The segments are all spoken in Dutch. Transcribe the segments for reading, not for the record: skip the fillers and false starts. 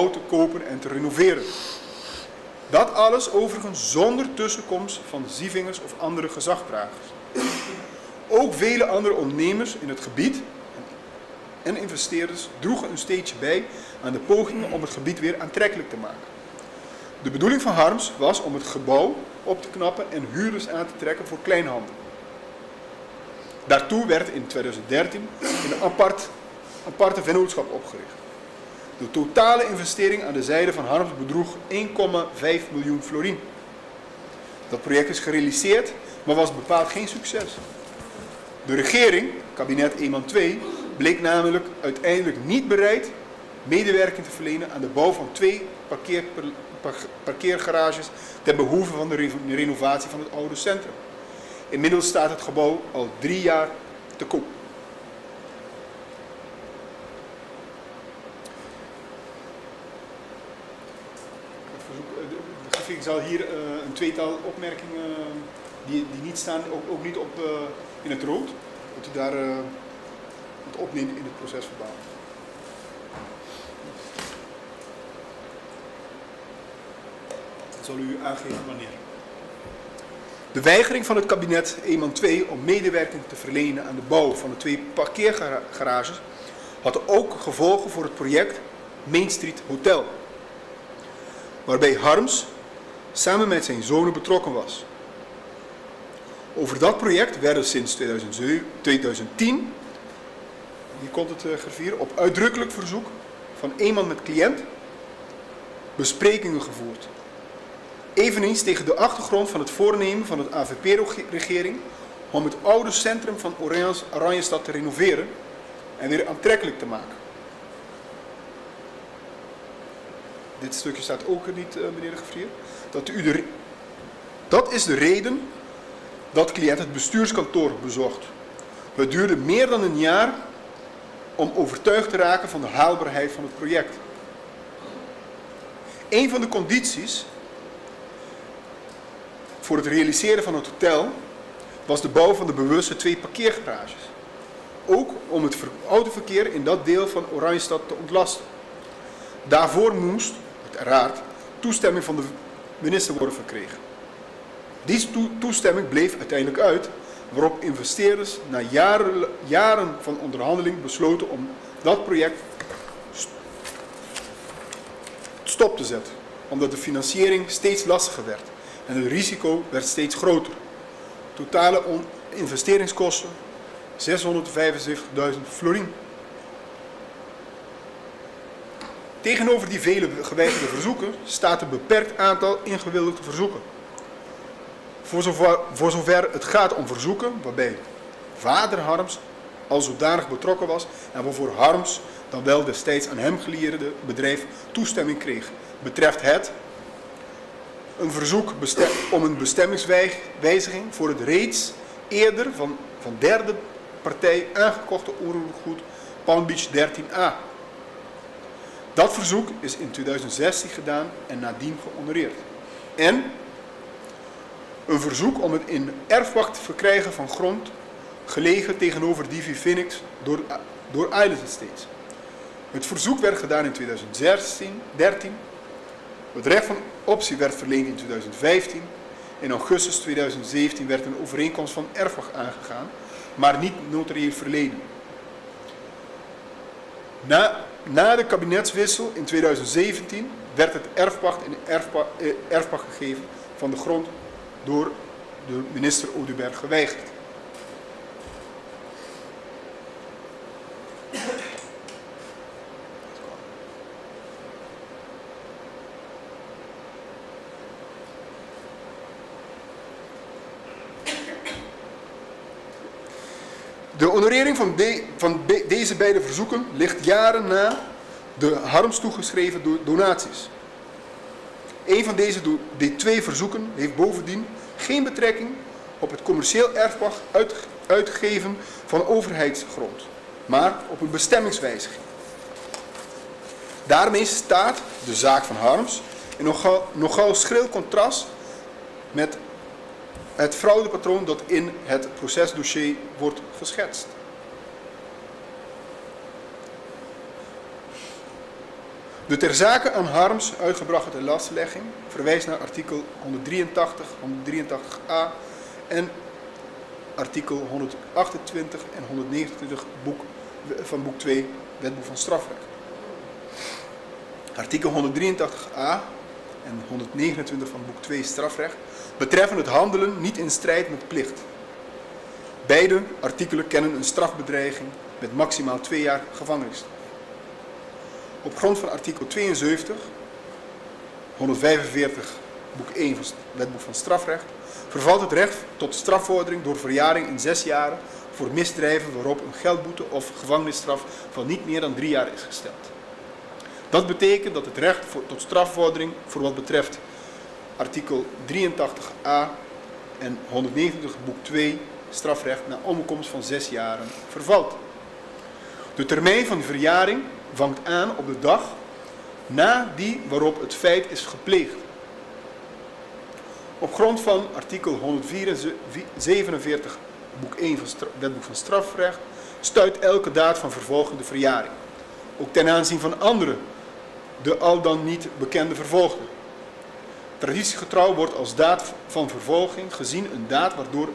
te kopen en te renoveren. Dat alles overigens zonder tussenkomst van zievingers of andere gezagdragers. Ook vele andere ondernemers in het gebied en investeerders droegen een steentje bij aan de pogingen om het gebied weer aantrekkelijk te maken. De bedoeling van Harms was om het gebouw op te knappen en huurders aan te trekken voor kleinhandel. Daartoe werd in 2013 een aparte vennootschap opgericht. De totale investering aan de zijde van Harms bedroeg 1,5 miljoen florien. Dat project is gerealiseerd, maar was bepaald geen succes. De regering, kabinet Eeman II, bleek namelijk uiteindelijk niet bereid medewerking te verlenen aan de bouw van 2 parkeergarages ten behoeve van de renovatie van het oude centrum. Inmiddels staat het gebouw al 3 jaar te koop. Ik zal hier een tweetal opmerkingen die niet staan, ook niet op, in het rood, dat u daar het opneemt in het procesverbaal. Dat zal u aangeven wanneer. De weigering van het kabinet Eeman II om medewerking te verlenen aan de bouw van de 2 parkeergarages had ook gevolgen voor het project Main Street Hotel, waarbij Harms samen met zijn zonen betrokken was. Over dat project werden sinds 2010, hier komt het griffier, op uitdrukkelijk verzoek van Eeman met cliënt besprekingen gevoerd. Eveneens tegen de achtergrond van het voornemen van de AVP-regering om het oude centrum van Oranjestad te renoveren en weer aantrekkelijk te maken. Dit stukje staat ook niet, meneer de griffier. Dat is de reden dat cliënt het bestuurskantoor bezocht. Het duurde meer dan een jaar om overtuigd te raken van de haalbaarheid van het project. Een van de condities voor het realiseren van het hotel was de bouw van de bewuste 2 parkeergarages. Ook om het autoverkeer in dat deel van Oranjestad te ontlasten. Daarvoor moest, uiteraard, toestemming van de minister worden verkregen. Die toestemming bleef uiteindelijk uit, waarop investeerders na jaren van onderhandeling besloten om dat project stop te zetten, omdat de financiering steeds lastiger werd en het risico werd steeds groter. Totale investeringskosten 675.000 florien. Tegenover die vele geweigerde verzoeken staat een beperkt aantal ingewilligde verzoeken. Voor zover het gaat om verzoeken waarbij vader Harms al zodanig betrokken was en waarvoor Harms dan wel destijds aan hem gelieerde bedrijf toestemming kreeg, betreft het een verzoek om een bestemmingswijziging voor het reeds eerder van derde partij aangekochte onroerend Palm Beach 13a. Dat verzoek is in 2016 gedaan en nadien gehonoreerd. En een verzoek om het in erfpacht te verkrijgen van grond gelegen tegenover DV Phoenix door Island Estates. Het verzoek werd gedaan in 2013. Het recht van optie werd verleend in 2015. In augustus 2017 werd een overeenkomst van erfpacht aangegaan, maar niet notarieel verlenen. Na de kabinetswissel in 2017 werd het erfpacht in erfpacht gegeven van de grond door de minister Oduber geweigerd. De honorering van deze beide verzoeken ligt jaren na de Harms toegeschreven donaties. Een van die 2 verzoeken heeft bovendien geen betrekking op het commercieel erfpacht uitgeven van overheidsgrond, maar op een bestemmingswijziging. Daarmee staat de zaak van Harms in nogal schril contrast met het fraudepatroon dat in het procesdossier wordt geschetst. De ter zake aan Harms uitgebrachte tenlastelegging verwijst naar artikel 183, 183a en artikel 128 en 129 van boek 2 Wetboek van Strafrecht. Artikel 183a en 129 van boek 2 Strafrecht betreffen het handelen niet in strijd met plicht. Beide artikelen kennen een strafbedreiging met maximaal 2 jaar gevangenisstraf. Op grond van artikel 72, 145 boek 1 van Wetboek van Strafrecht vervalt het recht tot strafvordering door verjaring in 6 jaren voor misdrijven waarop een geldboete of gevangenisstraf van niet meer dan 3 jaar is gesteld. Dat betekent dat het recht tot strafvordering voor wat betreft artikel 83a en 129 boek 2 strafrecht na omkomst van 6 jaren vervalt. De termijn van verjaring vangt aan op de dag na die waarop het feit is gepleegd. Op grond van artikel 147 boek 1 van Wetboek van Strafrecht stuit elke daad van vervolging de verjaring. Ook ten aanzien van anderen, de al dan niet bekende vervolgden. Traditiegetrouw wordt als daad van vervolging gezien een daad waardoor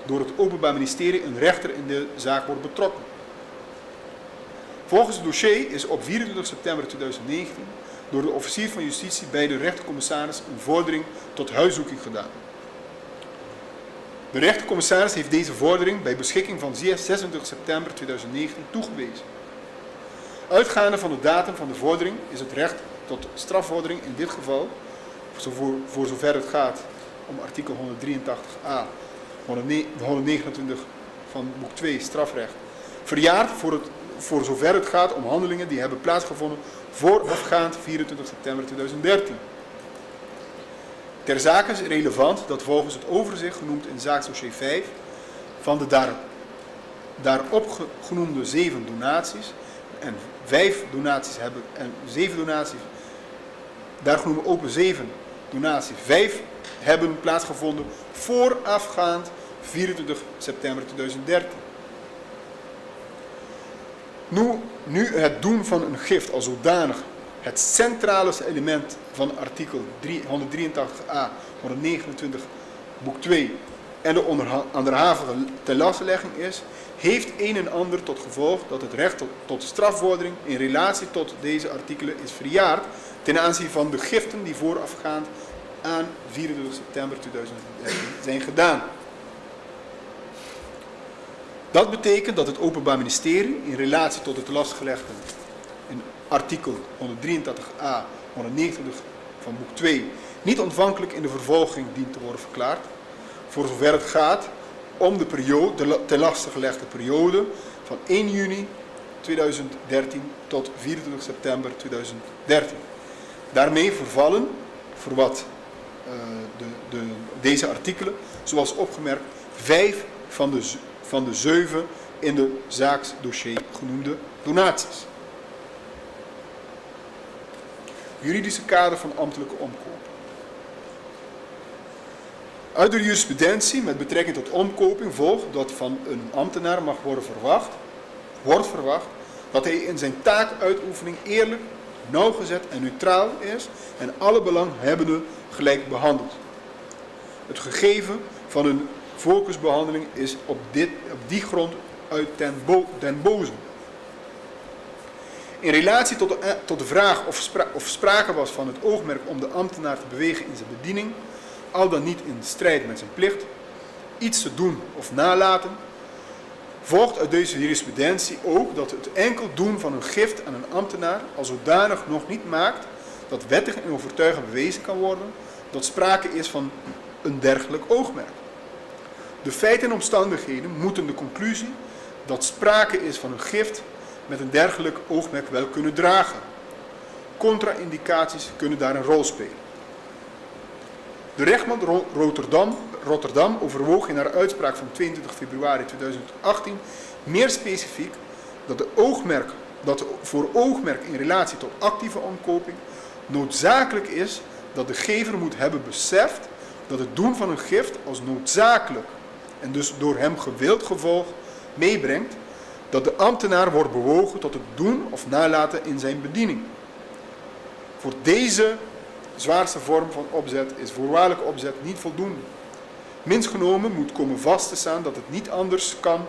door het Openbaar Ministerie een rechter in de zaak wordt betrokken. Volgens het dossier is op 24 september 2019 door de officier van justitie bij de rechtercommissaris een vordering tot huiszoeking gedaan. De rechtercommissaris heeft deze vordering bij beschikking van 26 september 2019 toegewezen. Uitgaande van de datum van de vordering is het recht tot strafvordering in dit geval, voor zover het gaat om artikel 183a, 129 van boek 2 strafrecht, verjaard voor zover het gaat om handelingen die hebben plaatsgevonden voorafgaand 24 september 2013. Ter zake is relevant dat volgens het overzicht genoemd in zaaksdossier 5 van de daarop genoemde 7 donaties en 5 donaties hebben en 7 donaties, daar genoemde open 7 donaties, 5 hebben plaatsgevonden voorafgaand 24 september 2013. Nu het doen van een gift als zodanig het centrale element van artikel 183a, 129 boek 2 en de onderhavige tenlastelegging is, heeft een en ander tot gevolg dat het recht tot strafvordering in relatie tot deze artikelen is verjaard ten aanzien van de giften die voorafgaand aan 24 september 2013 zijn gedaan. Dat betekent dat het Openbaar Ministerie in relatie tot het lastgelegde in artikel 183a, 129 van boek 2 niet ontvankelijk in de vervolging dient te worden verklaard, voor zover het gaat om de ten laste gelegde periode van 1 juni 2013 tot 24 september 2013. Daarmee vervallen, voor wat deze artikelen, zoals opgemerkt, 5 van de 7 in de zaaksdossier genoemde donaties. Juridische kader van ambtelijke omkoop. Uit de jurisprudentie met betrekking tot omkoping volgt dat van een ambtenaar wordt verwacht dat hij in zijn taakuitoefening eerlijk, nauwgezet en neutraal is en alle belanghebbenden gelijk behandelt. Het gegeven van een voorkeursbehandeling is op die grond uit den boze. In relatie tot de vraag of sprake was van het oogmerk om de ambtenaar te bewegen in zijn bediening, al dan niet in strijd met zijn plicht, iets te doen of nalaten, volgt uit deze jurisprudentie ook dat het enkel doen van een gift aan een ambtenaar als zodanig nog niet maakt dat wettig en overtuigend bewezen kan worden dat sprake is van een dergelijk oogmerk. De feiten en omstandigheden moeten de conclusie dat sprake is van een gift met een dergelijk oogmerk wel kunnen dragen. Contra-indicaties kunnen daar een rol spelen. De rechtbank Rotterdam overwoog in haar uitspraak van 22 februari 2018 meer specifiek dat voor oogmerk in relatie tot actieve omkoping noodzakelijk is dat de gever moet hebben beseft dat het doen van een gift als noodzakelijk en dus door hem gewild gevolg meebrengt dat de ambtenaar wordt bewogen tot het doen of nalaten in zijn bediening. Voor deze zwaarste vorm van opzet is voorwaardelijke opzet niet voldoende. Minst genomen moet komen vast te staan dat het niet anders kan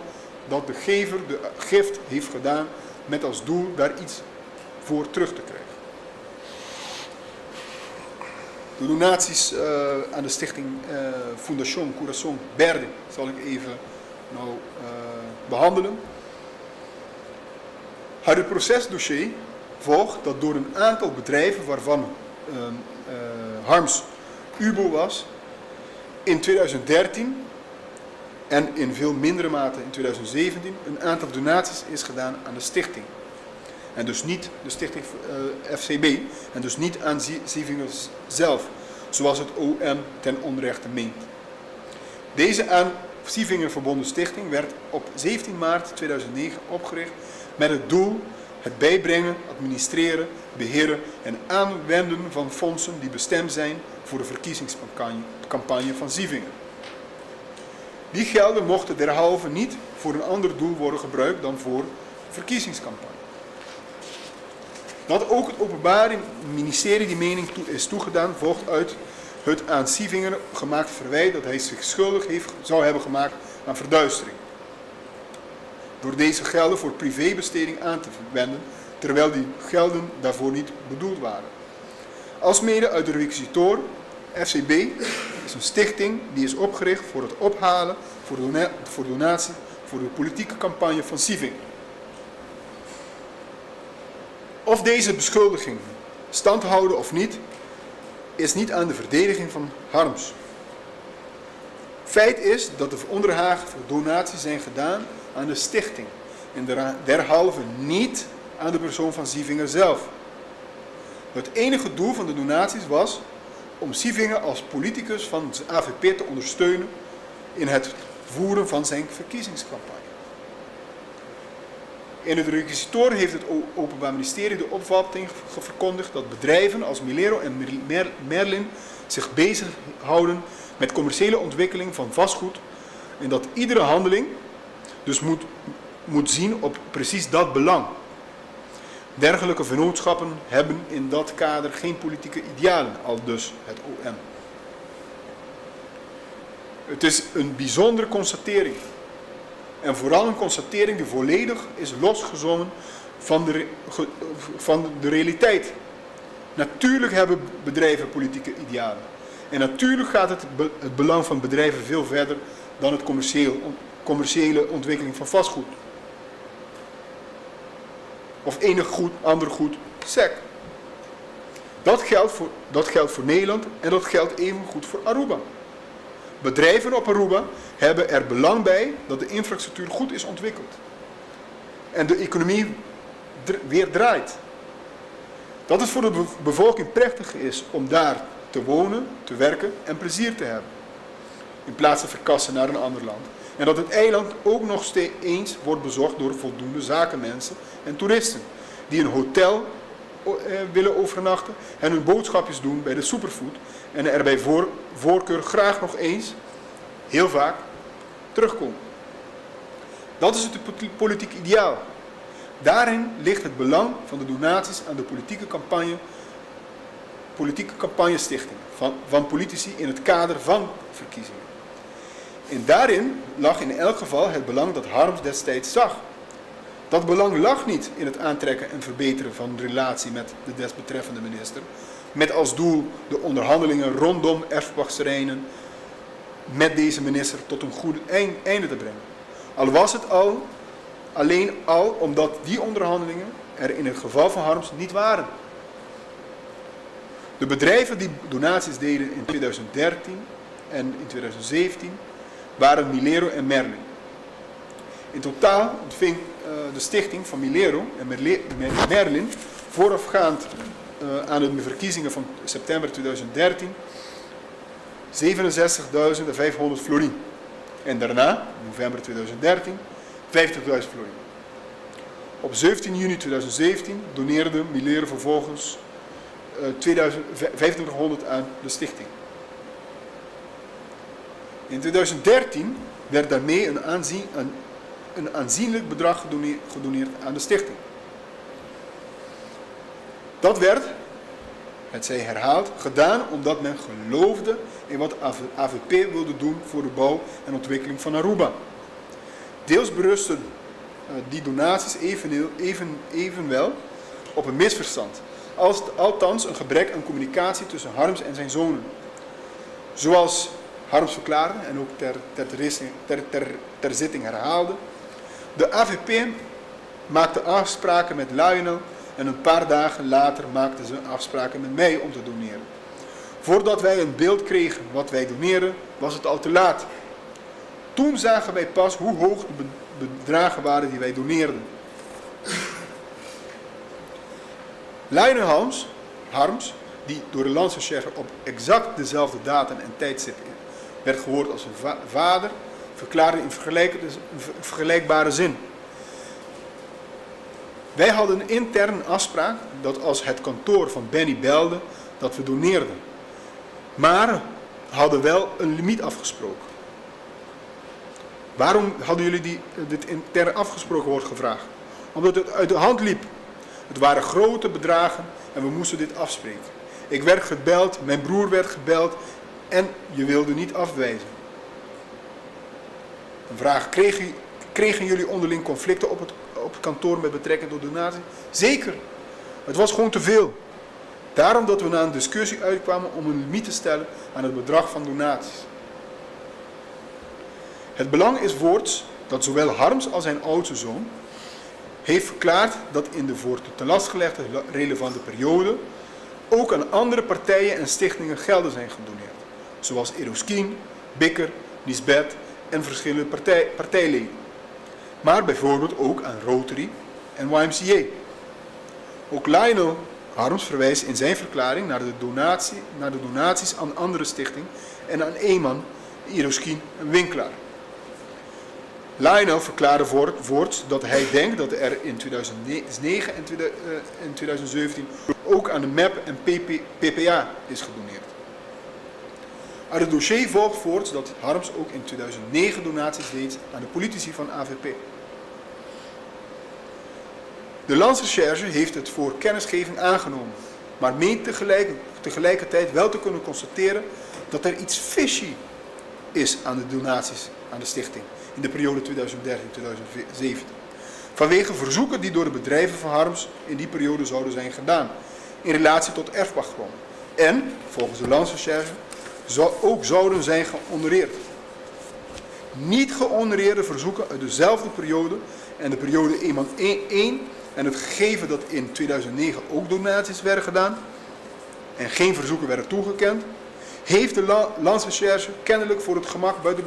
dat de gever de gift heeft gedaan met als doel daar iets voor terug te krijgen. De donaties aan de stichting Fundación Corazón Verde zal ik even behandelen. Het procesdossier volgt dat door een aantal bedrijven waarvan Harms UBO was, in 2013 en in veel mindere mate in 2017 een aantal donaties is gedaan aan de stichting. En dus niet de stichting FCB en dus niet aan Zievingen zelf, zoals het OM ten onrechte meent. Deze aan Zievingen verbonden stichting werd op 17 maart 2009 opgericht met het doel het bijbrengen, administreren, beheren en aanwenden van fondsen die bestemd zijn voor de verkiezingscampagne van Zievingen. Die gelden mochten derhalve niet voor een ander doel worden gebruikt dan voor de verkiezingscampagne. Dat ook het Openbaar Ministerie die mening is toegedaan, volgt uit het aan Zievingen gemaakte verwijt dat hij zich schuldig zou hebben gemaakt aan verduistering. Door deze gelden voor privébesteding aan te wenden, terwijl die gelden daarvoor niet bedoeld waren. Alsmede uit de requisitor, FCB is een stichting die is opgericht voor het ophalen, voor donatie, voor de politieke campagne van Zievingen. Of deze beschuldiging stand houden of niet, is niet aan de verdediging van Harms. Feit is dat de onderhagen voor donaties zijn gedaan aan de stichting en derhalve niet aan de persoon van Zievingen zelf. Het enige doel van de donaties was om Zievingen als politicus van de AVP te ondersteunen in het voeren van zijn verkiezingscampagne. In het requisitor heeft het Openbaar Ministerie de opvatting verkondigd dat bedrijven als Milero en Merlin zich bezighouden met commerciële ontwikkeling van vastgoed en dat iedere handeling dus moet zien op precies dat belang. Dergelijke vennootschappen hebben in dat kader geen politieke idealen, aldus het OM. Het is een bijzondere constatering. En vooral een constatering die volledig is losgezongen van de realiteit. Natuurlijk hebben bedrijven politieke idealen. En natuurlijk gaat het belang van bedrijven veel verder dan het commerciële ontwikkeling van vastgoed. Of enig ander goed, SEC. Dat geldt voor Nederland en dat geldt evengoed voor Aruba. Bedrijven op Aruba hebben er belang bij dat de infrastructuur goed is ontwikkeld. En de economie weer draait. Dat het voor de bevolking prettig is om daar te wonen, te werken en plezier te hebben. In plaats van verkassen naar een ander land. En dat het eiland ook nog steeds wordt bezocht door voldoende zakenmensen en toeristen. Die een hotel willen overnachten en hun boodschapjes doen bij de superfood. En er bij voorkeur graag nog eens, heel vaak, terugkomen. Dat is het politiek ideaal. Daarin ligt het belang van de donaties aan de politieke campagnestichtingen van politici in het kader van verkiezingen. En daarin lag in elk geval het belang dat Harms destijds zag. Dat belang lag niet in het aantrekken en verbeteren van de relatie met de desbetreffende minister, met als doel de onderhandelingen rondom erfpachtsterreinen met deze minister tot een goed einde te brengen. Al was het alleen al omdat die onderhandelingen er in het geval van Harms niet waren. De bedrijven die donaties deden in 2013 en in 2017 waren Milero en Merlin. In totaal ontving de stichting van Milero en Merlin voorafgaand aan de verkiezingen van september 2013 67.500 florien. En daarna, november 2013, 50.000 florien. Op 17 juni 2017 doneerde Milero vervolgens 2500 aan de stichting. In 2013 werd daarmee een aanzienlijk bedrag gedoneerd aan de stichting. Dat werd het zij herhaald, gedaan omdat men geloofde in wat AVP wilde doen voor de bouw en ontwikkeling van Aruba. Deels berusten die donaties evenwel op een misverstand, althans een gebrek aan communicatie tussen Harms en zijn zonen. Zoals Harms verklaarde en ook ter zitting herhaalde, de AVP maakte afspraken met Lionel en een paar dagen later maakten ze afspraken met mij om te doneren. Voordat wij een beeld kregen wat wij doneerden, was het al te laat. Toen zagen wij pas hoe hoog de bedragen waren die wij doneerden. Lionel Harms, die door de landsrecherche op exact dezelfde datum en tijdstip werd gehoord als zijn vader, verklaarde in vergelijkbare zin. Wij hadden een interne afspraak dat als het kantoor van Benny belde, dat we doneerden. Maar hadden wel een limiet afgesproken. Waarom hadden jullie dit intern afgesproken, wordt gevraagd? Omdat het uit de hand liep. Het waren grote bedragen en we moesten dit afspreken. Ik werd gebeld, mijn broer werd gebeld en je wilde niet afwijzen. Een vraag, kregen jullie onderling conflicten op het kantoor met betrekking tot donatie? Zeker. Het was gewoon te veel. Daarom dat we na een discussie uitkwamen om een limiet te stellen aan het bedrag van donaties. Het belang is voorts dat zowel Harms als zijn oudste zoon heeft verklaard dat in de voor te last gelegde relevante periode ook aan andere partijen en stichtingen gelden zijn gedoneerd. Zoals Eroskin, Bikker, Nisbet en verschillende partijleden. Maar bijvoorbeeld ook aan Rotary en YMCA. Ook Lionel Harms verwijst in zijn verklaring naar de donaties aan andere stichtingen en aan Eman, Eroskin en Winkelaar. Lionel verklaarde voorts dat hij denkt dat er in 2009 en 2017 ook aan de MEP en PPA is gedoneerd. Uit het dossier volgt voorts dat Harms ook in 2009 donaties deed aan de politici van AVP. De Landsrecherche heeft het voor kennisgeving aangenomen, maar meent tegelijkertijd wel te kunnen constateren dat er iets fishy is aan de donaties aan de stichting in de periode 2013-2017. Vanwege verzoeken die door de bedrijven van Harms in die periode zouden zijn gedaan in relatie tot erfpachtgronden. En, volgens de Landsrecherche, ook zouden zijn gehonoreerd. Niet gehonoreerde verzoeken uit dezelfde periode en de periode 1 en het gegeven dat in 2009 ook donaties werden gedaan en geen verzoeken werden toegekend, heeft de Landsrecherche kennelijk voor het gemak buiten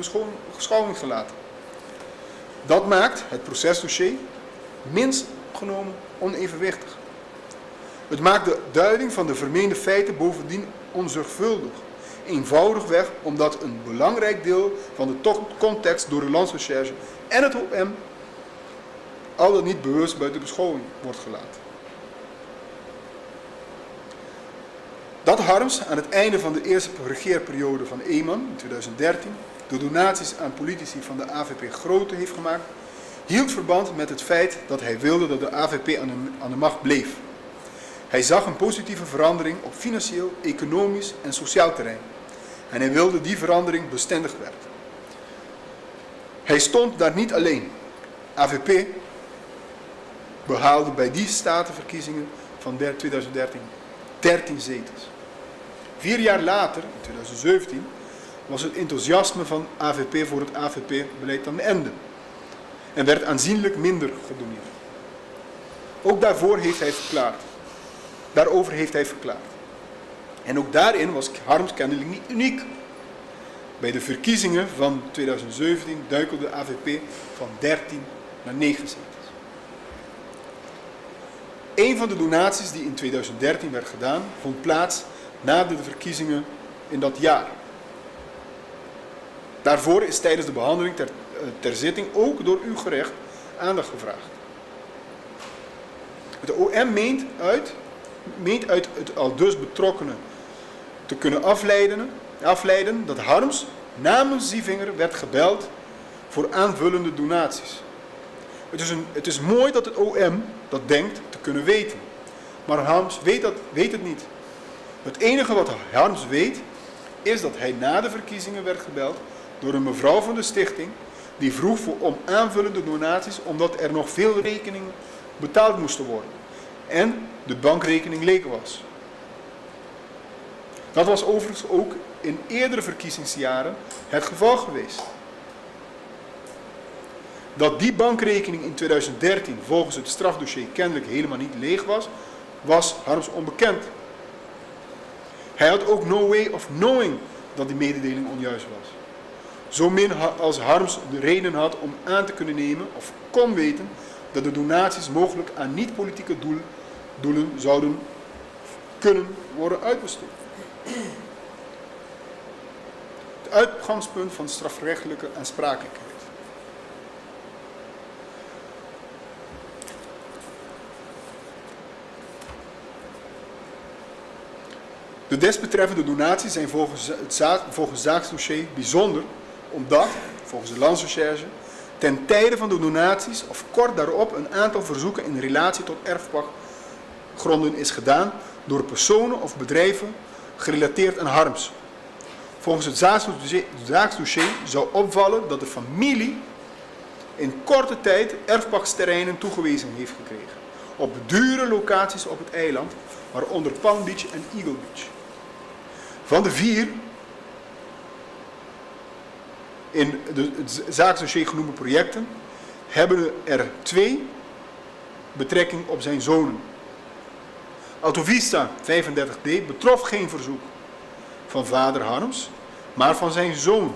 beschouwing gelaten. Dat maakt het procesdossier minst genomen onevenwichtig. Het maakt de duiding van de vermeende feiten bovendien onzorgvuldig. Eenvoudigweg omdat een belangrijk deel van de context door de Landsrecherche en het OM al dan niet bewust buiten beschouwing wordt gelaten. Dat Harms aan het einde van de eerste regeerperiode van Eman in 2013 de donaties aan politici van de AVP groter heeft gemaakt, hield verband met het feit dat hij wilde dat de AVP aan de macht bleef. Hij zag een positieve verandering op financieel, economisch en sociaal terrein. En hij wilde die verandering bestendig werd. Hij stond daar niet alleen. AVP behaalde bij die statenverkiezingen van 2013 13 zetels. 4 jaar later, in 2017, was het enthousiasme van AVP voor het AVP-beleid aan de ende. En werd aanzienlijk minder gedoneerd. Ook daarover heeft hij verklaard. En ook daarin was Harms kennelijk niet uniek. Bij de verkiezingen van 2017 duikelde de AVP van 13 naar 9 zetels. Een van de donaties die in 2013 werd gedaan, vond plaats na de verkiezingen in dat jaar. Daarvoor is tijdens de behandeling ter zitting ook door uw gerecht aandacht gevraagd. Het OM meent uit het aldus betrokkenen te kunnen afleiden dat Harms namens Zievinger werd gebeld voor aanvullende donaties. Het is mooi dat het OM dat denkt te kunnen weten, maar Harms weet het niet. Het enige wat Harms weet, is dat hij na de verkiezingen werd gebeld door een mevrouw van de stichting, die vroeg om aanvullende donaties omdat er nog veel rekeningen betaald moesten worden en de bankrekening leeg was. Dat was overigens ook in eerdere verkiezingsjaren het geval geweest. Dat die bankrekening in 2013 volgens het strafdossier kennelijk helemaal niet leeg was, was Harms onbekend. Hij had ook no way of knowing dat die mededeling onjuist was. Zo min als Harms de reden had om aan te kunnen nemen of kon weten dat de donaties mogelijk aan niet-politieke doelen zouden kunnen worden uitbesteed. Het uitgangspunt van strafrechtelijke aansprakelijkheid. De desbetreffende donaties zijn volgens zaaksdossier bijzonder, omdat, volgens de Landsrecherche, ten tijde van de donaties of kort daarop een aantal verzoeken in relatie tot erfpachtgronden is gedaan door personen of bedrijven gerelateerd aan Harms. Volgens het zaaksdossier zou opvallen dat de familie in korte tijd erfpachtsterreinen toegewezen heeft gekregen. Op dure locaties op het eiland, waaronder Palm Beach en Eagle Beach. Van de 4 in het zaaksdossier genoemde projecten hebben er 2 betrekking op zijn zonen. Autovista 35D betrof geen verzoek van vader Harms, maar van zijn zoon.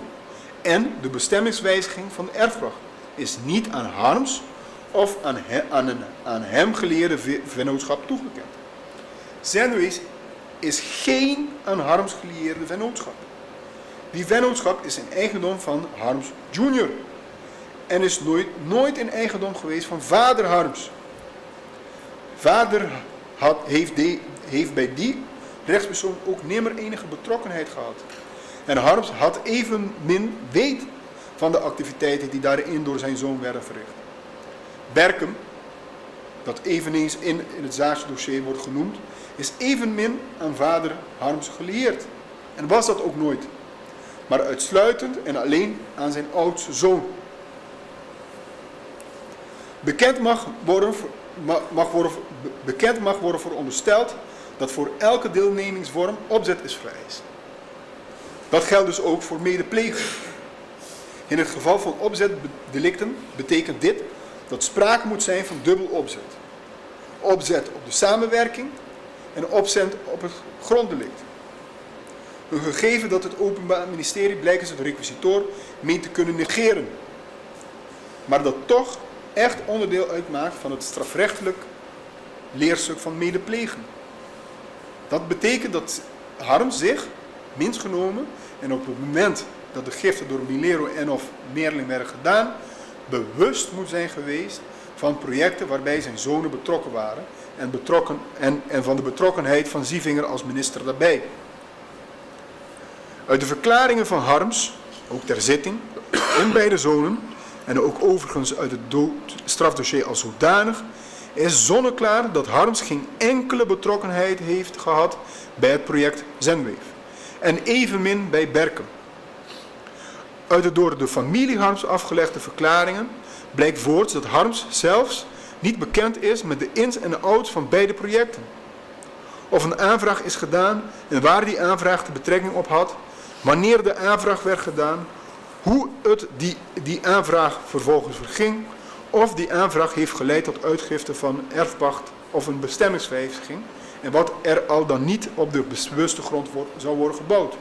En de bestemmingswijziging van de erfpacht is niet aan Harms of aan hem geleerde vennootschap toegekend. Zenways is geen aan Harms gelieerde vennootschap. Die vennootschap is in eigendom van Harms Jr. en is nooit in eigendom geweest van vader Harms. Vader heeft bij die rechtspersoon ook nimmer enige betrokkenheid gehad. En Harms had evenmin weet van de activiteiten die daarin door zijn zoon werden verricht. Berkem, dat eveneens in het zaaksdossier wordt genoemd, is evenmin aan vader Harms gelieerd. En was dat ook nooit. Maar uitsluitend en alleen aan zijn oudste zoon. Bekend mag worden verondersteld dat voor elke deelnemingsvorm opzet is vereist. Dat geldt dus ook voor medeplegers. In het geval van opzetdelicten betekent dit dat sprake moet zijn van dubbel opzet. Opzet op de samenwerking en opzet op het gronddelict. Een gegeven dat het Openbaar Ministerie blijkens het requisitoor meent te kunnen negeren. Maar dat toch echt onderdeel uitmaakt van het strafrechtelijk leerstuk van medeplegen. Dat betekent dat Harms zich, minst genomen, en op het moment dat de giften door Milero en of Meerling werden gedaan, bewust moet zijn geweest van projecten waarbij zijn zonen betrokken waren en van de betrokkenheid van Zievinger als minister daarbij. Uit de verklaringen van Harms, ook ter zitting, en beide zonen, en ook overigens uit het strafdossier als zodanig, is zonneklaar dat Harms geen enkele betrokkenheid heeft gehad bij het project Zenwave. En evenmin bij Berkem. Uit de door de familie Harms afgelegde verklaringen blijkt voorts dat Harms zelfs niet bekend is met de ins en de outs van beide projecten. Of een aanvraag is gedaan en waar die aanvraag de betrekking op had, wanneer de aanvraag werd gedaan, hoe het die aanvraag vervolgens verging, of die aanvraag heeft geleid tot uitgifte van erfpacht of een bestemmingswijziging en wat er al dan niet op de bewuste grond zou worden gebouwd.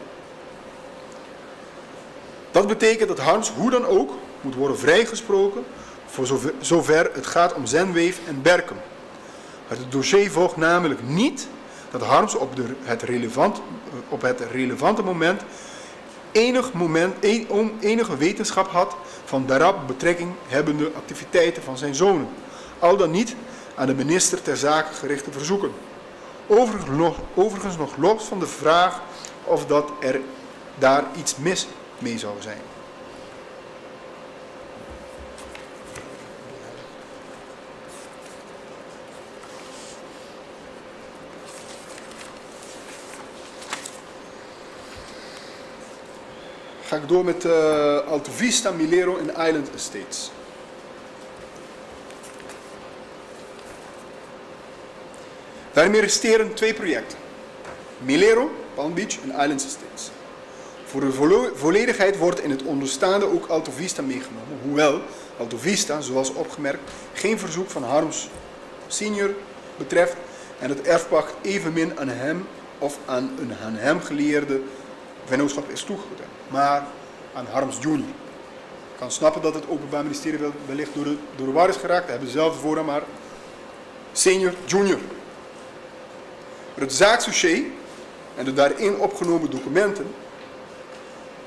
Dat betekent dat Harms hoe dan ook moet worden vrijgesproken voor zover het gaat om Zenwave en Berkem. Uit het dossier volgt namelijk niet dat Harms op het relevante moment enige wetenschap had van daarop betrekking hebbende activiteiten van zijn zonen, al dan niet aan de minister ter zake gerichte verzoeken. Overigens nog los van de vraag of dat er daar iets mis mee zou zijn. ga ik door met Alto Vista, Milero en Island Estates. Daarmee resteren 2 projecten. Milero, Palm Beach en Island Estates. Voor de volledigheid wordt in het onderstaande ook Alto Vista meegenomen. Hoewel Alto Vista, zoals opgemerkt, geen verzoek van Harms senior betreft en het erfpacht evenmin aan hem of aan een aan hem geleerde vennootschap is toegekend, maar aan Harms junior. Ik kan snappen dat het Openbaar Ministerie wellicht door de war is geraakt. Hij hebben dezelfde voornaam, maar senior, junior. Het zaakdossier en de daarin opgenomen documenten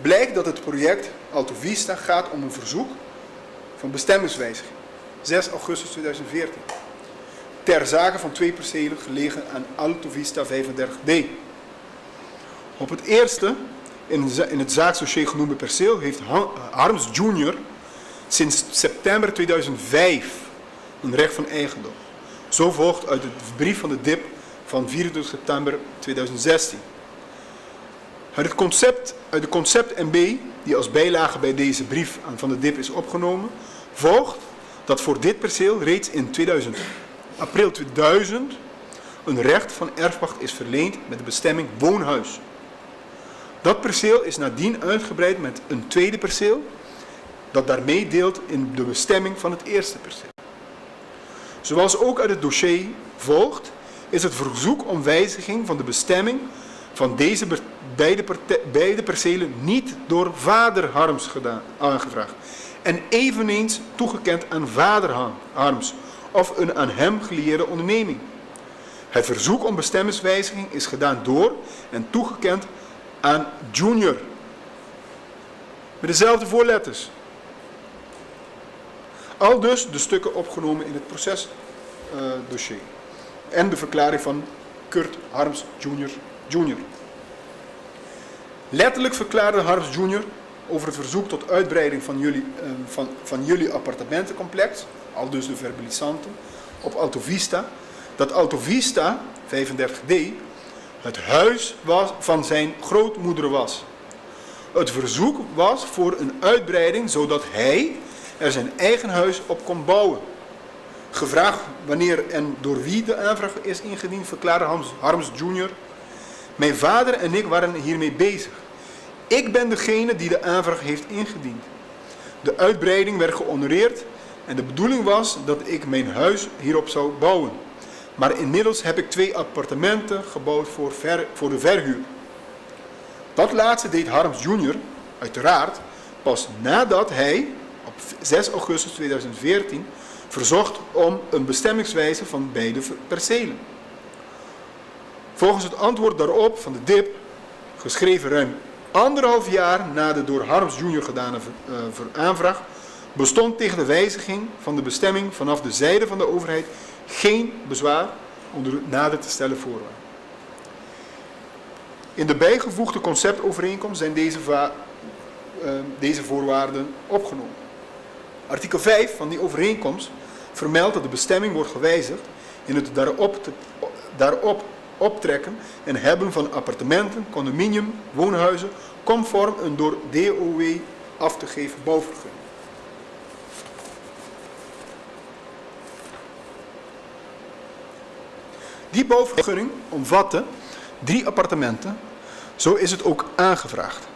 blijkt dat het project Alto Vista gaat om een verzoek van bestemmingswijziging. 6 augustus 2014. Ter zake van 2 percelen gelegen aan Alto Vista 35D. Op het eerste in het zaakdossier genoemde perceel heeft Harms Jr. sinds september 2005 een recht van eigendom. Zo volgt uit de brief van de DIP van 24 september 2016. Uit de concept MB, die als bijlage bij deze brief van de DIP is opgenomen, volgt dat voor dit perceel reeds in april 2000 een recht van erfpacht is verleend met de bestemming woonhuis. Dat perceel is nadien uitgebreid met een tweede perceel, dat daarmee deelt in de bestemming van het eerste perceel. Zoals ook uit het dossier volgt, is het verzoek om wijziging van de bestemming van deze beide percelen niet door vader Harms aangevraagd en eveneens toegekend aan vader Harms of een aan hem gelieerde onderneming. Het verzoek om bestemmingswijziging is gedaan door en toegekend aan junior. Met dezelfde voorletters. Aldus de stukken opgenomen in het procesdossier. En de verklaring van Kurt Harms junior. Letterlijk verklaarde Harms junior over het verzoek tot uitbreiding van jullie appartementencomplex, aldus de verbalisanten, op Alto Vista, dat Alto Vista 35D het huis van zijn grootmoeder was. Het verzoek was voor een uitbreiding zodat hij er zijn eigen huis op kon bouwen. Gevraagd wanneer en door wie de aanvraag is ingediend, verklaarde Harms Jr. Mijn vader en ik waren hiermee bezig. Ik ben degene die de aanvraag heeft ingediend. De uitbreiding werd gehonoreerd en de bedoeling was dat ik mijn huis hierop zou bouwen. Maar inmiddels heb ik 2 appartementen gebouwd voor de verhuur. Dat laatste deed Harms Jr. uiteraard pas nadat hij op 6 augustus 2014 verzocht om een bestemmingswijze van beide percelen. Volgens het antwoord daarop van de DIP, geschreven ruim 1,5 jaar na de door Harms Jr. gedane aanvraag, bestond tegen de wijziging van de bestemming vanaf de zijde van de overheid geen bezwaar onder nader te stellen voorwaarden. In de bijgevoegde conceptovereenkomst zijn deze voorwaarden opgenomen. Artikel 5 van die overeenkomst vermeldt dat de bestemming wordt gewijzigd in het daarop optrekken en hebben van appartementen, condominium, woonhuizen, conform een door DOW af te geven bouwvergunning. Die bouwvergunning omvatte 3 appartementen, zo is het ook aangevraagd.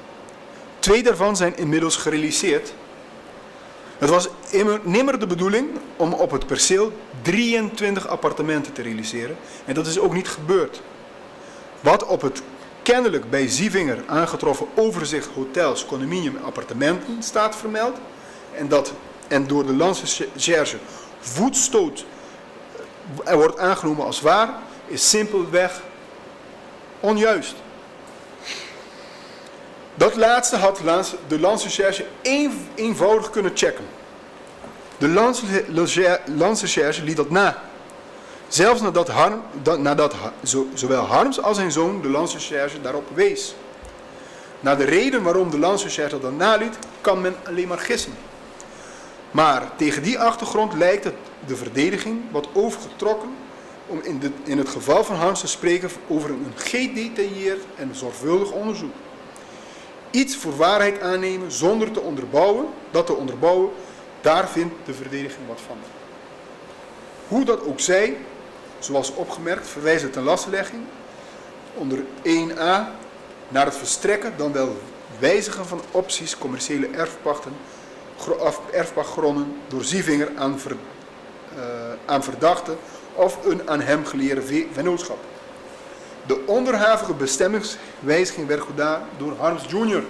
2 daarvan zijn inmiddels gerealiseerd. Het was nimmer de bedoeling om op het perceel 23 appartementen te realiseren en dat is ook niet gebeurd. Wat op het kennelijk bij Zievinger aangetroffen overzicht hotels, condominium en appartementen staat vermeld en door de Landsrecherche voetstoot er wordt aangenomen als waar, is simpelweg onjuist. Dat laatste had de Landsrecherche eenvoudig kunnen checken. De Landsrecherche liet dat na. Zelfs nadat zowel Harms als zijn zoon de Landsrecherche daarop wees. Naar de reden waarom de Landsrecherche dat naliet, kan men alleen maar gissen. Maar tegen die achtergrond lijkt het de verdediging wat overgetrokken om in het geval van Harms te spreken over een gedetailleerd en zorgvuldig onderzoek. iets voor waarheid aannemen zonder dat te onderbouwen, daar vindt de verdediging wat van. Hoe dat ook zij, zoals opgemerkt, verwijst het ten lastelegging onder 1a naar het verstrekken, dan wel wijzigen van opties commerciële erfpachtgronden door Zievinger aan verdachte of een aan hem geleerde vennootschap. De onderhavige bestemmingswijziging werd gedaan door Harms Jr.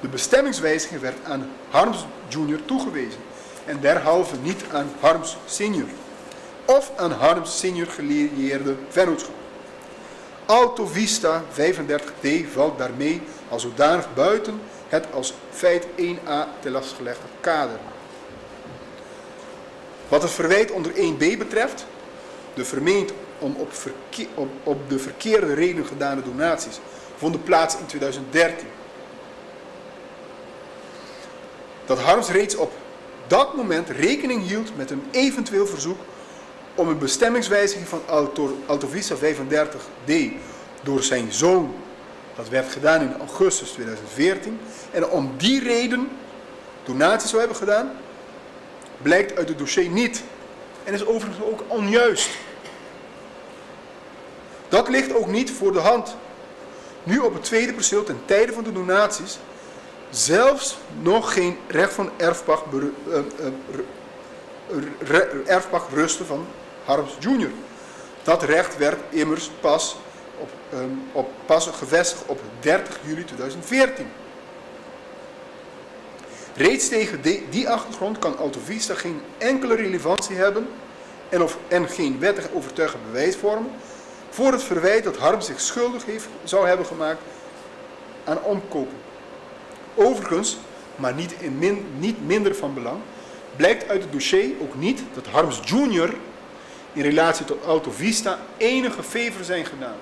De bestemmingswijziging werd aan Harms Jr. toegewezen en derhalve niet aan Harms Sr. of aan Harms Sr. geleerde vennootschap. Alto Vista 35D valt daarmee als zodanig buiten het als feit 1a ten last gelegde kader. Wat het verwijt onder 1b betreft, de vermeend om op de verkeerde reden gedane donaties vonden plaats in 2013. Dat Harms reeds op dat moment rekening hield met een eventueel verzoek om een bestemmingswijziging van Alto Vista 35D door zijn zoon, dat werd gedaan in augustus 2014, en om die reden donaties zou hebben gedaan, blijkt uit het dossier niet en is overigens ook onjuist. Dat ligt ook niet voor de hand. Nu op het tweede perceel ten tijde van de donaties zelfs nog geen recht van erfpacht rustte van Harms Jr. Dat recht werd immers pas gevestigd op 30 juli 2014. Reeds tegen die achtergrond kan Alto Vista geen enkele relevantie hebben en geen wettig overtuigend bewijs vormen voor het verwijt dat Harms zich schuldig zou hebben gemaakt aan omkopen. Overigens, maar niet minder van belang, blijkt uit het dossier ook niet dat Harms Jr. in relatie tot Alto Vista enige favor zijn gedaan.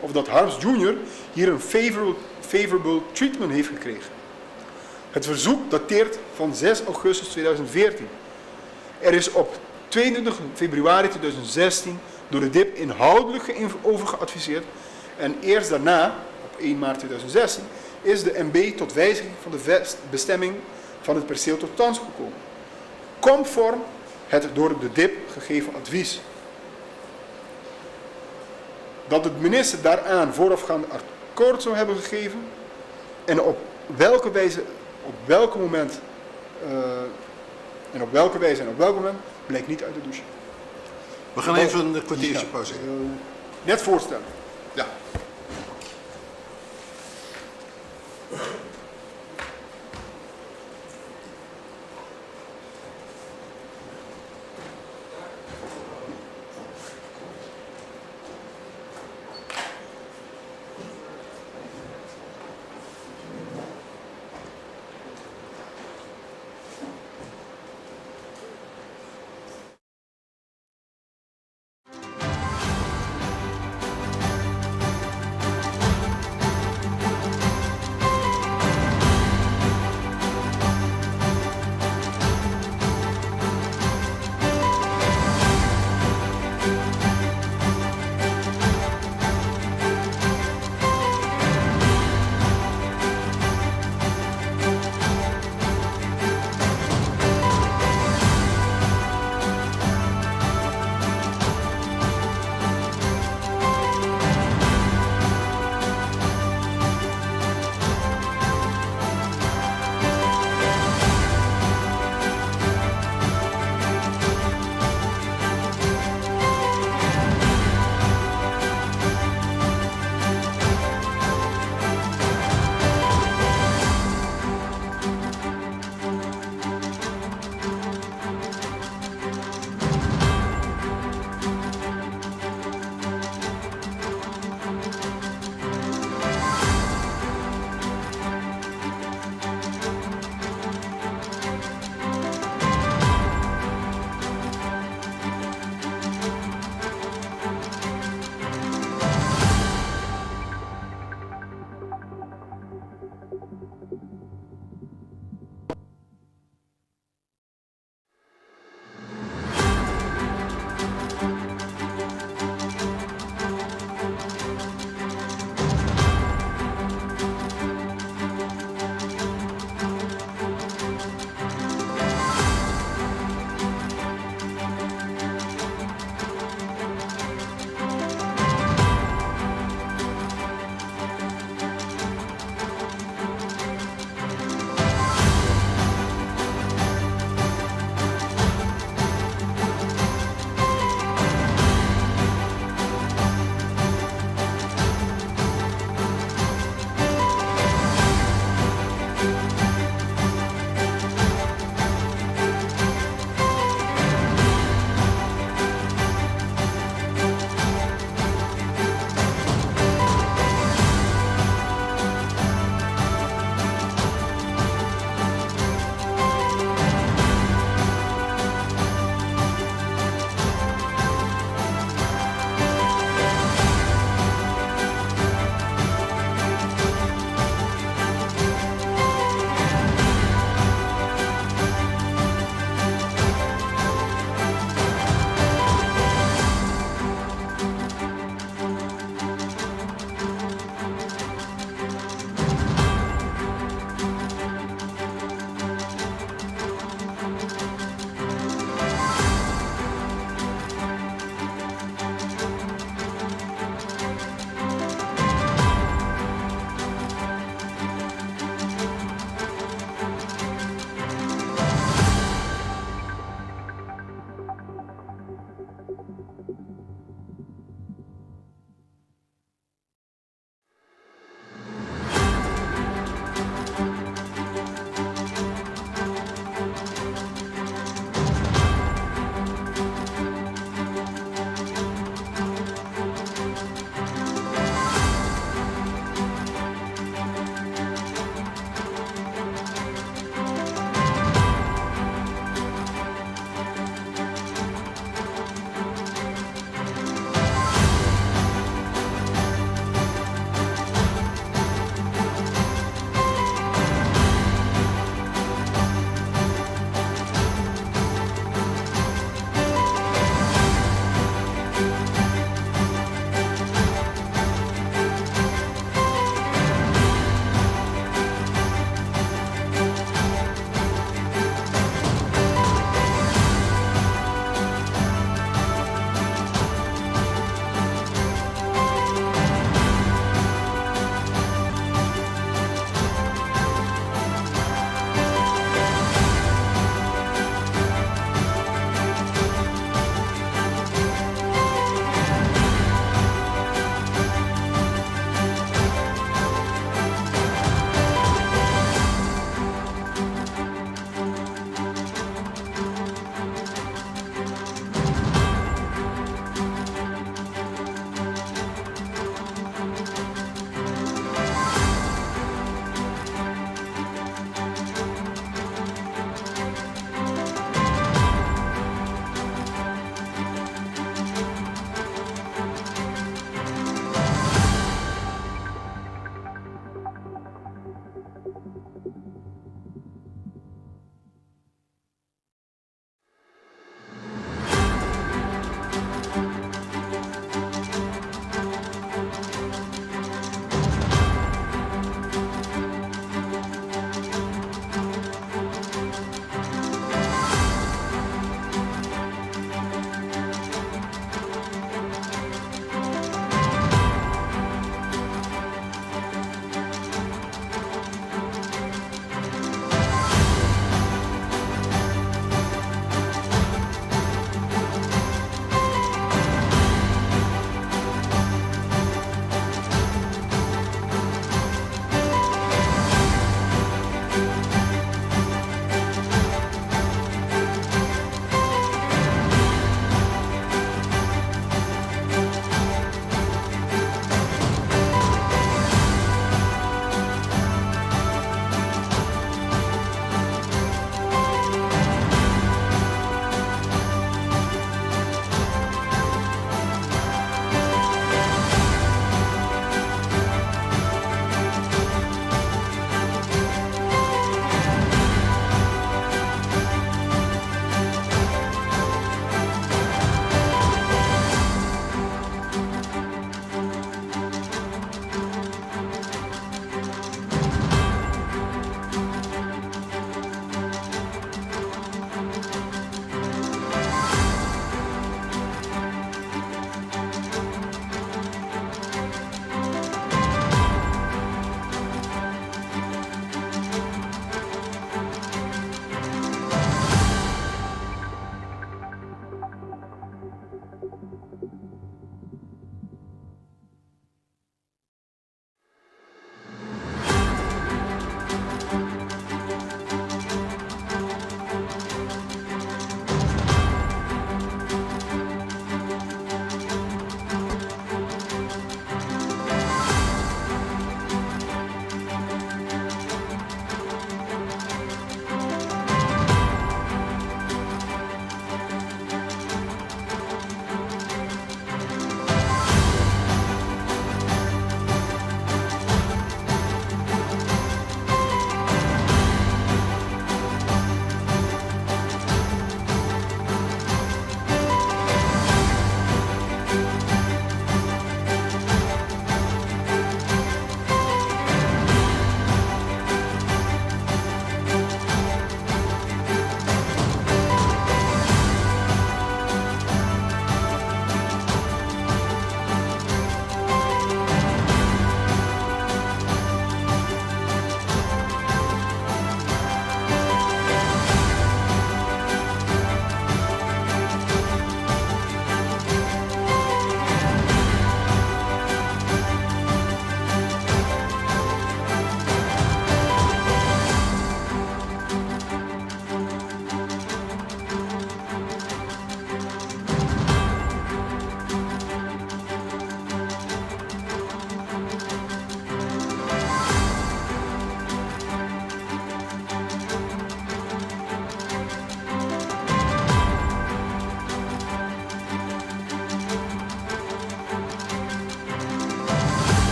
Of dat Harms Jr. hier een favorable treatment heeft gekregen. Het verzoek dateert van 6 augustus 2014. Er is op 22 februari 2016 door de DIP inhoudelijk over geadviseerd en eerst daarna, op 1 maart 2016, is de MB tot wijziging van de bestemming van het perceel tot stand gekomen. Conform het door de DIP gegeven advies. Dat de minister daaraan voorafgaand akkoord zou hebben gegeven en op welke wijze, op welk moment blijkt niet uit het dossier. We gaan even een kwartiertje pauzeren. Net voorstellen. Ja.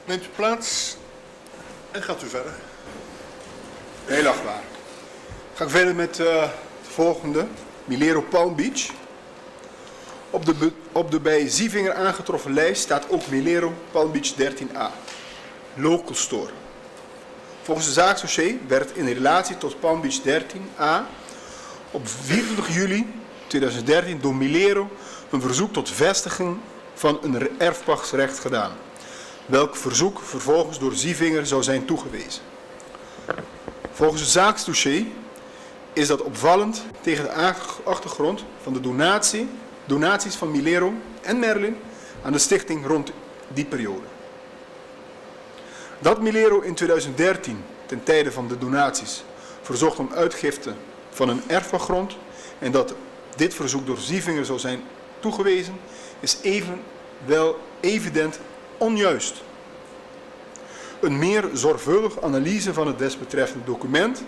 Neemt u plaats en gaat u verder. Heel achtbaar. Ga ik verder met het volgende. Milero Palm Beach. Op de bij Zievinger aangetroffen lijst staat ook Milero Palm Beach 13A. Local Store. Volgens de zaaksdossier werd in relatie tot Palm Beach 13A op 24 juli 2013 door Milero een verzoek tot vestiging van een erfpachtsrecht gedaan. Welk verzoek vervolgens door Zievinger zou zijn toegewezen. Volgens het zaaksdossier is dat opvallend tegen de achtergrond van de donaties van Milero en Merlin aan de stichting rond die periode. Dat Milero in 2013 ten tijde van de donaties verzocht om uitgifte van een erfpachtgrond en dat dit verzoek door Zievinger zou zijn toegewezen, is evenwel evident onjuist. Een meer zorgvuldige analyse van het desbetreffende document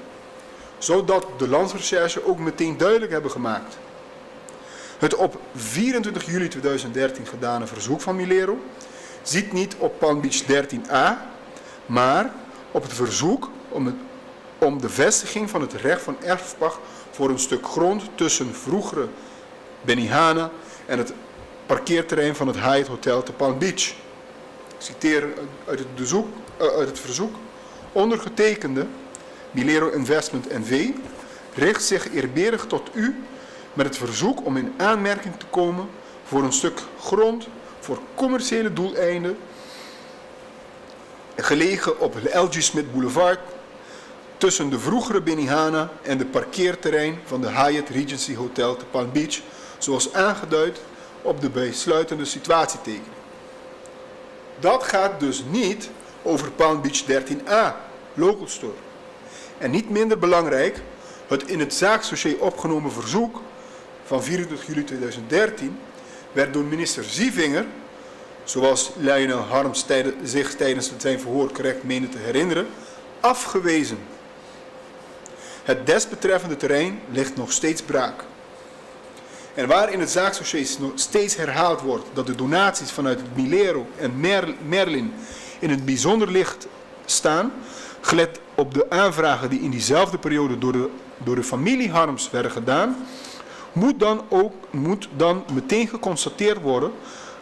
zou dat de Landsrecherche ook meteen duidelijk hebben gemaakt. Het op 24 juli 2013 gedane verzoek van Milero ziet niet op Palm Beach 13A, maar op het verzoek om de vestiging van het recht van erfpacht voor een stuk grond tussen vroegere Benihana en het parkeerterrein van het Hyatt Hotel te Palm Beach. Ik citeer uit het verzoek. Ondergetekende Milero Investment NV richt zich eerbiedig tot u met het verzoek om in aanmerking te komen voor een stuk grond voor commerciële doeleinden gelegen op de L.G. Smith Boulevard tussen de vroegere Benihana en de parkeerterrein van de Hyatt Regency Hotel te Palm Beach, zoals aangeduid op de bijsluitende situatietekening. Dat gaat dus niet over Palm Beach 13A, Local Store. En niet minder belangrijk, het in het zaaksdossier opgenomen verzoek van 24 juli 2013 werd door minister Zievinger, zoals Lionel Harms zich tijdens zijn verhoor correct meende te herinneren, afgewezen. Het desbetreffende terrein ligt nog steeds braak. En waar in het zaaksdossier nog steeds herhaald wordt dat de donaties vanuit het Milero en Merlin in het bijzonder licht staan, gelet op de aanvragen die in diezelfde periode door de familie Harms werden gedaan, moet dan meteen geconstateerd worden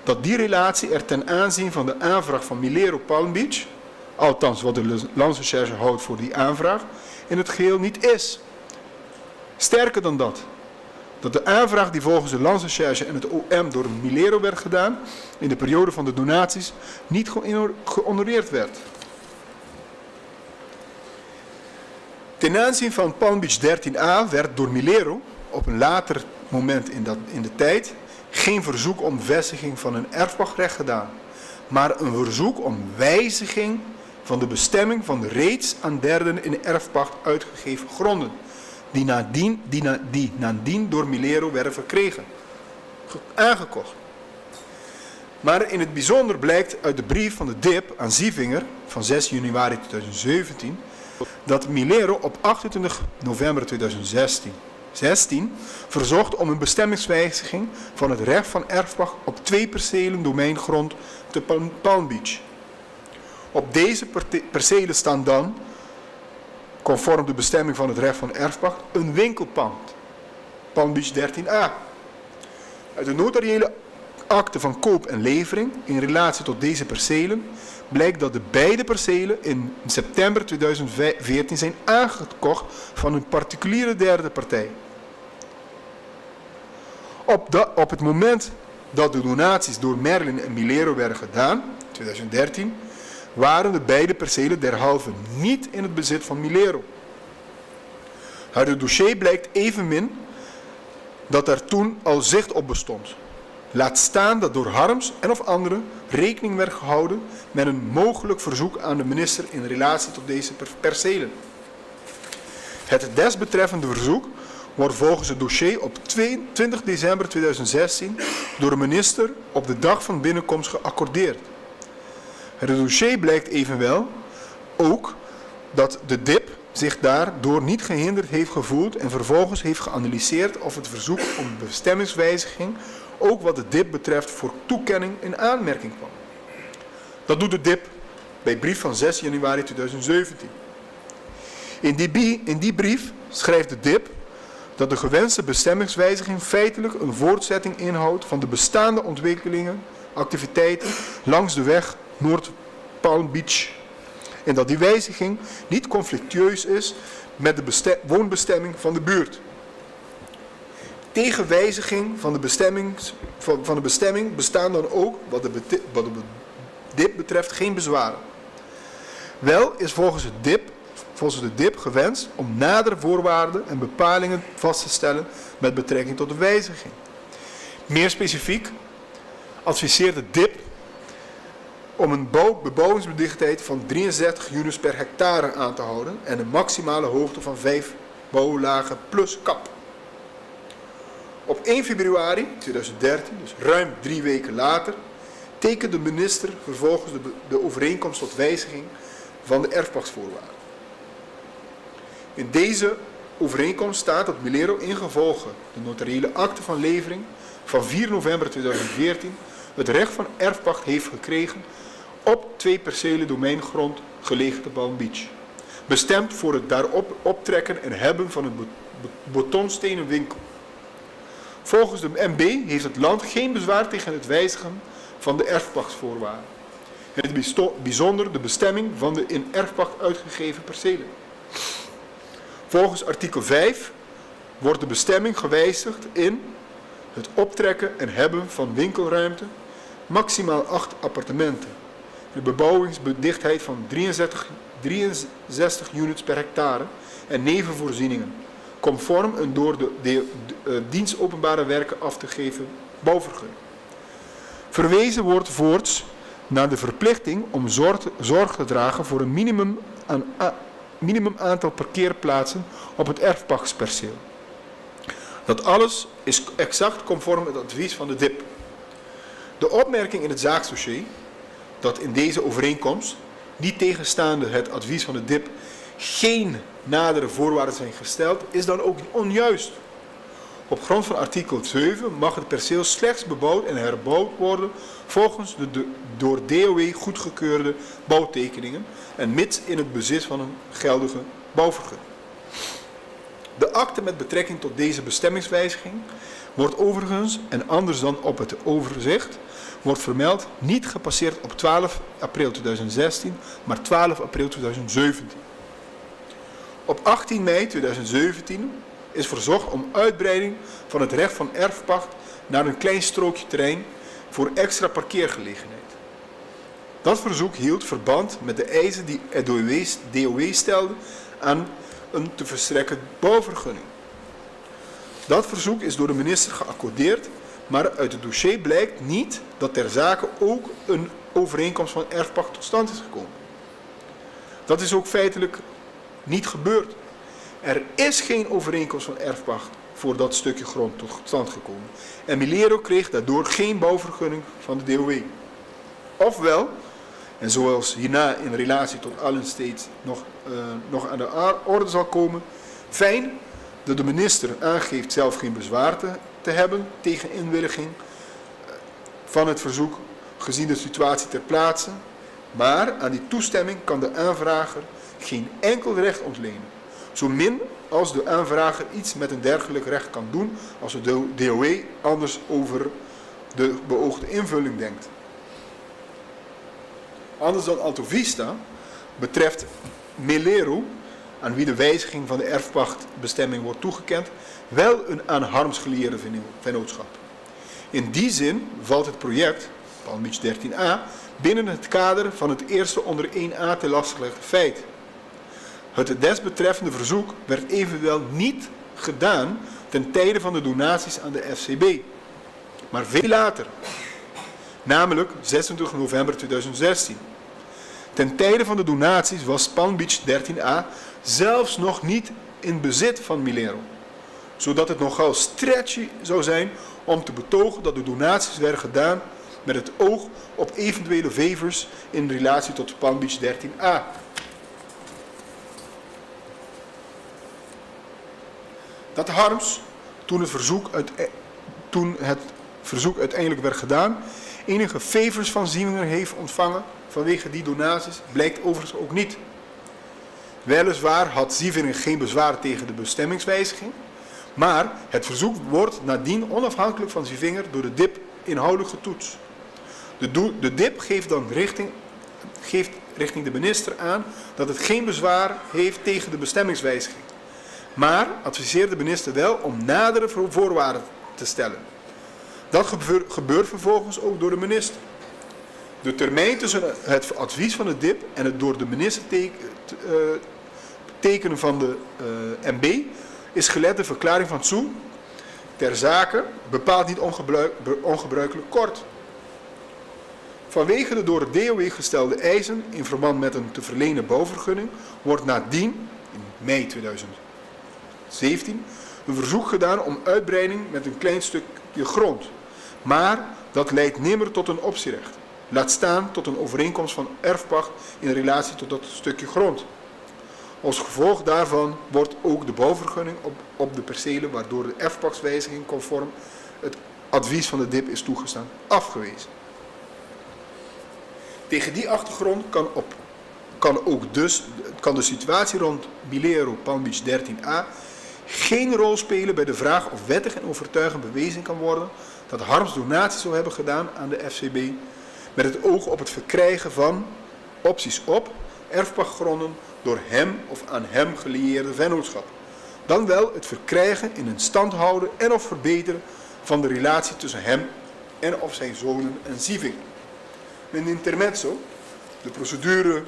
dat die relatie er ten aanzien van de aanvraag van Milero Palm Beach, althans wat de Landsrecherche houdt voor die aanvraag, in het geheel niet is. Sterker dan dat de aanvraag die volgens de Landsrecherche en het OM door Milero werd gedaan in de periode van de donaties niet gehonoreerd werd. Ten aanzien van Palm Beach 13A werd door Milero op een later moment in de tijd geen verzoek om vestiging van een erfpachtrecht gedaan, maar een verzoek om wijziging van de bestemming van de reeds aan derden in erfpacht uitgegeven gronden, die nadien door Milero werden verkregen, aangekocht. Maar in het bijzonder blijkt uit de brief van de DIP aan Zievinger van 6 januari 2017 dat Milero op 28 november 2016 verzocht om een bestemmingswijziging van het recht van erfpacht op 2 percelen domeingrond te Palm Beach. Op deze percelen staan dan, conform de bestemming van het recht van erfpacht, een winkelpand, Palm Beach 13A. Uit de notariële akte van koop en levering in relatie tot deze percelen blijkt dat de beide percelen in september 2014 zijn aangekocht van een particuliere derde partij. Op het moment dat de donaties door Merlin en Milero werden gedaan, 2013, waren de beide percelen derhalve niet in het bezit van Milero. Uit het dossier blijkt evenmin dat er toen al zicht op bestond. Laat staan dat door Harms en of anderen rekening werd gehouden met een mogelijk verzoek aan de minister in relatie tot deze percelen. Het desbetreffende verzoek wordt volgens het dossier op 20 december 2016 door de minister op de dag van binnenkomst geaccordeerd. Het dossier blijkt evenwel ook dat de DIP zich daardoor niet gehinderd heeft gevoeld en vervolgens heeft geanalyseerd of het verzoek om bestemmingswijziging ook wat de DIP betreft voor toekenning in aanmerking kwam. Dat doet de DIP bij brief van 6 januari 2017. In die brief schrijft de DIP dat de gewenste bestemmingswijziging feitelijk een voortzetting inhoudt van de bestaande ontwikkelingen, activiteiten langs de weg Noord-Palm Beach. En dat die wijziging niet conflictueus is met de woonbestemming van de buurt. Tegen wijziging van de bestemming bestaan dan ook, wat de DIP betreft, geen bezwaren. Wel is volgens de DIP gewenst om nadere voorwaarden en bepalingen vast te stellen met betrekking tot de wijziging. Meer specifiek adviseert de DIP om een bebouwingsdichtheid van 63 units per hectare aan te houden en een maximale hoogte van 5 bouwlagen plus kap. Op 1 februari 2013, dus ruim 3 weken later, tekent de minister vervolgens de overeenkomst tot wijziging van de erfpachtsvoorwaarden. In deze overeenkomst staat dat Milero ingevolge de notariële akte van levering van 4 november 2014 het recht van erfpacht heeft gekregen op 2 percelen domeingrond gelegen te Palm Beach, bestemd voor het daarop optrekken en hebben van een betonstenen winkel. Volgens de MB heeft het land geen bezwaar tegen het wijzigen van de erfpachtsvoorwaarden. In het bijzonder de bestemming van de in erfpacht uitgegeven percelen. Volgens artikel 5 wordt de bestemming gewijzigd in het optrekken en hebben van winkelruimte, maximaal 8 appartementen, de bebouwingsdichtheid van 63 units per hectare en nevenvoorzieningen, conform een door de dienst openbare werken af te geven bouwvergunning. Verwezen wordt voorts naar de verplichting om zorg te dragen voor een minimum aantal parkeerplaatsen op het erfpachtsperceel. Dat alles is exact conform het advies van de DIP. De opmerking in het zaaksdossier dat in deze overeenkomst, niet tegenstaande het advies van de DIP, geen nadere voorwaarden zijn gesteld, is dan ook onjuist. Op grond van artikel 7 mag het perceel slechts bebouwd en herbouwd worden volgens de door DOW goedgekeurde bouwtekeningen en mits in het bezit van een geldige bouwvergunning. De akte met betrekking tot deze bestemmingswijziging wordt overigens, en anders dan op het overzicht, wordt vermeld niet gepasseerd op 12 april 2016, maar 12 april 2017. Op 18 mei 2017 is verzocht om uitbreiding van het recht van erfpacht naar een klein strookje terrein voor extra parkeergelegenheid. Dat verzoek hield verband met de eisen die het DOW stelde aan een te verstrekken bouwvergunning. Dat verzoek is door de minister geaccordeerd, maar uit het dossier blijkt niet dat ter zake ook een overeenkomst van erfpacht tot stand is gekomen. Dat is ook feitelijk niet gebeurd. Er is geen overeenkomst van erfpacht voor dat stukje grond tot stand gekomen. En Milero kreeg daardoor geen bouwvergunning van de DOW. Ofwel, en zoals hierna in relatie tot Allen steeds nog aan de orde zal komen, fijn dat de minister aangeeft zelf geen bezwaar te hebben tegen inwilliging van het verzoek gezien de situatie ter plaatse, maar aan die toestemming kan de aanvrager geen enkel recht ontlenen. Zo min als de aanvrager iets met een dergelijk recht kan doen als de DOW anders over de beoogde invulling denkt. Anders dan Alto Vista betreft Milero, aan wie de wijziging van de erfpachtbestemming wordt toegekend, wel een aan Harms gelieerde vennootschap. In die zin valt het project, Palm Beach 13a, binnen het kader van het eerste onder 1a te lastgelegde feit. Het desbetreffende verzoek werd evenwel niet gedaan ten tijde van de donaties aan de FCB, maar veel later, namelijk 26 november 2016. Ten tijde van de donaties was Palm Beach 13a zelfs nog niet in bezit van Milero, zodat het nogal stretchy zou zijn om te betogen dat de donaties werden gedaan met het oog op eventuele waivers in relatie tot Palm Beach 13a. Dat Harms, toen het verzoek uiteindelijk werd gedaan, enige waivers van Zieminger heeft ontvangen, vanwege die donaties blijkt overigens ook niet. Weliswaar had Sieveringen geen bezwaar tegen de bestemmingswijziging, maar het verzoek wordt nadien onafhankelijk van Sievinger door de DIP inhoudelijk getoetst. De DIP geeft dan richting de minister aan dat het geen bezwaar heeft tegen de bestemmingswijziging, maar adviseert de minister wel om nadere voorwaarden te stellen. Dat gebeurt vervolgens ook door de minister. De termijn tussen het advies van de DIP en het door de minister tekenen van de MB is gelet de verklaring van Soe ter zake bepaald niet ongebruikelijk kort. Vanwege de door het DOW gestelde eisen in verband met een te verlenen bouwvergunning wordt nadien, in mei 2017, een verzoek gedaan om uitbreiding met een klein stukje grond. Maar dat leidt nimmer tot een optierecht. Laat staan tot een overeenkomst van erfpacht in relatie tot dat stukje grond. Als gevolg daarvan wordt ook de bouwvergunning op de percelen waardoor de erfpachtswijziging conform het advies van de DIP is toegestaan afgewezen. Tegen die achtergrond kan de situatie rond Bilero Palm Beach 13a geen rol spelen bij de vraag of wettig en overtuigend bewezen kan worden dat Harms donaties zou hebben gedaan aan de FCB met het oog op het verkrijgen van opties op erfpachtgronden door hem of aan hem gelieerde vennootschap. Dan wel het verkrijgen in een stand houden en of verbeteren van de relatie tussen hem en of zijn zonen en Sievingen. Een intermezzo, de procedure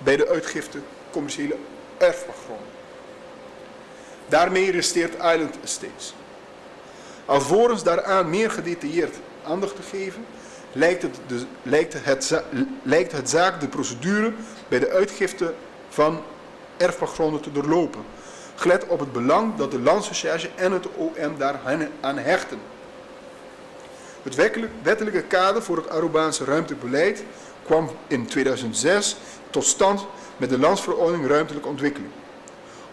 bij de uitgifte commerciële erfpachtgronden. Daarmee resteert Island Estates. Alvorens daaraan meer gedetailleerd aandacht te geven, lijkt het zaak de procedure bij de uitgifte van erfpachtgronden te doorlopen, gelet op het belang dat de Landsrecherche en het OM daar aan hechten. Het wettelijke kader voor het Arubaanse ruimtebeleid kwam in 2006 tot stand met de Landsverordening Ruimtelijke Ontwikkeling.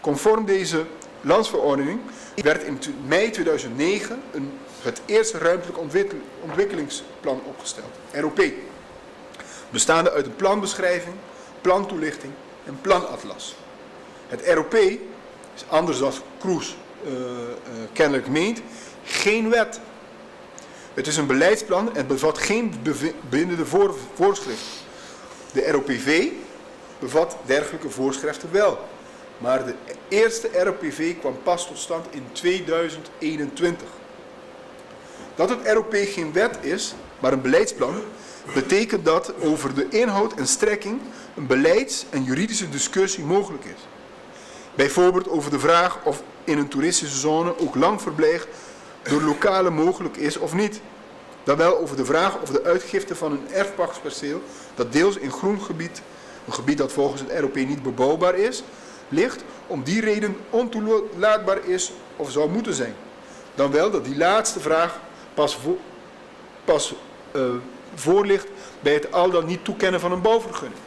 Conform deze landsverordening werd in mei 2009 het eerste ruimtelijk ontwikkelingsplan opgesteld, ROP, bestaande uit een planbeschrijving, plantoelichting en planatlas. Het ROP is anders dan Kroes kennelijk meent, geen wet. Het is een beleidsplan en bevat geen bindende voorschriften. De ROPV bevat dergelijke voorschriften wel. Maar de eerste ROPV kwam pas tot stand in 2021. Dat het ROP geen wet is, maar een beleidsplan, betekent dat over de inhoud en strekking een beleids- en juridische discussie mogelijk is. Bijvoorbeeld over de vraag of in een toeristische zone ook langverblijf door lokalen mogelijk is of niet. Dan wel over de vraag of de uitgifte van een erfpachtsperceel dat deels in groen gebied, een gebied dat volgens het ROP niet bebouwbaar is, ligt, om die reden ontoelaatbaar is of zou moeten zijn. Dan wel dat die laatste vraag pas voor ligt bij het al dan niet toekennen van een bouwvergunning.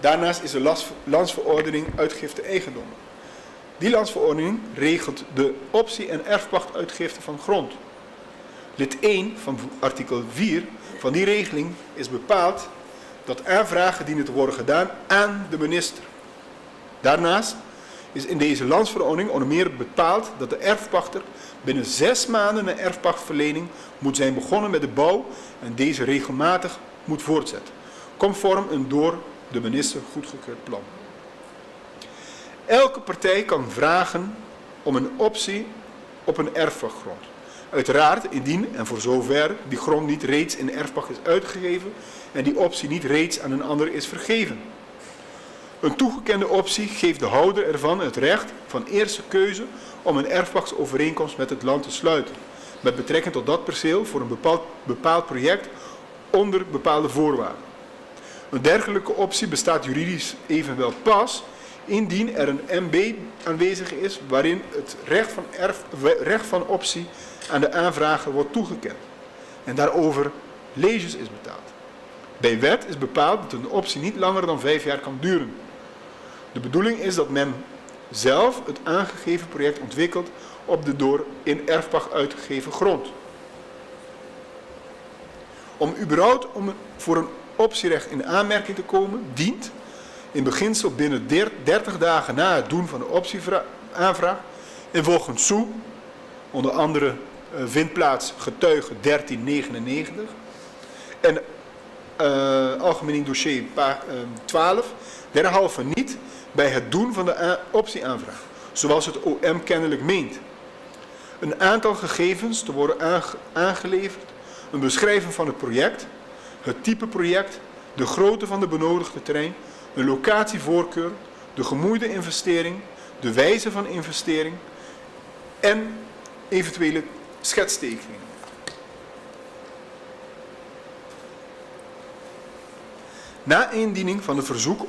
Daarnaast is de landsverordening uitgifte eigendommen. Die landsverordening regelt de optie- en erfpachtuitgifte van grond. Lid 1 van artikel 4 van die regeling is bepaald dat aanvragen dienen te worden gedaan aan de minister. Daarnaast is in deze landsverordening onder meer bepaald dat de erfpachter binnen 6 maanden na erfpachtverlening moet zijn begonnen met de bouw en deze regelmatig moet voortzetten, conform een door de minister goedgekeurd plan. Elke partij kan vragen om een optie op een erfpachtgrond. Uiteraard indien en voor zover die grond niet reeds in erfpacht is uitgegeven en die optie niet reeds aan een ander is vergeven. Een toegekende optie geeft de houder ervan het recht van eerste keuze om een erfpachtsovereenkomst met het land te sluiten, met betrekking tot dat perceel voor een bepaald project onder bepaalde voorwaarden. Een dergelijke optie bestaat juridisch evenwel pas indien er een MB aanwezig is waarin het recht van optie aan de aanvrager wordt toegekend en daarover leges is betaald. Bij wet is bepaald dat een optie niet langer dan 5 jaar kan duren. De bedoeling is dat men zelf het aangegeven project ontwikkelt op de door in erfpacht uitgegeven grond. Om überhaupt voor een optierecht in aanmerking te komen, dient in beginsel binnen 30 dagen na het doen van de optieaanvraag en volgens SOE, onder andere vindt plaats getuige 1399 en algemeen dossier 12, derhalve niet bij het doen van de optieaanvraag, zoals het OM kennelijk meent. Een aantal gegevens te worden aangeleverd, een beschrijving van het project, het type project, de grootte van de benodigde terrein, een locatievoorkeur, de gemoeide investering, de wijze van investering en eventuele schetstekeningen. Na indiening van het verzoek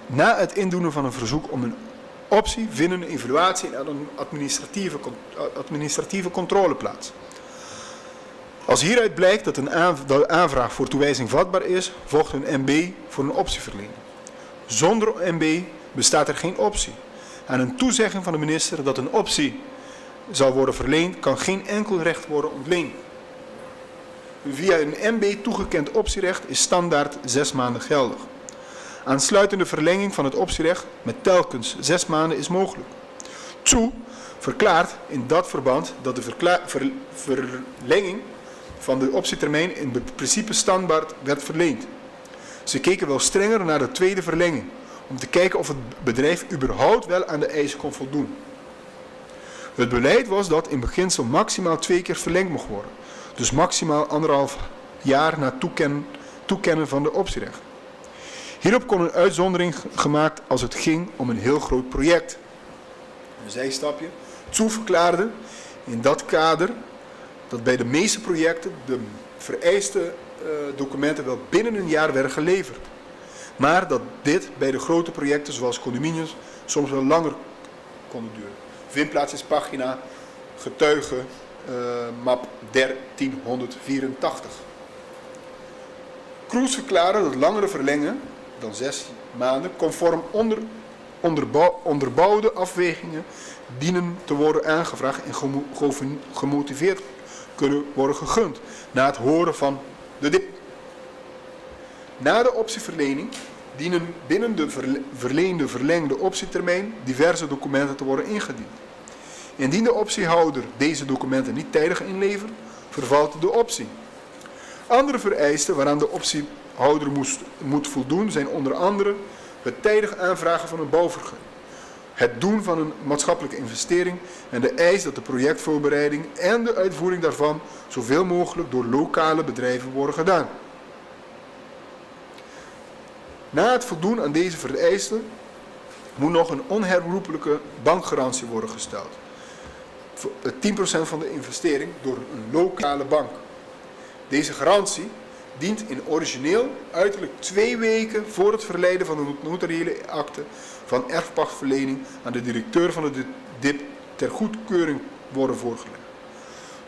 na het indienen van een verzoek om een optie vinden een evaluatie en een administratieve controle plaats. Als hieruit blijkt dat de aanvraag voor toewijzing vatbaar is, volgt een MB voor een optieverlening. Zonder MB bestaat er geen optie. Aan een toezegging van de minister dat een optie zal worden verleend, kan geen enkel recht worden ontleend. Via een MB toegekend optierecht is standaard 6 maanden geldig. Aansluitende verlenging van het optierecht met telkens 6 maanden is mogelijk. TSOE verklaart in dat verband dat de verlenging van de optietermijn in principe standaard werd verleend. Ze keken wel strenger naar de tweede verlenging, om te kijken of het bedrijf überhaupt wel aan de eisen kon voldoen. Het beleid was dat in beginsel maximaal 2 keer verlengd mocht worden, dus maximaal 1,5 jaar na toekennen van de optierecht. Hierop kon een uitzondering gemaakt als het ging om een heel groot project. Een zijstapje. TSOE verklaarde in dat kader dat bij de meeste projecten de vereiste documenten wel binnen een jaar werden geleverd. Maar dat dit bij de grote projecten zoals condominiums soms wel langer kon duren. Vindplaats is pagina getuige map 1384. Kroes verklaarde dat langere verlengen dan 6 maanden conform onderbouwde afwegingen dienen te worden aangevraagd en gemotiveerd kunnen worden gegund na het horen van de DIP. Na de optieverlening dienen binnen de verlengde optietermijn diverse documenten te worden ingediend. Indien de optiehouder deze documenten niet tijdig inlevert, vervalt de optie. Andere vereisten waaraan de optiehouder moet voldoen zijn onder andere het tijdig aanvragen van een bouwvergunning, het doen van een maatschappelijke investering en de eis dat de projectvoorbereiding en de uitvoering daarvan zoveel mogelijk door lokale bedrijven worden gedaan. Na het voldoen aan deze vereisten moet nog een onherroepelijke bankgarantie worden gesteld. 10% van de investering door een lokale bank. Deze garantie dient in origineel uiterlijk 2 weken voor het verlijden van de notariële akte van erfpachtverlening aan de directeur van de DIP ter goedkeuring worden voorgelegd.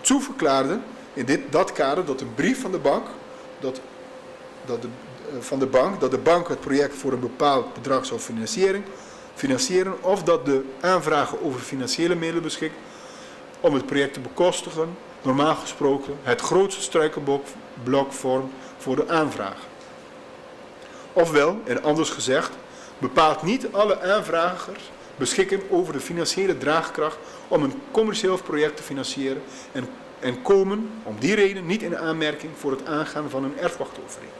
TSOE verklaarde in dat kader dat een brief van de bank dat de bank het project voor een bepaald bedrag zou financieren of dat de aanvragen over financiële middelen beschikt om het project te bekostigen, normaal gesproken het grootste struikelblok vormt voor de aanvraag. Ofwel, en anders gezegd, bepaalt niet alle aanvragers beschikken over de financiële draagkracht om een commercieel project te financieren en komen om die reden niet in aanmerking voor het aangaan van een erfpachtovereenkomst.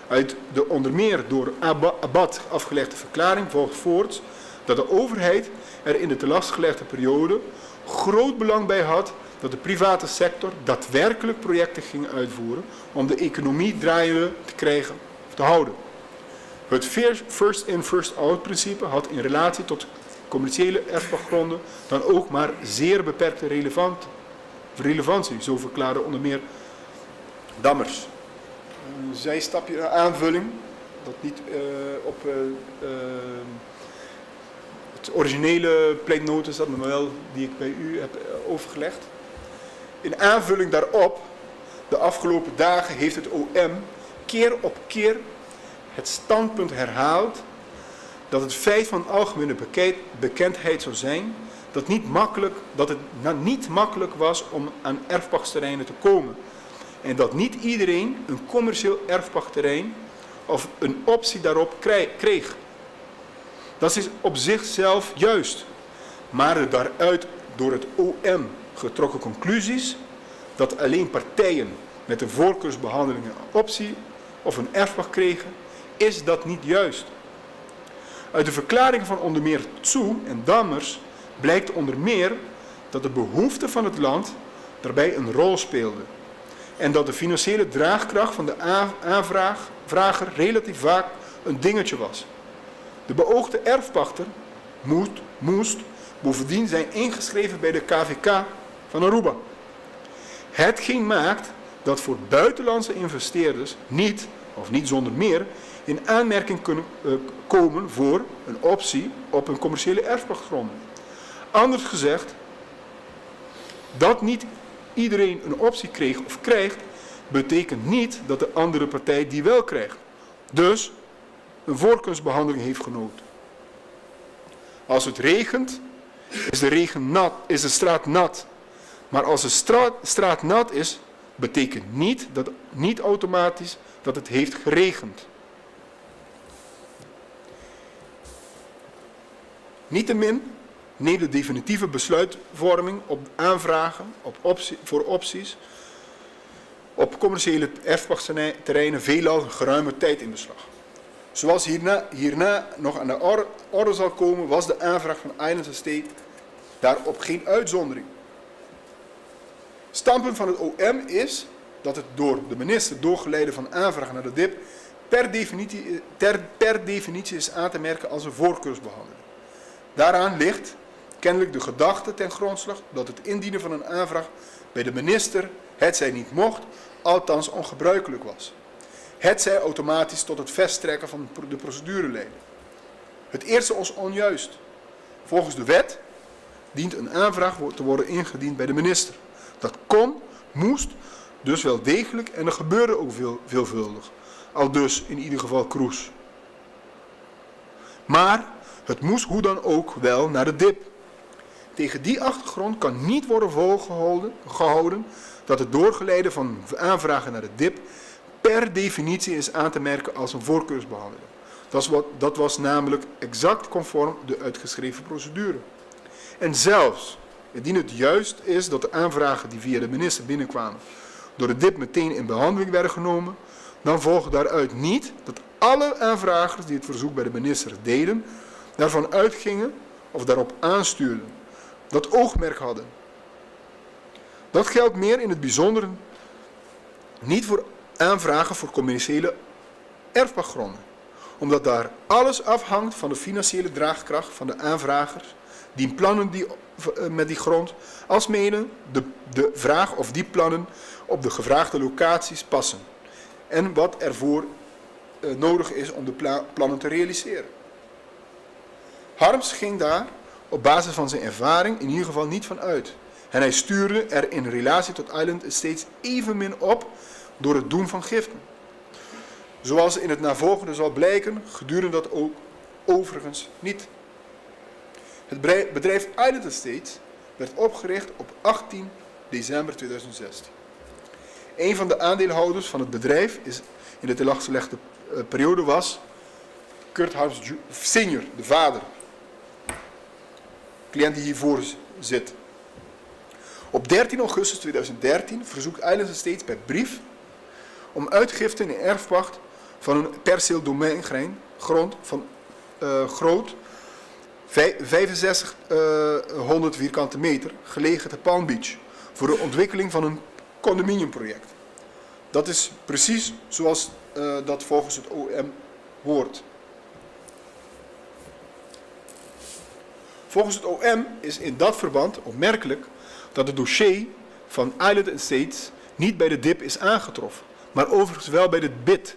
Uit de onder meer door Abad afgelegde verklaring volgt voorts dat de overheid er in de te last gelegde periode groot belang bij had dat de private sector daadwerkelijk projecten ging uitvoeren om de economie draaiende te krijgen of te houden. Het first in, first out principe had in relatie tot commerciële erfpachtgronden dan ook maar zeer beperkte relevantie, zo verklaarde onder meer Dammers. Een zijstapje aanvulling, dat niet op het originele pleitnoten staat, maar wel die ik bij u heb overgelegd. In aanvulling daarop, de afgelopen dagen heeft het OM keer op keer het standpunt herhaald dat het feit van algemene bekendheid zou zijn dat het niet makkelijk was om aan erfpachtsterreinen te komen. En dat niet iedereen een commercieel erfpachtterrein of een optie daarop kreeg. Dat is op zichzelf juist. Maar de daaruit door het OM getrokken conclusies dat alleen partijen met een voorkeursbehandeling een optie of een erfpacht kregen, is dat niet juist. Uit de verklaringen van onder meer Tsu en Dammers blijkt onder meer dat de behoeften van het land daarbij een rol speelde en dat de financiële draagkracht van de aanvrager relatief vaak een dingetje was. De beoogde erfpachter moest bovendien zijn ingeschreven bij de KVK van Aruba. Hetgeen maakt dat voor buitenlandse investeerders niet, of niet zonder meer, in aanmerking kunnen komen voor een optie op een commerciële erfpachtgrond. Anders gezegd, dat niet iedereen een optie kreeg of krijgt, betekent niet dat de andere partij die wel krijgt. Dus een voorkeursbehandeling heeft genoten. Als het regent, is de straat nat. Maar als de straat nat is, betekent niet automatisch dat het heeft geregend. Niettemin neemt de definitieve besluitvorming op aanvragen voor opties op commerciële erfpachtterreinen veelal geruime tijd in beslag. Zoals hierna nog aan de orde zal komen, was de aanvraag van Island Estate daarop geen uitzondering. Standpunt van het OM is dat het door de minister doorgeleide van aanvraag naar de DIP per definitie is aan te merken als een voorkeursbehandeling. Daaraan ligt kennelijk de gedachte ten grondslag dat het indienen van een aanvraag bij de minister hetzij niet mocht, althans ongebruikelijk was. Hetzij automatisch tot het verstrekken van de procedure leidde. Het eerste is onjuist. Volgens de wet dient een aanvraag te worden ingediend bij de minister. Dat kon, moest, dus wel degelijk en er gebeurde ook veelvuldig. Al dus in ieder geval Kroes. Maar het moest hoe dan ook wel naar de DIP. Tegen die achtergrond kan niet worden volgehouden dat het doorgeleiden van aanvragen naar de DIP per definitie is aan te merken als een voorkeursbehandeling. Dat was namelijk exact conform de uitgeschreven procedure. En zelfs indien het juist is dat de aanvragen die via de minister binnenkwamen door de DIP meteen in behandeling werden genomen, dan volgt daaruit niet dat alle aanvragers die het verzoek bij de minister deden, daarvan uitgingen of daarop aanstuurden, dat oogmerk hadden. Dat geldt meer in het bijzonder niet voor aanvragen voor commerciële erfpachtgronden, omdat daar alles afhangt van de financiële draagkracht van de aanvragers, die plannen met die grond, alsmede de vraag of die plannen op de gevraagde locaties passen en wat ervoor nodig is om de plannen te realiseren. Harms ging daar op basis van zijn ervaring in ieder geval niet van uit. En hij stuurde er in relatie tot Island steeds evenmin op door het doen van giften. Zoals in het navolgende zal blijken, gedurende dat ook overigens niet. Het bedrijf Island Estates werd opgericht op 18 december 2016. Een van de aandeelhouders van het bedrijf in de ten laste gelegde periode was Kurt Harms senior, de vader. Cliënt die hiervoor zit. Op 13 augustus 2013 verzoekt Island Estates per brief om uitgifte in erfpacht van een perceel domeingrond van groot 6500 vierkante meter gelegen te Palm Beach voor de ontwikkeling van een condominiumproject. Dat is precies zoals dat volgens het OM hoort. Volgens het OM is in dat verband opmerkelijk dat het dossier van Island Estates niet bij de DIP is aangetroffen, maar overigens wel bij de BID.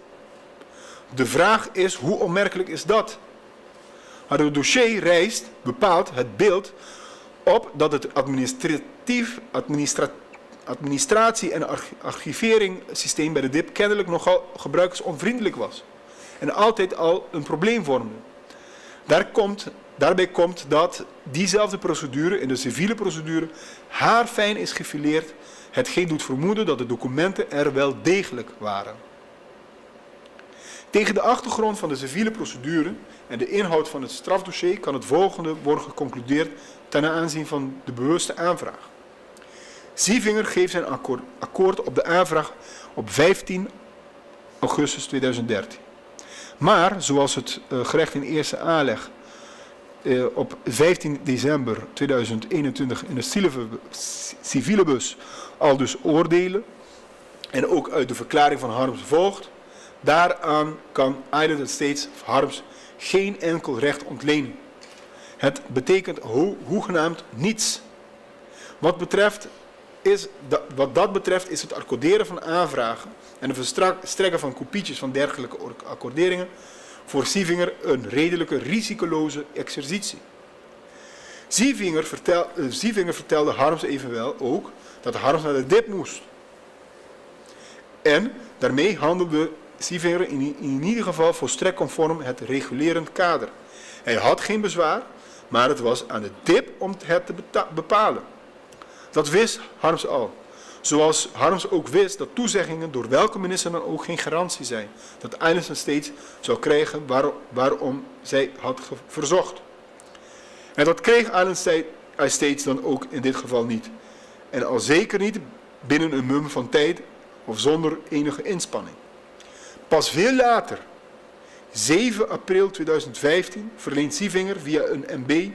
De vraag is, hoe opmerkelijk is dat? Maar het dossier bepaalt het beeld op dat het administratie- en archiveringssysteem bij de DIP kennelijk nogal gebruikersonvriendelijk was en altijd al een probleem vormde. Daar komt Daarbij komt dat diezelfde procedure, in de civiele procedure, haarfijn is gefileerd, hetgeen doet vermoeden dat de documenten er wel degelijk waren. Tegen de achtergrond van de civiele procedure en de inhoud van het strafdossier kan het volgende worden geconcludeerd ten aanzien van de bewuste aanvraag. Sievinger geeft zijn akkoord op de aanvraag op 15 augustus 2013. Maar, zoals het gerecht in eerste aanleg op 15 december 2021 in de civielebus al dus oordelen, en ook uit de verklaring van Harms volgt, daaraan kan Island Estates Harms geen enkel recht ontlenen. Het betekent hoegenaamd niets. Wat dat betreft is het accorderen van aanvragen en het verstrekken van kopietjes van dergelijke accorderingen voor Sievinger een redelijke risicoloze exercitie. Sievinger vertelde Harms evenwel ook dat Harms naar de DIP moest. En daarmee handelde Sievinger in ieder geval volstrekt conform het regulerend kader. Hij had geen bezwaar, maar het was aan de DIP om het te bepalen. Dat wist Harms al. Zoals Harms ook wist dat toezeggingen door welke minister dan ook geen garantie zijn dat Island Estates zou krijgen waarom zij had verzocht. En dat kreeg Island Estates dan ook in dit geval niet. En al zeker niet binnen een mum van tijd of zonder enige inspanning. Pas veel later, 7 april 2015, verleent Sievinger via een MB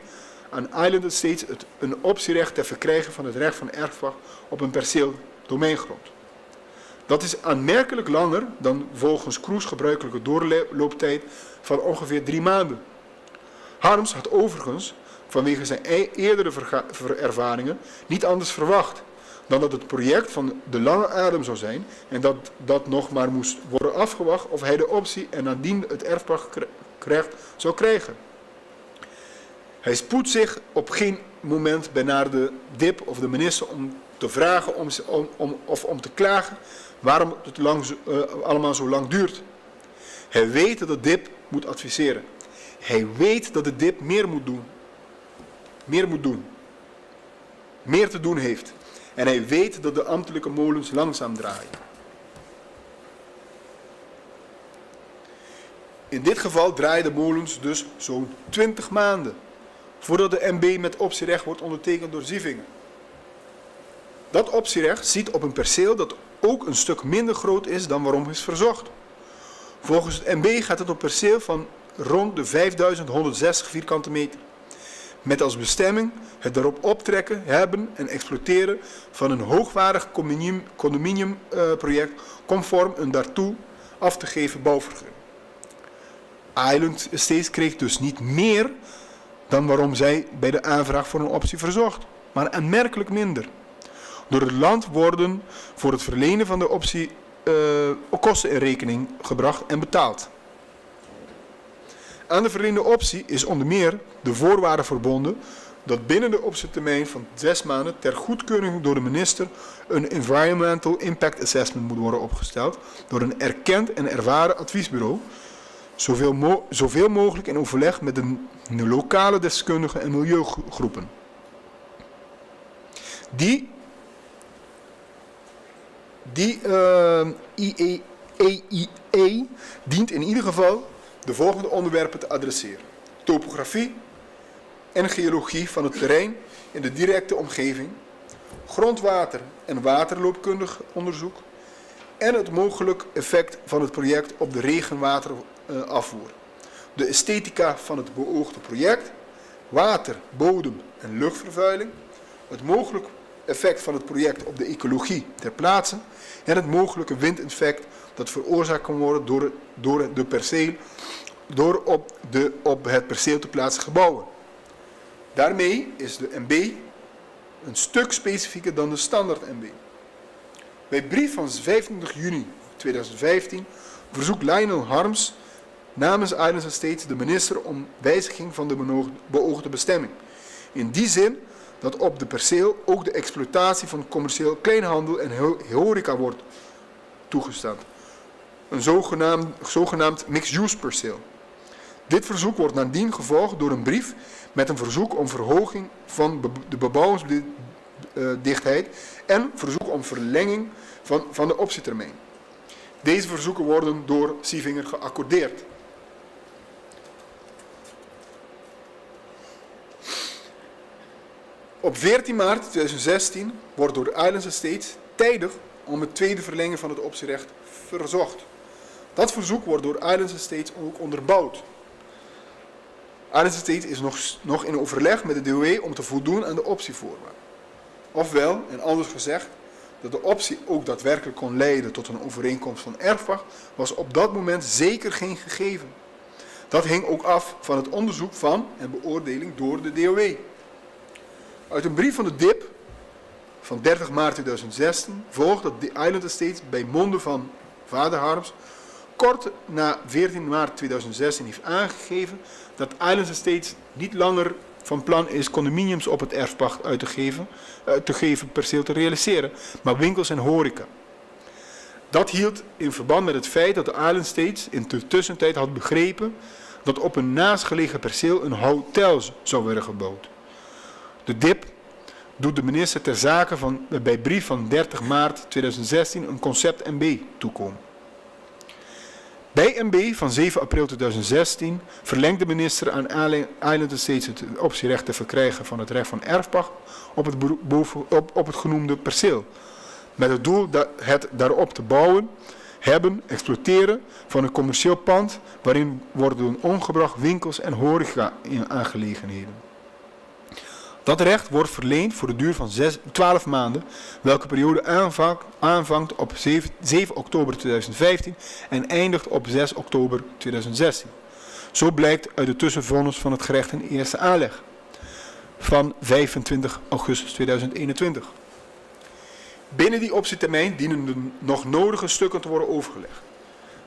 aan Island Estates een optierecht ter verkrijgen van het recht van erfpacht op een perceel domeingrond. Dat is aanmerkelijk langer dan volgens Kroes gebruikelijke doorlooptijd van ongeveer 3 maanden. Harms had overigens, vanwege zijn eerdere ervaringen, niet anders verwacht dan dat het project van de lange adem zou zijn en dat dat nog maar moest worden afgewacht of hij de optie en nadien het erfpachtrecht zou krijgen. Hij spoedt zich op geen moment bij naar de DIP of de minister om te vragen om te klagen waarom het allemaal zo lang duurt. Hij weet dat de DIP moet adviseren. Hij weet dat de DIP meer te doen heeft. En hij weet dat de ambtelijke molens langzaam draaien. In dit geval draaien de molens dus zo'n 20 maanden voordat de MB met optierecht wordt ondertekend door Sievinger. Dat optierecht ziet op een perceel dat ook een stuk minder groot is dan waarom is verzocht. Volgens het MB gaat het om een perceel van rond de 5160 vierkante meter. Met als bestemming het daarop optrekken, hebben en exploiteren van een hoogwaardig condominiumproject conform een daartoe af te geven bouwvergunning. Island Estates kreeg dus niet meer dan waarom zij bij de aanvraag voor een optie verzocht, maar aanmerkelijk minder. Door het land worden voor het verlenen van de optie kosten in rekening gebracht en betaald. Aan de verleende optie is onder meer de voorwaarde verbonden dat binnen de optietermijn van 6 maanden ter goedkeuring door de minister een Environmental Impact Assessment moet worden opgesteld door een erkend en ervaren adviesbureau, zoveel mogelijk in overleg met de lokale deskundigen en milieugroepen. Die IEE dient in ieder geval de volgende onderwerpen te adresseren: topografie en geologie van het terrein in de directe omgeving, grondwater- en waterloopkundig onderzoek en het mogelijk effect van het project op de regenwaterafvoer, de esthetica van het beoogde project, water-, bodem- en luchtvervuiling, het mogelijk effect van het project op de ecologie ter plaatse en het mogelijke windeffect dat veroorzaakt kan worden door op het perceel te plaatsen gebouwen. Daarmee is de MB een stuk specifieker dan de standaard MB. Bij brief van 25 juni 2015 verzoekt Lionel Harms namens Island Estates de minister om wijziging van de beoogde bestemming. In die zin dat op de perceel ook de exploitatie van commercieel kleinhandel en horeca wordt toegestaan. Een zogenaamd mixed-use perceel. Dit verzoek wordt nadien gevolgd door een brief met een verzoek om verhoging van de bebouwingsdichtheid en verzoek om verlenging van de optietermijn. Deze verzoeken worden door Sievinger geaccordeerd. Op 14 maart 2016 wordt door de Islands Estates tijdig om een tweede verlenging van het optierecht verzocht. Dat verzoek wordt door Islands Estates ook onderbouwd. Islands Estates is nog in overleg met de DOE om te voldoen aan de optievoorwaarden. Ofwel, en anders gezegd, dat de optie ook daadwerkelijk kon leiden tot een overeenkomst van erfpacht, was op dat moment zeker geen gegeven. Dat hing ook af van het onderzoek van en beoordeling door de DOE. Uit een brief van de DIP van 30 maart 2016 volgt dat de Islands Estates bij monden van vader Harms kort na 14 maart 2016 heeft aangegeven dat Islands Estates niet langer van plan is condominiums op het erfpacht uit te geven perceel te realiseren, maar winkels en horeca. Dat hield in verband met het feit dat de Islands Estates in de tussentijd had begrepen dat op een naastgelegen perceel een hotel zou worden gebouwd. De DIP doet de minister ter zake bij brief van 30 maart 2016 een concept MB toekomen. Bij MB van 7 april 2016 verlengt de minister aan Islands Estates het optierecht te verkrijgen van het recht van erfpacht op het genoemde perceel. Met het doel het daarop te bouwen, exploiteren van een commercieel pand waarin worden ongebracht winkels en horeca-aangelegenheden. Dat recht wordt verleend voor de duur van 12 maanden, welke periode aanvangt op 7 oktober 2015 en eindigt op 6 oktober 2016. Zo blijkt uit de tussenvonnis van het gerecht in eerste aanleg van 25 augustus 2021. Binnen die optietermijn dienen de nog nodige stukken te worden overgelegd.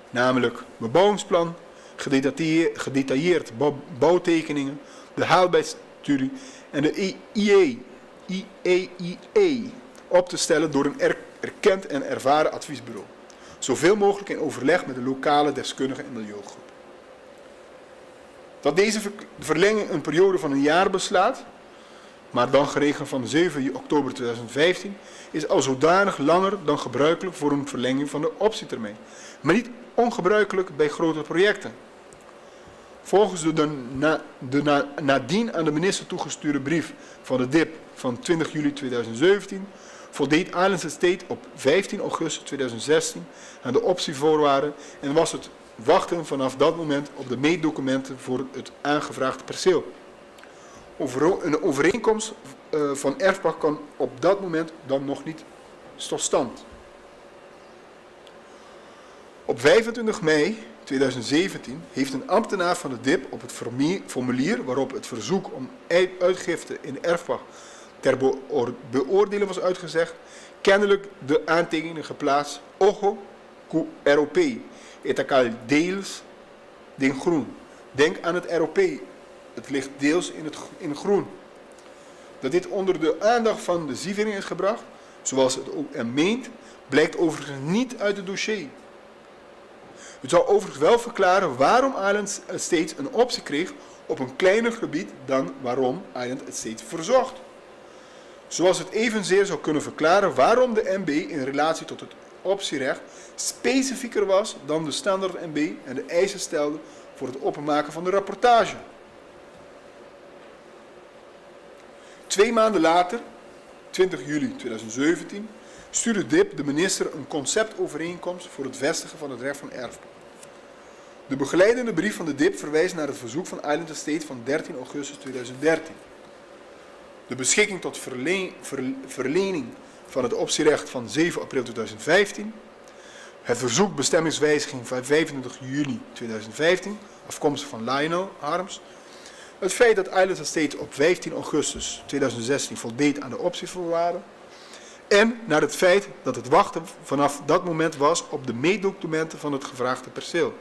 Namelijk bebouwingsplan, gedetailleerd bouwtekeningen, de haalbaarheidsstudie en de IEIE op te stellen door een erkend en ervaren adviesbureau. Zoveel mogelijk in overleg met de lokale deskundigen en milieugroep. Dat deze verlenging een periode van een jaar beslaat, maar dan geregeld van 7 oktober 2015, is al zodanig langer dan gebruikelijk voor een verlenging van de optietermijn. Maar niet ongebruikelijk bij grotere projecten. Volgens de nadien aan de minister toegestuurde brief van de DIP van 20 juli 2017 voldeed Islands Estates op 15 augustus 2016 aan de optievoorwaarden en was het wachten vanaf dat moment op de meetdocumenten voor het aangevraagde perceel. Een overeenkomst van erfpacht kan op dat moment dan nog niet tot stand. Op 25 mei 2017 heeft een ambtenaar van de DIP op het formulier waarop het verzoek om uitgifte in erfpacht ter beoordeling was uitgezegd, kennelijk de aantekeningen geplaatst Ojo ROP, etacal deels in groen. Denk aan het ROP, het ligt deels in groen. Dat dit onder de aandacht van de Sievinger is gebracht, zoals het ook meent, blijkt overigens niet uit het dossier. Het zou overigens wel verklaren waarom Islands Estates een optie kreeg op een kleiner gebied dan waarom Islands Estates verzocht. Zoals het evenzeer zou kunnen verklaren waarom de MB in relatie tot het optierecht specifieker was dan de standaard MB en de eisen stelde voor het openmaken van de rapportage. 2 maanden later, 20 juli 2017, stuurde DIP de minister een conceptovereenkomst voor het vestigen van het recht van erfpacht. De begeleidende brief van de DIP verwijst naar het verzoek van Islands Estates van 13 augustus 2013. De beschikking tot verlening van het optierecht van 7 april 2015. Het verzoek bestemmingswijziging van 25 juni 2015, afkomstig van Lionel Harms. Het feit dat Islands Estates op 15 augustus 2016 voldeed aan de optievoorwaarden. En naar het feit dat het wachten vanaf dat moment was op de meetdocumenten van het gevraagde perceel.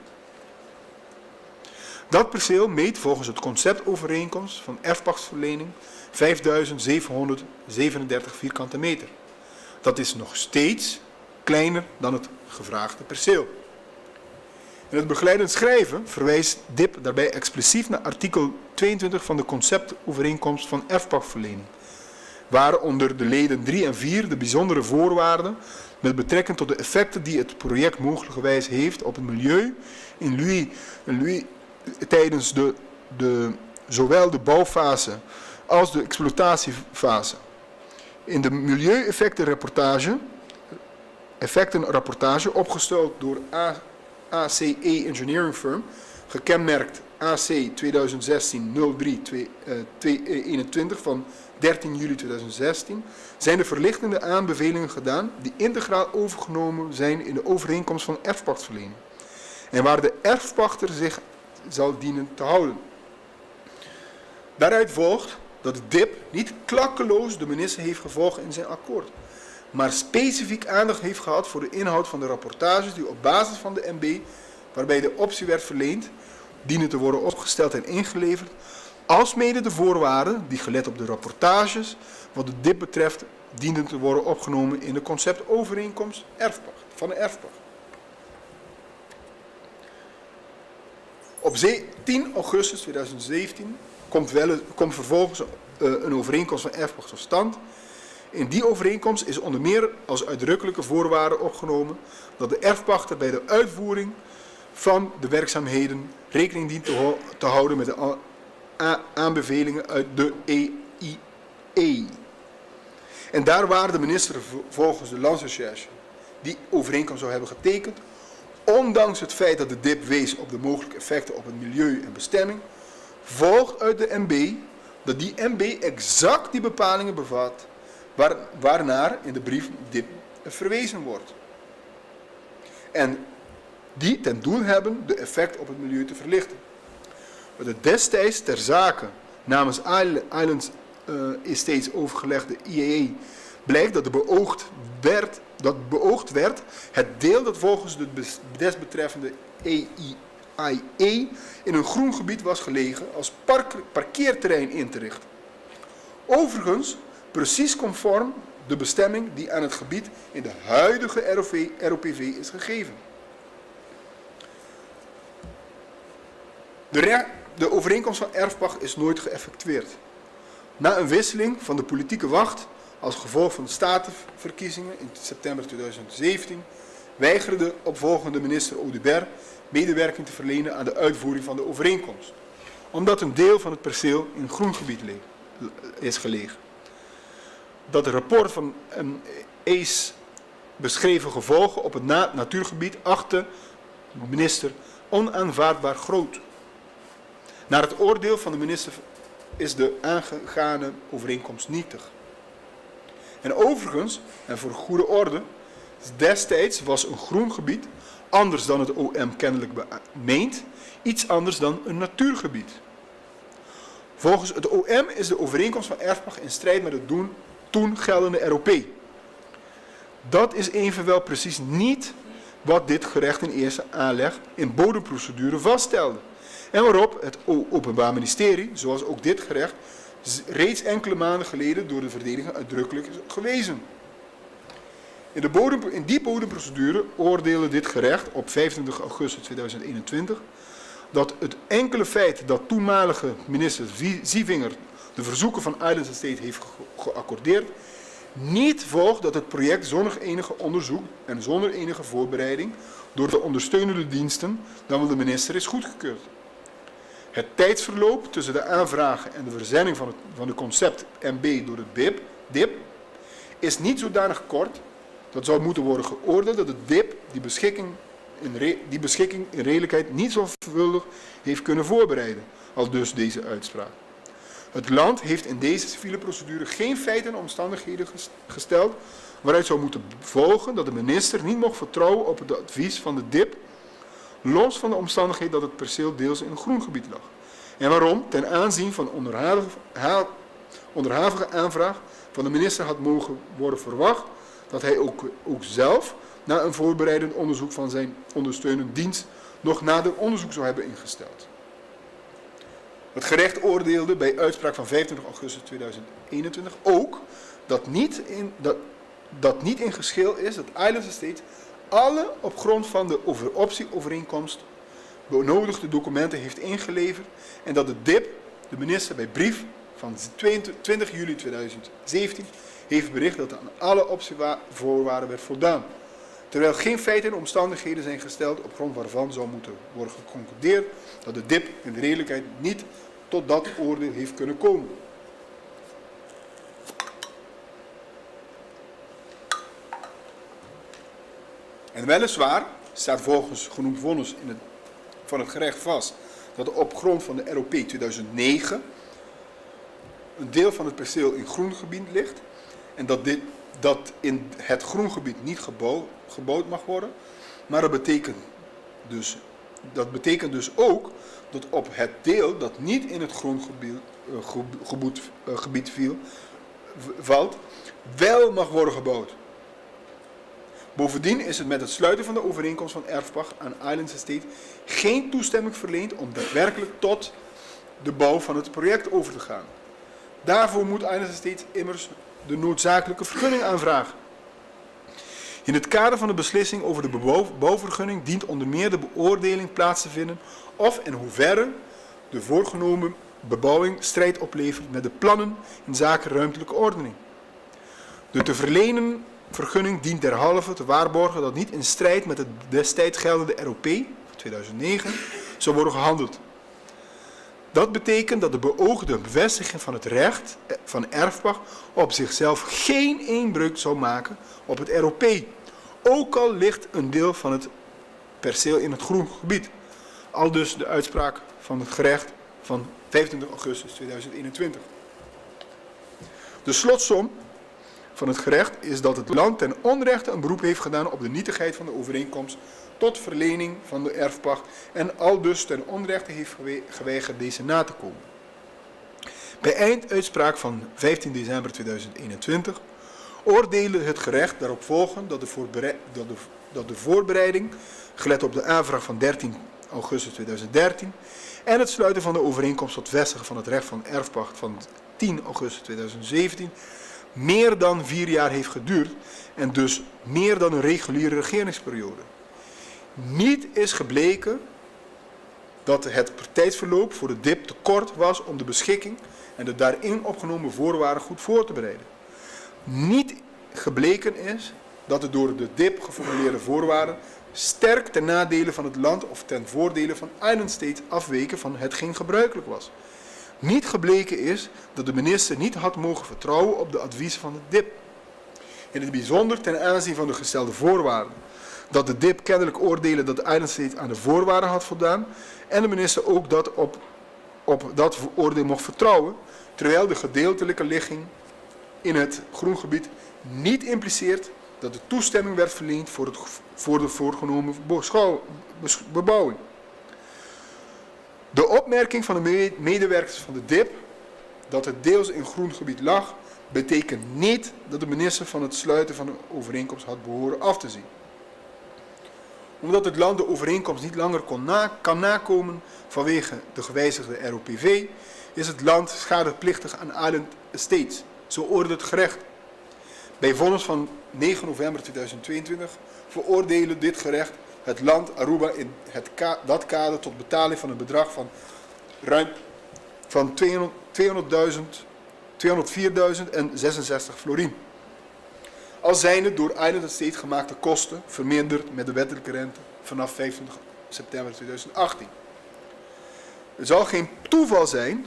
Dat perceel meet volgens het conceptovereenkomst van erfpachtsverlening 5737 vierkante meter. Dat is nog steeds kleiner dan het gevraagde perceel. In het begeleidend schrijven verwijst DIP daarbij expliciet naar artikel 22 van de conceptovereenkomst van erfpachtverlening, waar onder de leden 3 en 4 de bijzondere voorwaarden met betrekking tot de effecten die het project mogelijkerwijs heeft op het milieu tijdens zowel de bouwfase als de exploitatiefase. In de milieueffectenrapportage, opgesteld door ACE Engineering Firm, gekenmerkt AC 2016-03-21 van 13 juli 2016, zijn de verlichtende aanbevelingen gedaan die integraal overgenomen zijn in de overeenkomst van erfpachtverlening en waar de erfpachter zich zal dienen te houden. Daaruit volgt dat de DIP niet klakkeloos de minister heeft gevolgd in zijn akkoord, maar specifiek aandacht heeft gehad voor de inhoud van de rapportages die op basis van de MB, waarbij de optie werd verleend, dienen te worden opgesteld en ingeleverd, alsmede de voorwaarden die gelet op de rapportages wat de DIP betreft dienen te worden opgenomen in de conceptovereenkomst van de erfpacht. Op 10 augustus 2017 komt vervolgens een overeenkomst van erfpacht tot stand. In die overeenkomst is onder meer als uitdrukkelijke voorwaarde opgenomen dat de erfpachter bij de uitvoering van de werkzaamheden rekening dient te houden met de aanbevelingen uit de EIE. En daar waar de minister volgens de Landsrecherche die overeenkomst zou hebben getekend, ondanks het feit dat de DIP wees op de mogelijke effecten op het milieu en bestemming, volgt uit de MB dat die MB exact die bepalingen bevat waarnaar in de brief DIP verwezen wordt. En die ten doel hebben de effect op het milieu te verlichten. Met het destijds ter zake namens Islands Estates overgelegde IEE blijkt dat beoogd werd het deel dat volgens de desbetreffende EIE in een groen gebied was gelegen als parkeerterrein in te richten. Overigens precies conform de bestemming die aan het gebied in de huidige ROPV is gegeven. De overeenkomst van erfpacht is nooit geëffectueerd. Na een wisseling van de politieke wacht als gevolg van de statenverkiezingen in september 2017 weigerde de opvolgende minister Audibert medewerking te verlenen aan de uitvoering van de overeenkomst, omdat een deel van het perceel in groengebied is gelegen. Dat het rapport van EIS beschreven gevolgen op het natuurgebied achtte de minister onaanvaardbaar groot. Naar het oordeel van de minister is de aangegane overeenkomst nietig. En overigens, en voor goede orde, destijds was een groengebied, anders dan het OM kennelijk meent, iets anders dan een natuurgebied. Volgens het OM is de overeenkomst van erfpacht in strijd met het toen geldende ROP. Dat is evenwel precies niet wat dit gerecht in eerste aanleg in bodemprocedure vaststelde. En waarop het Openbaar Ministerie, zoals ook dit gerecht, reeds enkele maanden geleden door de verdediger uitdrukkelijk is gewezen. In die bodemprocedure oordeelde dit gerecht op 25 augustus 2021 dat het enkele feit dat toenmalige minister Zievinger de verzoeken van Islands Estate heeft geaccordeerd, niet volgt dat het project zonder enige onderzoek en zonder enige voorbereiding door de ondersteunende diensten dan wel de minister is goedgekeurd. Het tijdsverloop tussen de aanvragen en de verzending van de concept MB door de DIP is niet zodanig kort dat zou moeten worden geoordeeld dat de DIP die beschikking in redelijkheid niet zorgvuldig heeft kunnen voorbereiden, al dus deze uitspraak. Het land heeft in deze civiele procedure geen feiten en omstandigheden gesteld waaruit zou moeten volgen dat de minister niet mocht vertrouwen op het advies van de DIP, los van de omstandigheid dat het perceel deels in een groengebied lag. En waarom ten aanzien van onderhavige aanvraag van de minister had mogen worden verwacht dat hij ook zelf na een voorbereidend onderzoek van zijn ondersteunende dienst nog nader onderzoek zou hebben ingesteld. Het gerecht oordeelde bij uitspraak van 25 augustus 2021 ook dat niet in geschil is dat Islands Estate alle op grond van de optieovereenkomst benodigde documenten heeft ingeleverd en dat de DIP, de minister bij brief van 20 juli 2017, heeft bericht dat aan alle optievoorwaarden werd voldaan. Terwijl geen feiten en omstandigheden zijn gesteld op grond waarvan zou moeten worden geconcludeerd dat de DIP in de redelijkheid niet tot dat oordeel heeft kunnen komen. En weliswaar staat volgens genoemd vonnis van het gerecht vast dat op grond van de ROP 2009 een deel van het perceel in groengebied ligt en dat in het groengebied niet gebouwd mag worden, maar dat betekent dus ook dat op het deel dat niet in het groengebied valt, wel mag worden gebouwd. Bovendien is het met het sluiten van de overeenkomst van erfpacht aan Islands Estate geen toestemming verleend om daadwerkelijk tot de bouw van het project over te gaan. Daarvoor moet Islands Estate immers de noodzakelijke vergunning aanvragen. In het kader van de beslissing over de bouwvergunning dient onder meer de beoordeling plaats te vinden of in hoeverre de voorgenomen bebouwing strijd oplevert met de plannen in zaken ruimtelijke ordening. De te verlenen vergunning dient derhalve te waarborgen dat niet in strijd met het destijds geldende ROP van 2009 zou worden gehandeld. Dat betekent dat de beoogde bevestiging van het recht van erfpacht op zichzelf geen inbreuk zou maken op het ROP, ook al ligt een deel van het perceel in het groen gebied. Aldus de uitspraak van het gerecht van 25 augustus 2021. De slotsom van het gerecht is dat het land ten onrechte een beroep heeft gedaan op de nietigheid van de overeenkomst tot verlening van de erfpacht en aldus ten onrechte heeft geweigerd deze na te komen. Bij einduitspraak van 15 december 2021 oordeelde het gerecht daarop volgend dat de voorbereiding, gelet op de aanvraag van 13 augustus 2013 en het sluiten van de overeenkomst tot vestigen van het recht van erfpacht van 10 augustus 2017 meer dan 4 jaar heeft geduurd en dus meer dan een reguliere regeringsperiode. Niet is gebleken dat het tijdsverloop voor de DIP te kort was om de beschikking en de daarin opgenomen voorwaarden goed voor te bereiden. Niet gebleken is dat de door de DIP geformuleerde voorwaarden sterk ten nadele van het land of ten voordele van Island State afweken van hetgeen gebruikelijk was. Niet gebleken is dat de minister niet had mogen vertrouwen op de adviezen van de DIP. In het bijzonder ten aanzien van de gestelde voorwaarden. Dat de DIP kennelijk oordeelde dat de Island State aan de voorwaarden had voldaan en de minister ook dat op dat oordeel mocht vertrouwen, terwijl de gedeeltelijke ligging in het groengebied niet impliceert dat de toestemming werd verleend voor de voorgenomen bebouwing. De opmerking van de medewerkers van de DIP dat het deels in groengebied lag, betekent niet dat de minister van het sluiten van de overeenkomst had behoren af te zien. Omdat het land de overeenkomst niet langer kan nakomen vanwege de gewijzigde ROPV, is het land schadeplichtig aan Island Estates. Zo oordeelt het gerecht. Bij vonnis van 9 november 2022 veroordeelde dit gerecht het land Aruba in dat kader tot betaling van een bedrag van ruim van 204.066 florien. Als zijnde door Island Estate gemaakte kosten verminderd met de wettelijke rente vanaf 25 september 2018. Het zal geen toeval zijn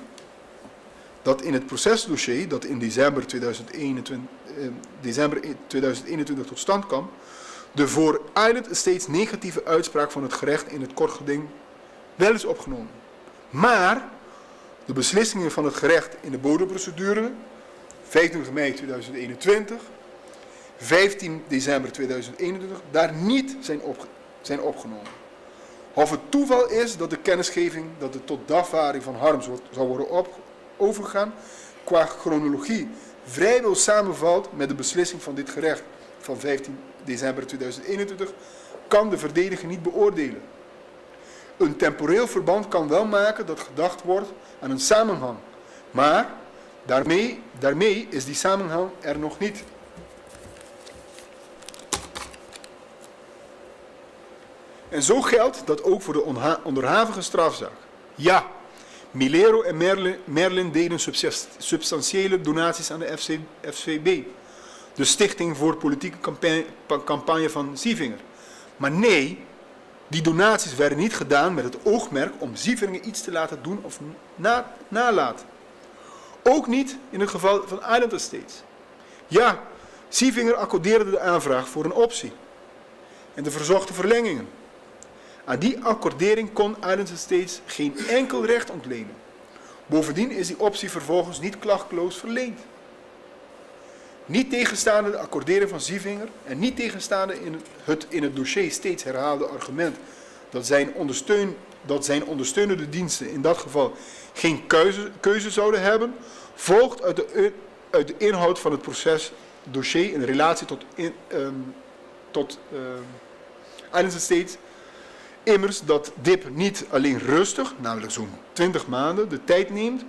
dat in het procesdossier dat in december 2021 tot stand kwam, de voor Island Estates negatieve uitspraak van het gerecht in het kort geding wel is opgenomen. Maar de beslissingen van het gerecht in de bodemprocedure, 25 mei 2021, 15 december 2021, daar niet zijn opgenomen. Of het toeval is dat de kennisgeving dat de tot dagvaarding van harms zal worden overgegaan, qua chronologie vrijwel samenvalt met de beslissing van dit gerecht van 15 december 2021, kan de verdediger niet beoordelen. Een temporeel verband kan wel maken dat gedacht wordt aan een samenhang, maar daarmee is die samenhang er nog niet. En zo geldt dat ook voor de onderhavige strafzaak. Ja, Milero en Merlin deden substantiële donaties aan de FCB, de Stichting voor Politieke Campagne van Sievinger. Maar nee, die donaties werden niet gedaan met het oogmerk om Sievinger iets te laten doen of nalaten. Ook niet in het geval van Island Estates. Ja, Sievinger accordeerde de aanvraag voor een optie en de verzochte verlengingen. Aan die accordering kon Island Estates geen enkel recht ontlenen. Bovendien is die optie vervolgens niet klachteloos verleend. Niet tegenstaande de accordering van Sievinger en niet tegenstaande het in het dossier steeds herhaalde argument dat zijn ondersteunende diensten in dat geval geen keuze zouden hebben, volgt uit de inhoud van het procesdossier in relatie tot Island Estates immers dat DIP niet alleen rustig, namelijk zo'n 20 maanden, de tijd neemt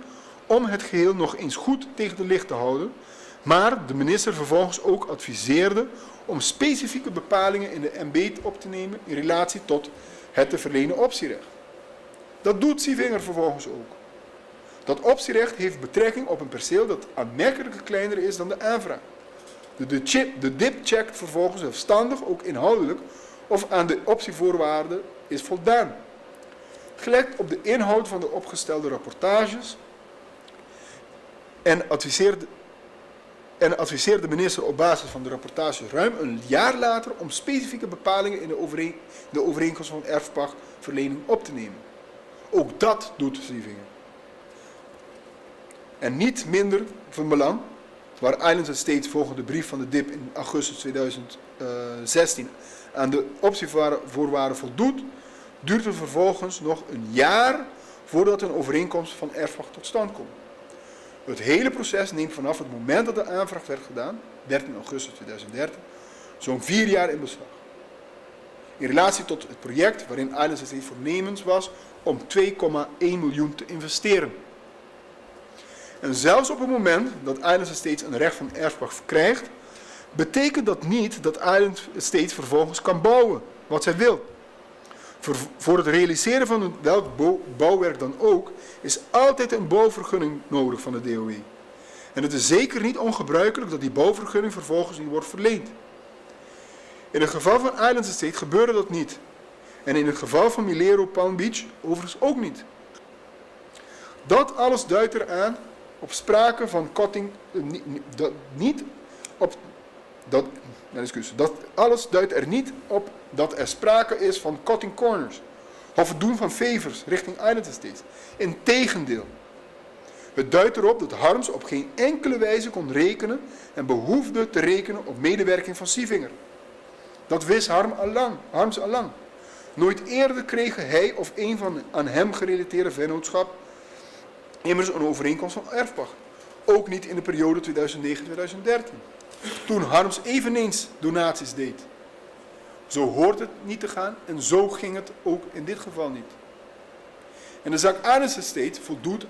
om het geheel nog eens goed tegen de licht te houden, maar de minister vervolgens ook adviseerde om specifieke bepalingen in de MB op te nemen in relatie tot het te verlenen optierecht. Dat doet Sievinger vervolgens ook. Dat optierecht heeft betrekking op een perceel dat aanmerkelijk kleiner is dan de aanvraag. De DIP checkt vervolgens zelfstandig, ook inhoudelijk, of aan de optievoorwaarden is voldaan. Gelet op de inhoud van de opgestelde rapportages en adviseert de minister op basis van de rapportage ruim een jaar later om specifieke bepalingen in de overeenkomst van erfpachtverlening op te nemen. Ook dat doet Sievinger. En niet minder van belang, waar Island Estates volgens de brief van de DIP in augustus 2016 aan de optievoorwaarden voldoet, duurt het vervolgens nog een jaar voordat een overeenkomst van erfpacht tot stand komt. Het hele proces neemt vanaf het moment dat de aanvraag werd gedaan, 13 augustus 2013, zo'n 4 jaar in beslag. In relatie tot het project waarin Island Estates voornemens was om 2,1 miljoen te investeren. En zelfs op het moment dat Island Estates een recht van erfpacht verkrijgt, betekent dat niet dat Island Estates vervolgens kan bouwen wat zij wil. Voor het realiseren van welk bouwwerk dan ook, is altijd een bouwvergunning nodig van de DOE. En het is zeker niet ongebruikelijk dat die bouwvergunning vervolgens niet wordt verleend. In het geval van Island Estates gebeurde dat niet. En in het geval van Milero Palm Beach overigens ook niet. Dat alles duidt eraan op sprake van cutting, dat alles duidt er niet op dat er sprake is van cutting corners of het doen van favors richting Island Estates. Integendeel, het duidt erop dat Harms op geen enkele wijze kon rekenen en behoefde te rekenen op medewerking van Sievinger. Dat wist Harms allang. Nooit eerder kregen hij of een van aan hem gerelateerde vennootschap immers een overeenkomst van erfpacht. Ook niet in de periode 2009-2013. Toen Harms eveneens donaties deed. Zo hoort het niet te gaan en zo ging het ook in dit geval niet. En de zaak Island Estates voldoet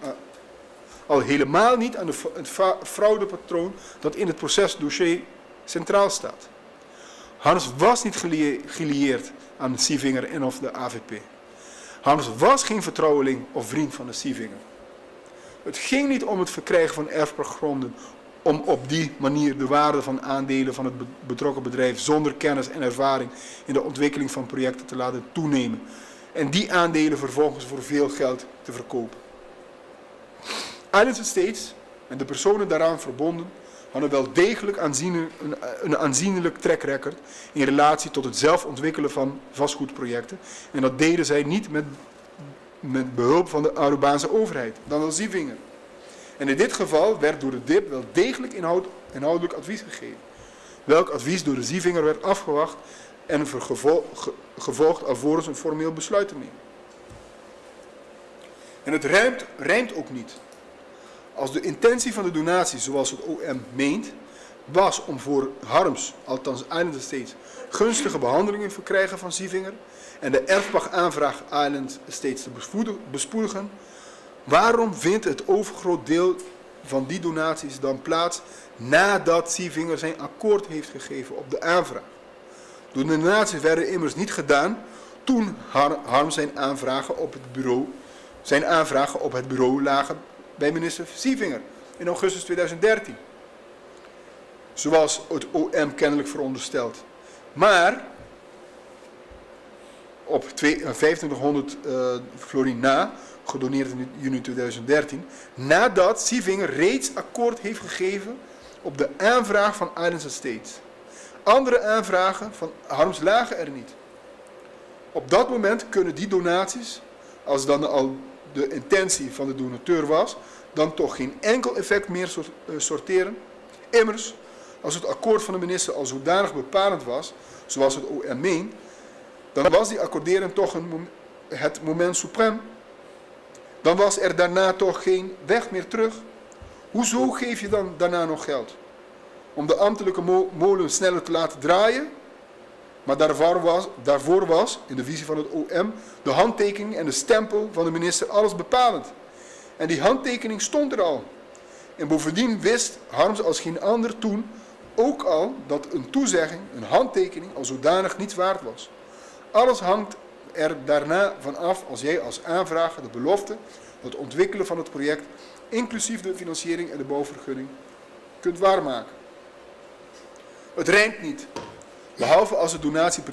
al helemaal niet aan het fraudepatroon dat in het procesdossier centraal staat. Harms was niet gelieerd aan Sievinger en of de AVP. Harms was geen vertrouweling of vriend van de Sievinger. Het ging niet om het verkrijgen van erfpachtgronden om op die manier de waarde van aandelen van het betrokken bedrijf zonder kennis en ervaring in de ontwikkeling van projecten te laten toenemen en die aandelen vervolgens voor veel geld te verkopen. Island Estates en de personen daaraan verbonden hadden wel degelijk een aanzienlijk track record in relatie tot het zelf ontwikkelen van vastgoedprojecten en dat deden zij niet met behulp van de Arubaanse overheid, dan wel Sievinger. En in dit geval werd door de DIP wel degelijk inhoudelijk advies gegeven. Welk advies door de Sievinger werd afgewacht en gevolgd alvorens een formeel besluit te nemen. En het rijmt ook niet. Als de intentie van de donatie, zoals het OM meent, was om voor Harms, althans Island Estates, gunstige behandelingen te verkrijgen van Sievinger en de erfpachtaanvraag Island Estates te bespoedigen, waarom vindt het overgroot deel van die donaties dan plaats nadat Sievinger zijn akkoord heeft gegeven op de aanvraag? De donaties werden immers niet gedaan toen Harms zijn aanvragen op het bureau lagen bij minister Sievinger in augustus 2013. Zoals het OM kennelijk veronderstelt. Maar op 2500 florien na, gedoneerd in juni 2013, nadat Sievinger reeds akkoord heeft gegeven op de aanvraag van Islands Estates. Andere aanvragen van Harms lagen er niet. Op dat moment kunnen die donaties, als dan al de intentie van de donateur was, dan toch geen enkel effect meer sorteren. Immers, als het akkoord van de minister al zodanig bepalend was, zoals het OM meent, dan was die accordering toch het moment suprem. Dan was er daarna toch geen weg meer terug. Hoezo geef je dan daarna nog geld? Om de ambtelijke molen sneller te laten draaien? Maar daarvoor was, in de visie van het OM, de handtekening en de stempel van de minister alles bepalend. En die handtekening stond er al. En bovendien wist Harms als geen ander toen ook al dat een toezegging, een handtekening, al zodanig niets waard was. Alles hangt er daarna van af als jij als aanvrager de belofte, het ontwikkelen van het project, inclusief de financiering en de bouwvergunning, kunt waarmaken. Het rijmt niet, behalve als de donatie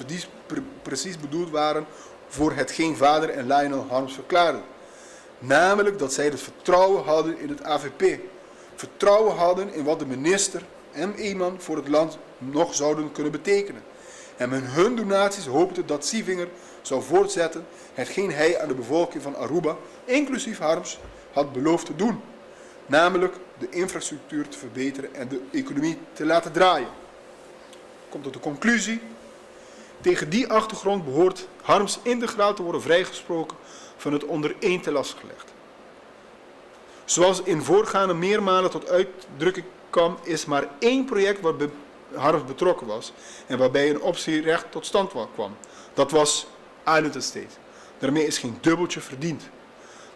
precies bedoeld waren voor hetgeen vader en Lionel Harms verklaarden. Namelijk dat zij het vertrouwen hadden in het AVP. Vertrouwen hadden in wat de minister en Eeman voor het land nog zouden kunnen betekenen. En met hun donaties hoopten dat Sievinger zou voortzetten hetgeen hij aan de bevolking van Aruba, inclusief Harms, had beloofd te doen. Namelijk de infrastructuur te verbeteren en de economie te laten draaien. Komt tot de conclusie. Tegen die achtergrond behoort Harms integraal te worden vrijgesproken van het onder één te last gelegd. Zoals in voorgaande meermalen tot uitdrukking kwam, is maar één project waarbij Harms betrokken was en waarbij een optierecht tot stand kwam. Dat was Island Estate. Daarmee is geen dubbeltje verdiend.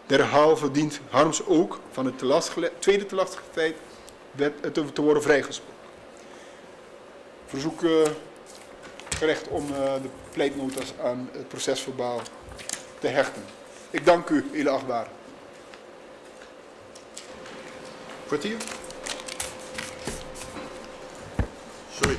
Derhalve dient Harms ook van het tweede te last feit te worden vrijgesproken. Verzoek gerecht om de pleitnotas aan het procesverbaal te hechten. Ik dank u, edele achtbare. Kwartier? Sorry.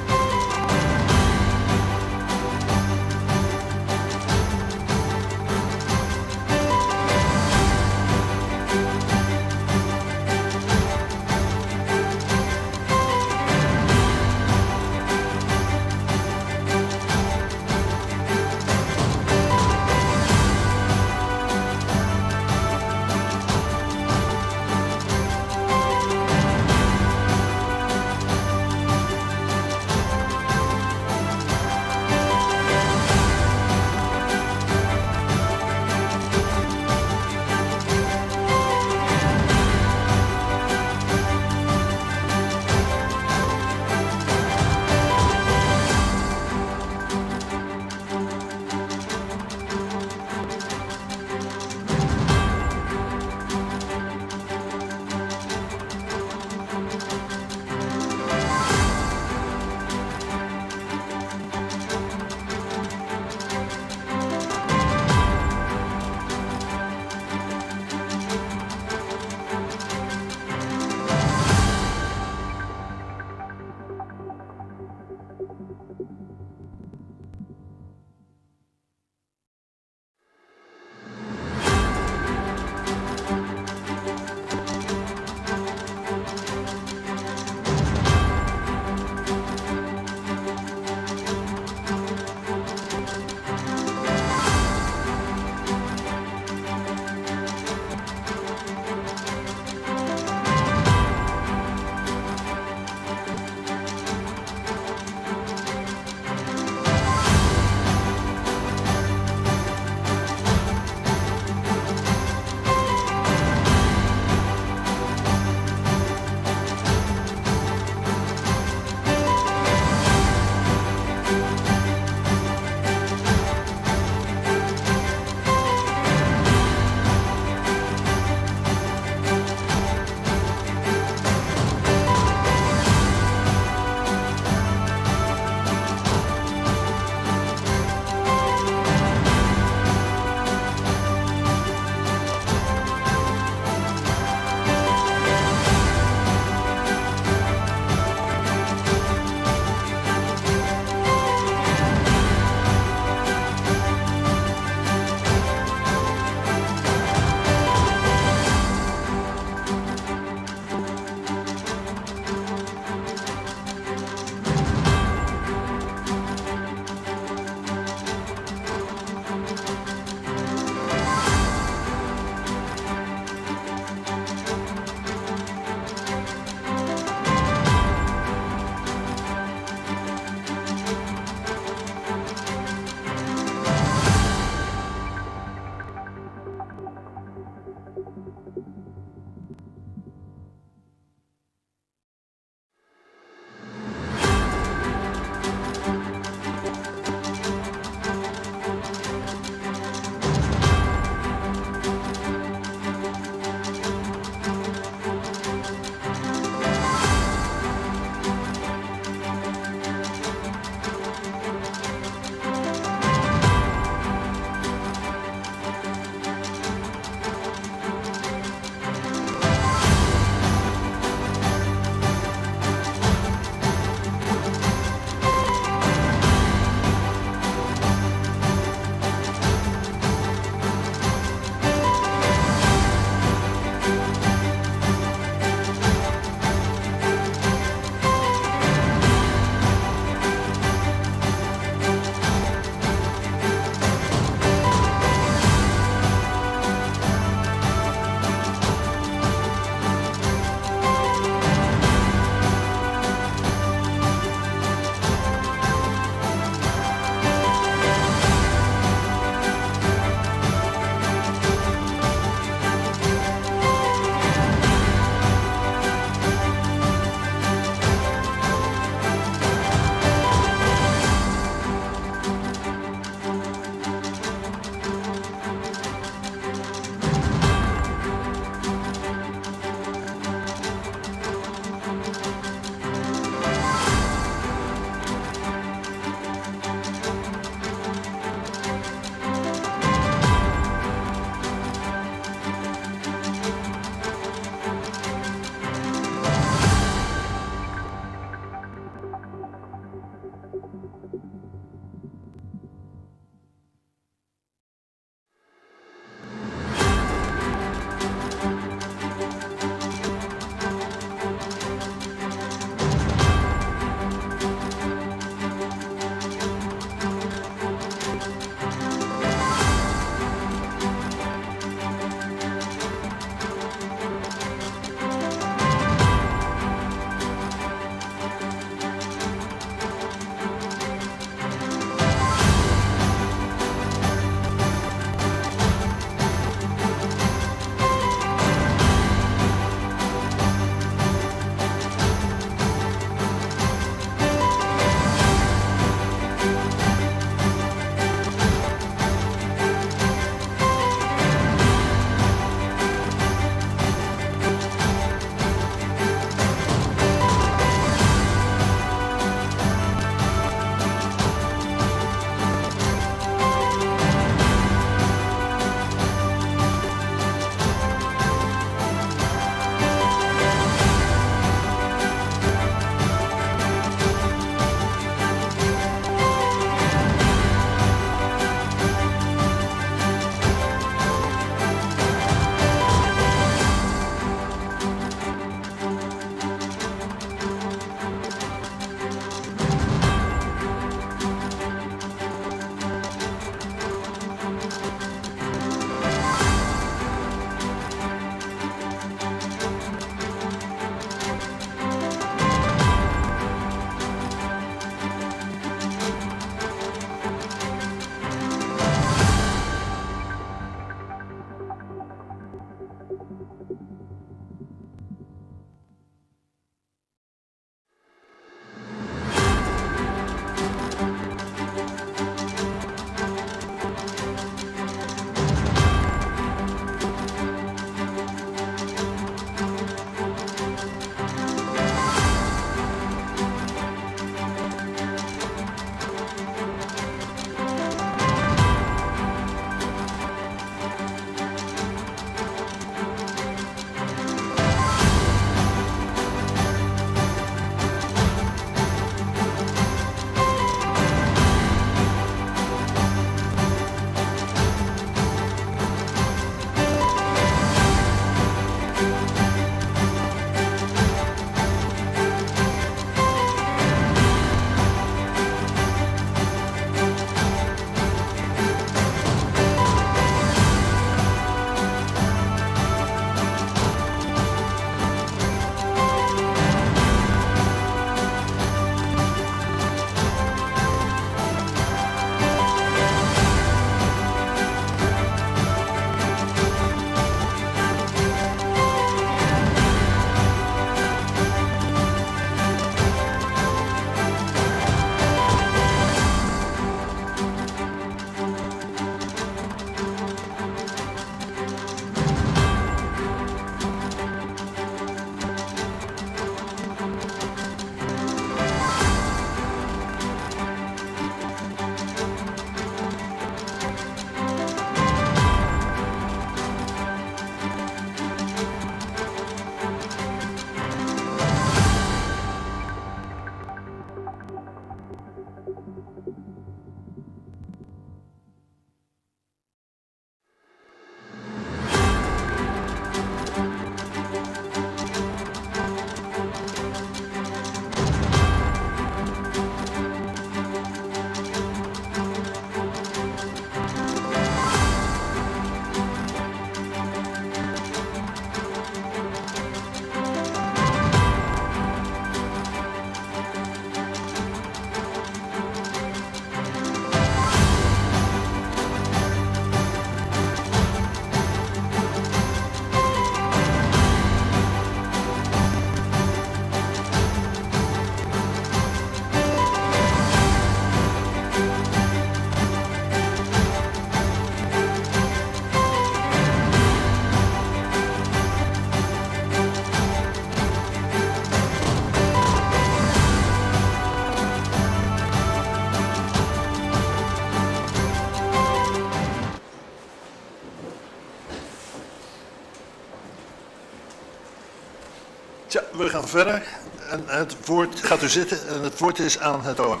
Tja, we gaan verder. En het woord gaat u zitten en het woord is aan het OM.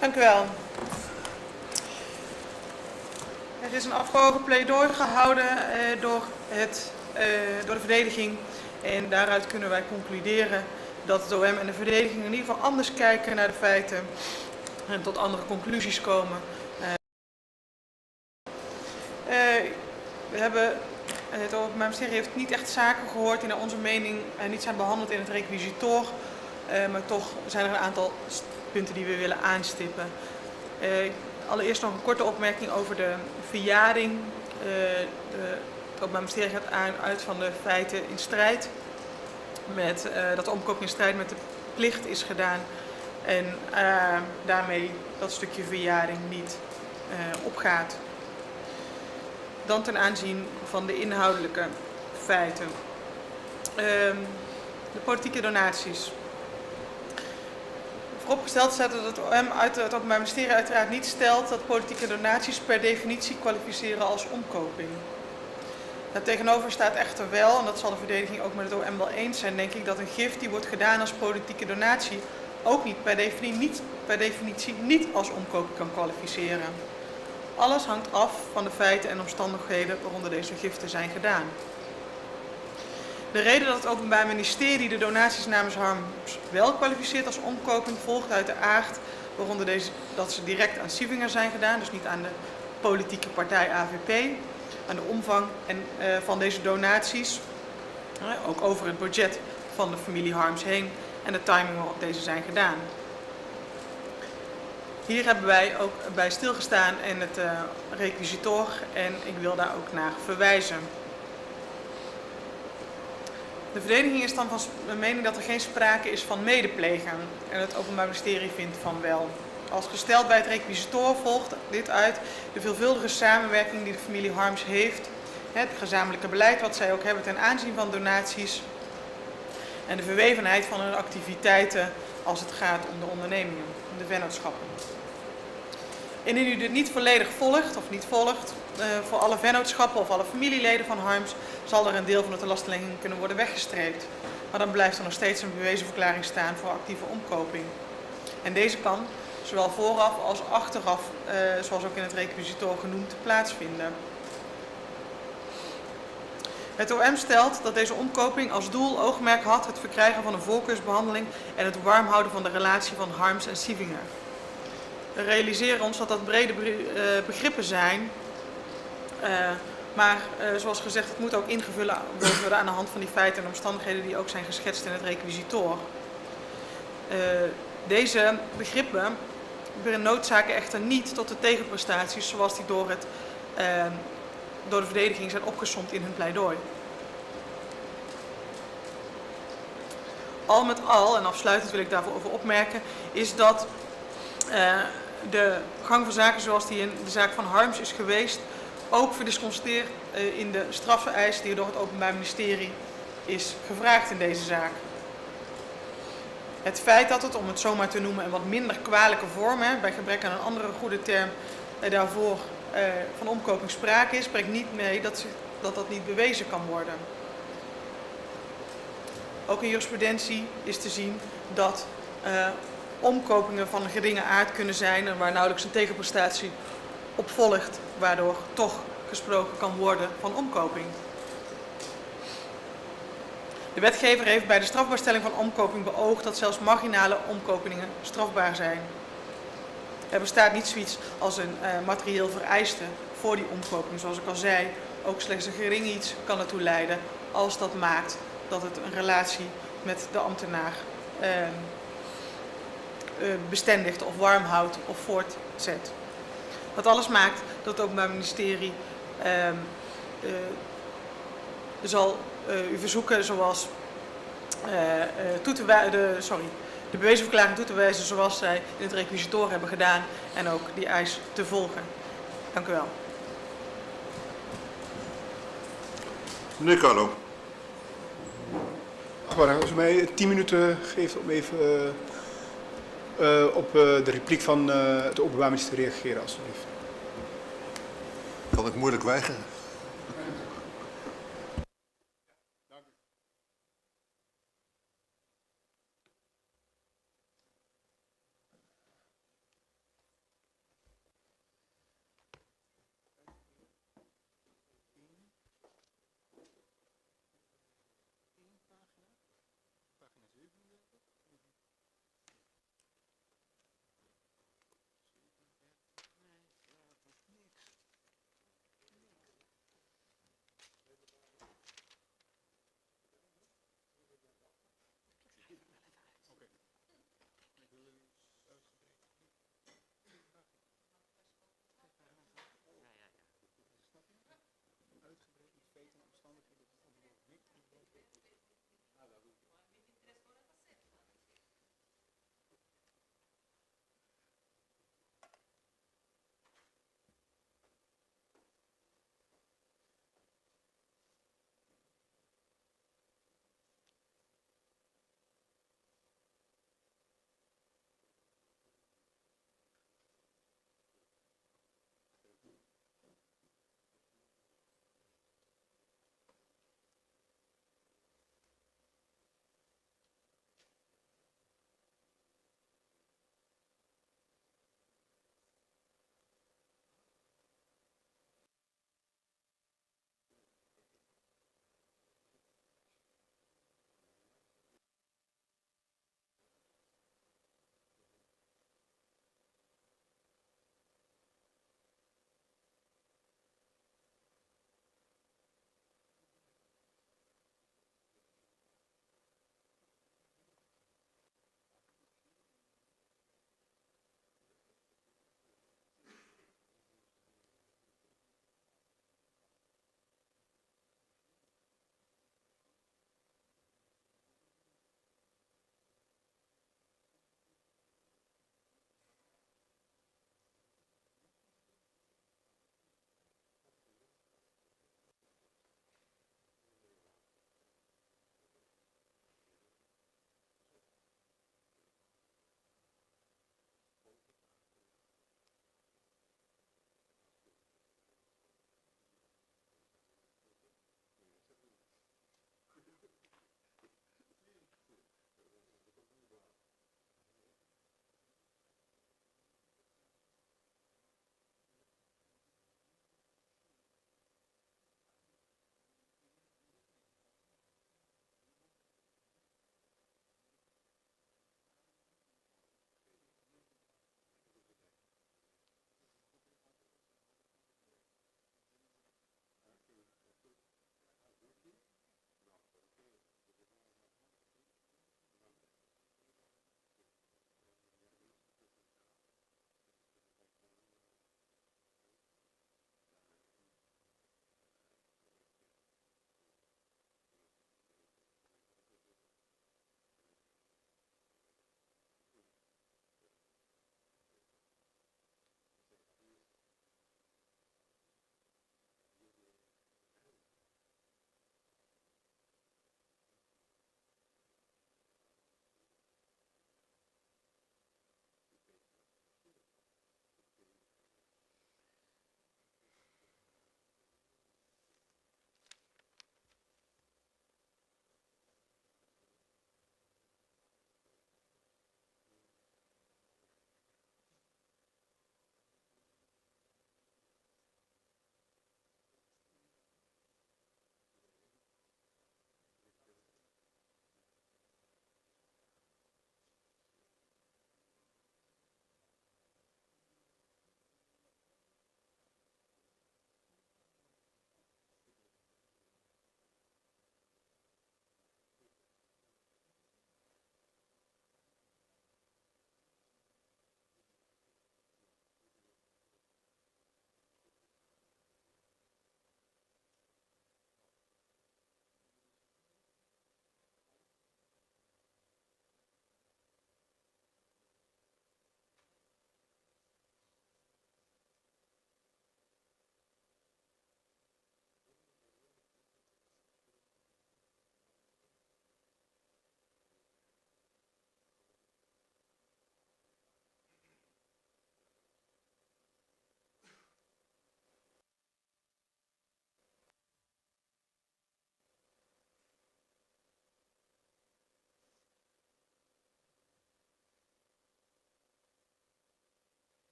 Dank u wel. Er is een afgewogen pleidooi gehouden door de verdediging. En daaruit kunnen wij concluderen dat het OM en de verdediging in ieder geval anders kijken naar de feiten en tot andere conclusies komen. Het Openbaar Ministerie heeft niet echt zaken gehoord die naar onze mening niet zijn behandeld in het requisitoor. Maar toch zijn er een aantal punten die we willen aanstippen. Allereerst nog een korte opmerking over de verjaring. Het Openbaar Ministerie gaat uit van de feiten in strijd met dat de omkoping in strijd met de plicht is gedaan en daarmee dat stukje verjaring niet opgaat. Dan ten aanzien van de inhoudelijke feiten. De politieke donaties. Vooropgesteld staat dat het OM uit het Openbaar Ministerie uiteraard niet stelt dat politieke donaties per definitie kwalificeren als omkoping. Daartegenover staat echter wel, en dat zal de verdediging ook met het OM wel eens zijn, denk ik, dat een gift die wordt gedaan als politieke donatie ook niet per definitie niet als omkoping kan kwalificeren. Alles hangt af van de feiten en omstandigheden waaronder deze giften zijn gedaan. De reden dat het Openbaar Ministerie de donaties namens Harms wel kwalificeert als omkoping volgt uit de aard waaronder dat ze direct aan Sievinger zijn gedaan, dus niet aan de politieke partij AVP, aan de omvang van deze donaties, ook over het budget van de familie Harms heen en de timing waarop deze zijn gedaan. Hier hebben wij ook bij stilgestaan in het requisitoor en ik wil daar ook naar verwijzen. De verdediging is dan van mening dat er geen sprake is van medeplegen en het Openbaar Ministerie vindt van wel. Als gesteld bij het requisitoor volgt dit uit de veelvuldige samenwerking die de familie Harms heeft, het gezamenlijke beleid wat zij ook hebben ten aanzien van donaties en de verwevenheid van hun activiteiten als het gaat om de ondernemingen, de vennootschappen. Indien u dit niet volledig volgt of niet volgt voor alle vennootschappen of alle familieleden van Harms, zal er een deel van de telastinglegging kunnen worden weggestreept. Maar dan blijft er nog steeds een bewezen verklaring staan voor actieve omkoping. En deze kan zowel vooraf als achteraf, zoals ook in het requisitoor genoemd, plaatsvinden. Het OM stelt dat deze omkoping als doel oogmerk had het verkrijgen van een voorkeursbehandeling en het warm houden van de relatie van Harms en Sievinger. We realiseren ons dat dat brede begrippen zijn, maar zoals gezegd, het moet ook ingevuld worden aan de hand van die feiten en omstandigheden die ook zijn geschetst in het requisitoor. Deze begrippen noodzaken echter niet tot de tegenprestaties zoals die door de verdediging zijn opgesomd in hun pleidooi. Al met al, en afsluitend wil ik daarover opmerken, is dat de gang van zaken zoals die in de zaak van Harms is geweest, ook verdisconstateerd in de strafvereis die door het Openbaar Ministerie is gevraagd in deze zaak. Het feit dat het, om het zomaar te noemen, een wat minder kwalijke vorm, bij gebrek aan een andere goede term daarvoor, van omkoping sprake is, brengt niet mee dat niet bewezen kan worden. Ook in jurisprudentie is te zien dat omkopingen van een geringe aard kunnen zijn en waar nauwelijks een tegenprestatie op volgt, waardoor toch gesproken kan worden van omkoping. De wetgever heeft bij de strafbaarstelling van omkoping beoogd dat zelfs marginale omkopingen strafbaar zijn. Er bestaat niet zoiets als een materieel vereiste voor die omkoping. Zoals ik al zei, ook slechts een gering iets kan ertoe leiden als dat maakt dat het een relatie met de ambtenaar bestendigt of warm houdt of voortzet. Dat alles maakt dat het Openbaar Ministerie zal u verzoeken zoals de bewezen verklaring toe te wijzen zoals zij in het requisitoor hebben gedaan en ook die eis te volgen. Dank u wel. Meneer Carlo. Als u mij 10 minuten geeft om even op de repliek van het Openbaar Ministerie te reageren, alstublieft. Kan ik moeilijk weigeren.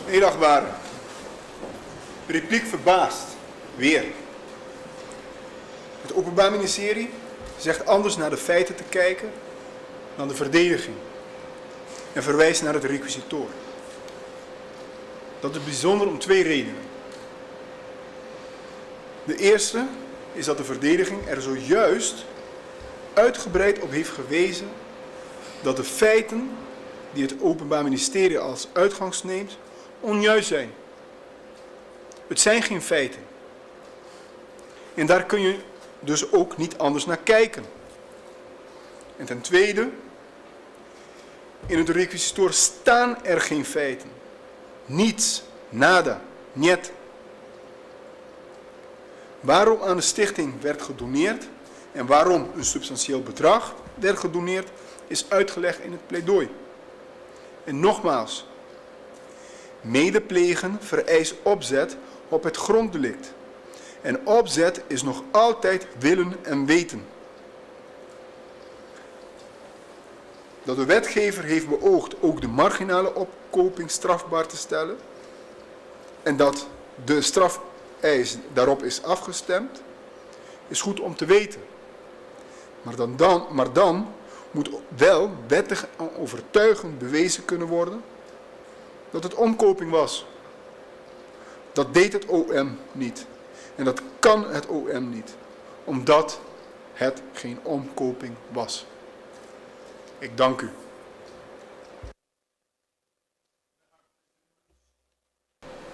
Edachtbare. Repliek verbaasd. Weer. Het Openbaar Ministerie zegt anders naar de feiten te kijken dan de verdediging en verwijst naar het requisitoor. Dat is bijzonder om 2 redenen. De eerste is dat de verdediging er zojuist uitgebreid op heeft gewezen dat de feiten die het Openbaar Ministerie als uitgangs neemt onjuist zijn. Het zijn geen feiten. En daar kun je dus ook niet anders naar kijken. En ten tweede, in het requisitoor staan er geen feiten. Niets, nada, niet. Waarom aan de stichting werd gedoneerd en waarom een substantieel bedrag werd gedoneerd, is uitgelegd in het pleidooi. En nogmaals, medeplegen vereist opzet op het gronddelict. En opzet is nog altijd willen en weten. Dat de wetgever heeft beoogd ook de marginale opkoping strafbaar te stellen en dat de strafeis daarop is afgestemd, is goed om te weten. Maar dan moet wel wettig en overtuigend bewezen kunnen worden dat het omkoping was. Dat deed het OM niet. En dat kan het OM niet, omdat het geen omkoping was. Ik dank u.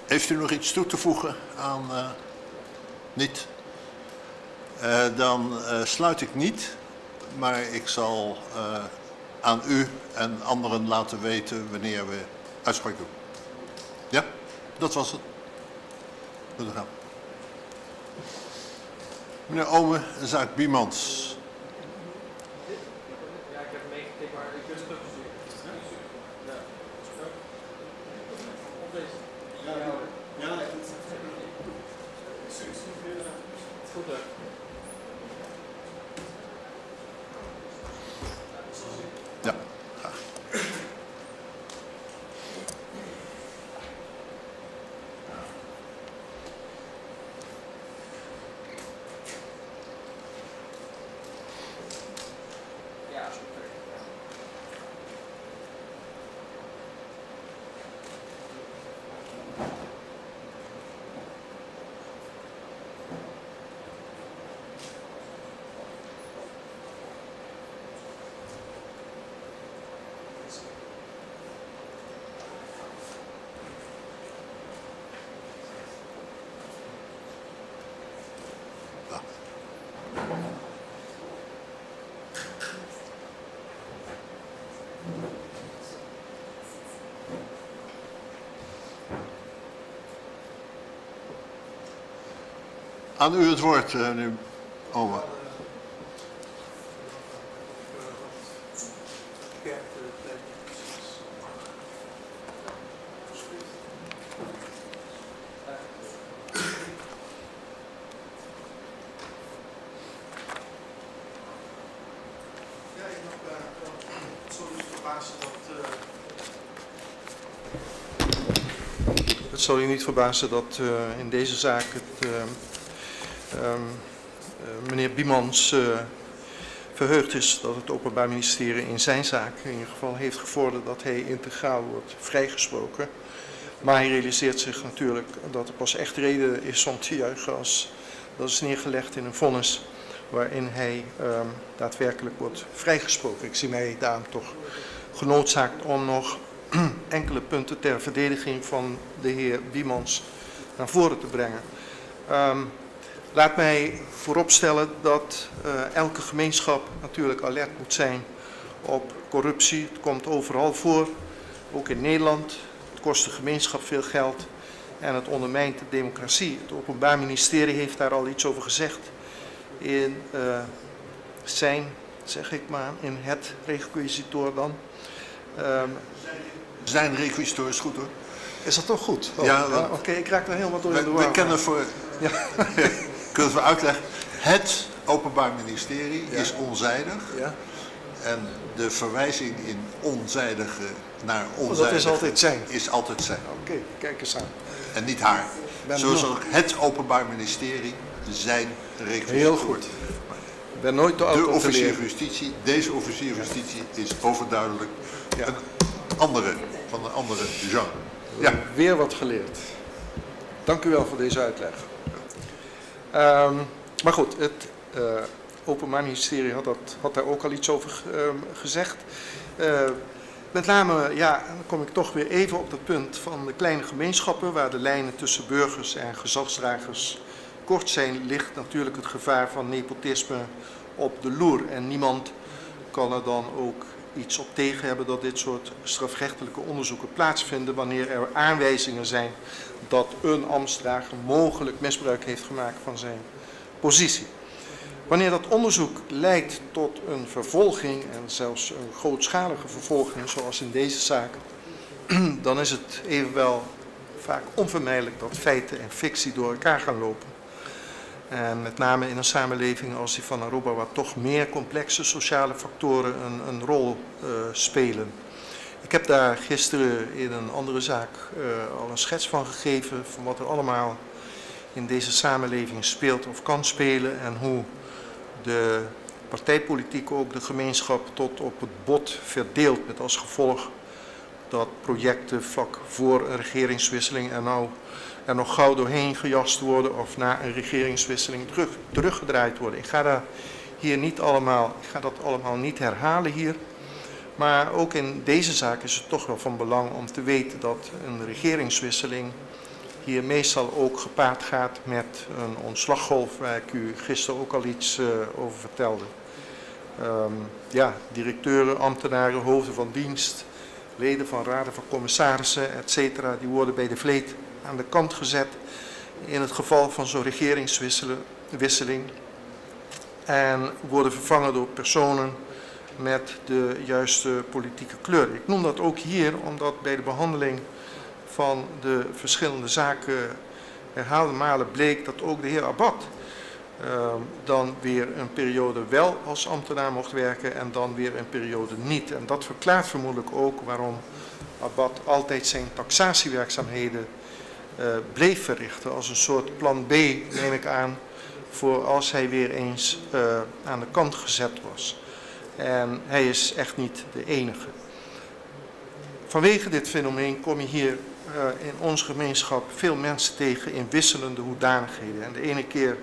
Heeft u nog iets toe te voegen aan... niet? Dan sluit ik niet, maar ik zal aan u en anderen laten weten wanneer we uitspraak doen. Ja, dat was het. Goed gedaan. Meneer Ome, zaak Biemans. Ja, ik heb hem meegekeken, maar ik wil het terugsturen. Op deze. Ja, goed leuk. Ja, graag. Ja, super. Aan u het woord, meneer Ome. Het zal u niet verbazen dat in deze zaak meneer Biemans verheugd is dat het Openbaar Ministerie in zijn zaak in ieder geval heeft gevorderd dat hij integraal wordt vrijgesproken. Maar hij realiseert zich natuurlijk dat er pas echt reden is om te juichen als dat is neergelegd in een vonnis waarin hij daadwerkelijk wordt vrijgesproken. Ik zie mij daarom toch genoodzaakt om nog enkele punten ter verdediging van de heer Biemans naar voren te brengen. Laat mij vooropstellen dat elke gemeenschap natuurlijk alert moet zijn op corruptie. Het komt overal voor, ook in Nederland. Het kost de gemeenschap veel geld en het ondermijnt de democratie. Het Openbaar Ministerie heeft daar al iets over gezegd in in het requisitoor dan. Zijn requisitoor is goed hoor. Is dat toch goed? Oh, Ja, Oké, ik raak daar helemaal door in de war. We kennen voor... Ja. Kunnen we uitleggen? Het Openbaar Ministerie Ja. is onzijdig. Ja. En de verwijzing in onzijdige naar Dat onzijdige is altijd zijn. is altijd zijn. Oké, kijk eens aan. En niet haar. Ben Zoals nog- ook het Openbaar Ministerie zijn requisiet Heel goed. wordt. Ik ben nooit te oud De om te officier leren. van justitie, deze officier van justitie is overduidelijk Ja. een andere, van een andere genre. Ja, Weer wat geleerd. Dank u wel voor deze uitleg. Maar goed, het Openbaar Ministerie had daar ook al iets over gezegd. Met name, ja, dan kom ik toch weer even op het punt van de kleine gemeenschappen, waar de lijnen tussen burgers en gezagsdragers kort zijn, ligt natuurlijk het gevaar van nepotisme op de loer. En niemand kan er dan ook iets op tegen hebben dat dit soort strafrechtelijke onderzoeken plaatsvinden wanneer er aanwijzingen zijn dat een ambtsdrager mogelijk misbruik heeft gemaakt van zijn positie. Wanneer dat onderzoek leidt tot een vervolging en zelfs een grootschalige vervolging zoals in deze zaak, dan is het evenwel vaak onvermijdelijk dat feiten en fictie door elkaar gaan lopen. En met name in een samenleving als die van Aruba, waar toch meer complexe sociale factoren een rol spelen. Ik heb daar gisteren in een andere zaak al een schets van gegeven van wat er allemaal in deze samenleving speelt of kan spelen en hoe de partijpolitiek ook de gemeenschap tot op het bot verdeelt, met als gevolg dat projecten vlak voor een regeringswisseling er nog gauw doorheen gejast worden of na een regeringswisseling teruggedraaid worden. Ik ga dat allemaal niet herhalen hier, maar ook in deze zaak is het toch wel van belang om te weten dat een regeringswisseling hier meestal ook gepaard gaat met een ontslaggolf, waar ik u gisteren ook al iets over vertelde. Directeuren, ambtenaren, hoofden van dienst, leden van raden van commissarissen, etc. die worden bij de vleet aan de kant gezet in het geval van zo'n regeringswisseling en worden vervangen door personen met de juiste politieke kleur. Ik noem dat ook hier omdat bij de behandeling van de verschillende zaken herhaalde malen bleek dat ook de heer Abad dan weer een periode wel als ambtenaar mocht werken en dan weer een periode niet. En dat verklaart vermoedelijk ook waarom Abad altijd zijn taxatiewerkzaamheden bleef verrichten als een soort plan B, neem ik aan, voor als hij weer eens aan de kant gezet was. En hij is echt niet de enige. Vanwege dit fenomeen kom je hier in onze gemeenschap veel mensen tegen in wisselende hoedanigheden. En de ene keer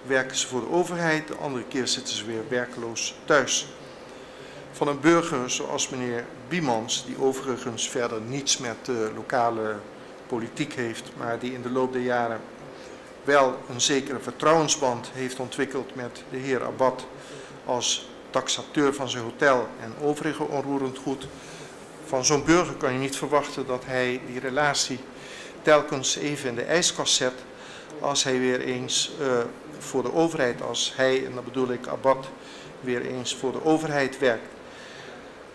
werken ze voor de overheid, de andere keer zitten ze weer werkloos thuis. Van een burger zoals meneer Biemans, die overigens verder niets met de lokale politiek heeft, maar die in de loop der jaren wel een zekere vertrouwensband heeft ontwikkeld met de heer Abad als taxateur van zijn hotel en overige onroerend goed. Van zo'n burger kan je niet verwachten dat hij die relatie telkens even in de ijskast zet als hij weer eens voor de overheid, als hij, en dat bedoel ik Abad, weer eens voor de overheid werkt.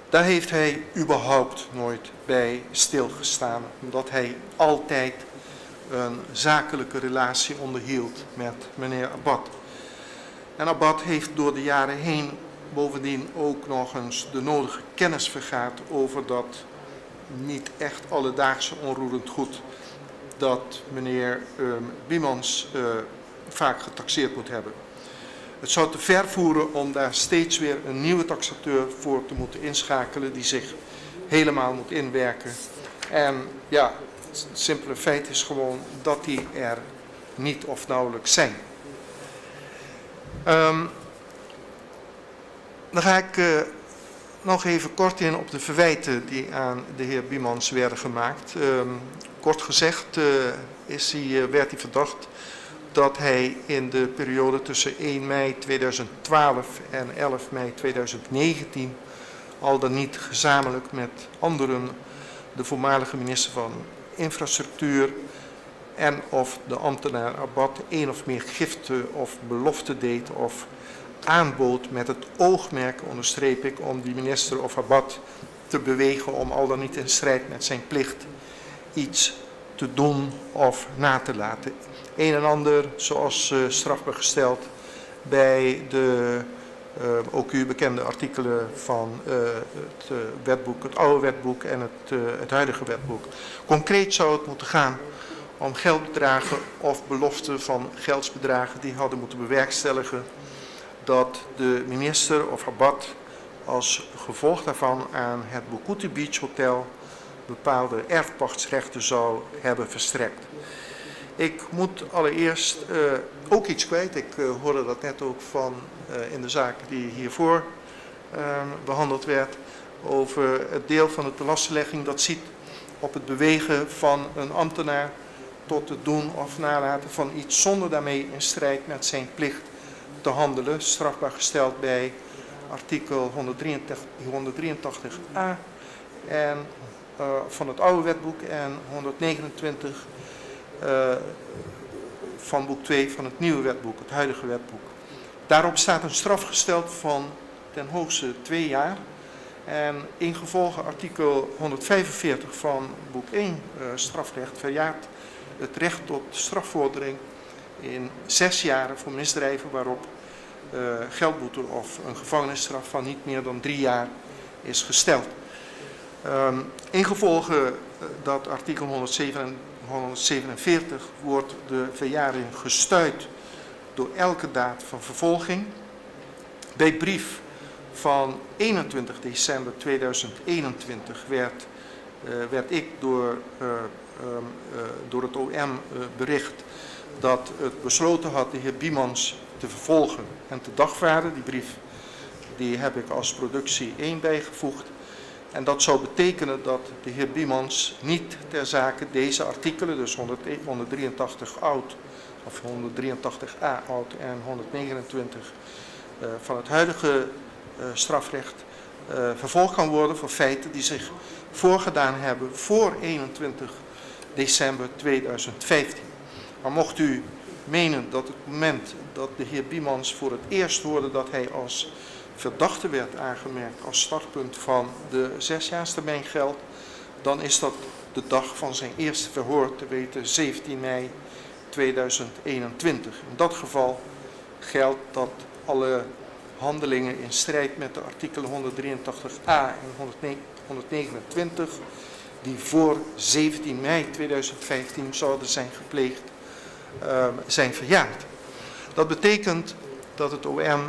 Daar heeft hij überhaupt nooit bij stilgestaan, omdat hij altijd een zakelijke relatie onderhield met meneer Abad. En Abad heeft door de jaren heen bovendien ook nog eens de nodige kennis vergaard over dat niet echt alledaagse onroerend goed dat meneer Biemans vaak getaxeerd moet hebben. Het zou te ver voeren om daar steeds weer een nieuwe taxateur voor te moeten inschakelen die zich helemaal moet inwerken. En ja, het simpele feit is gewoon dat die er niet of nauwelijks zijn. Dan ga ik nog even kort in op de verwijten die aan de heer Biemans werden gemaakt. Kort gezegd werd hij verdacht dat hij in de periode tussen 1 mei 2012 en 11 mei 2019 al dan niet gezamenlijk met anderen de voormalige minister van Infrastructuur en of de ambtenaar Abad één of meer giften of beloften deed of aanbood met het oogmerk, onderstreep ik, om die minister of Abad te bewegen om al dan niet in strijd met zijn plicht iets te doen of na te laten. Een en ander, zoals strafbaar gesteld, bij de ook u bekende artikelen van het wetboek, het oude wetboek en het huidige wetboek. Concreet zou het moeten gaan om geldbedragen of beloften van geldsbedragen die hadden moeten bewerkstelligen dat de minister of Abad als gevolg daarvan aan het Bokuti Beach Hotel bepaalde erfpachtsrechten zou hebben verstrekt. Ik moet allereerst ook iets kwijt. Ik hoorde dat net ook van in de zaak die hiervoor behandeld werd over het deel van de telastenlegging dat ziet op het bewegen van een ambtenaar tot het doen of nalaten van iets zonder daarmee in strijd met zijn plicht te handelen, strafbaar gesteld bij artikel 183a en, van het oude wetboek en 129 van boek 2 van het nieuwe wetboek, het huidige wetboek. Daarop staat een straf gesteld van ten hoogste 2 jaar. En ingevolge artikel 145 van boek 1 strafrecht verjaart het recht tot strafvordering in 6 jaren voor misdrijven waarop geldboete of een gevangenisstraf van niet meer dan 3 jaar is gesteld. Ingevolge dat artikel 147 wordt de verjaring gestuit door elke daad van vervolging. Bij brief van 21 december 2021 werd ik door het OM bericht dat het besloten had de heer Biemans te vervolgen en te dagvaarden. Die brief die heb ik als productie 1 bijgevoegd. En dat zou betekenen dat de heer Biemans niet ter zake deze artikelen, dus 183 oud of 183a oud en 129 van het huidige strafrecht vervolgd kan worden voor feiten die zich voorgedaan hebben voor 21 december 2015. Maar mocht u menen dat het moment dat de heer Biemans voor het eerst hoorde dat hij als verdachte werd aangemerkt als startpunt van de 6-jaarstermijn geldt, dan is dat de dag van zijn eerste verhoor, te weten 17 mei 2021. In dat geval geldt dat alle handelingen in strijd met de artikelen 183a en 129 die voor 17 mei 2015 zouden zijn gepleegd, zijn verjaard. Dat betekent dat het OM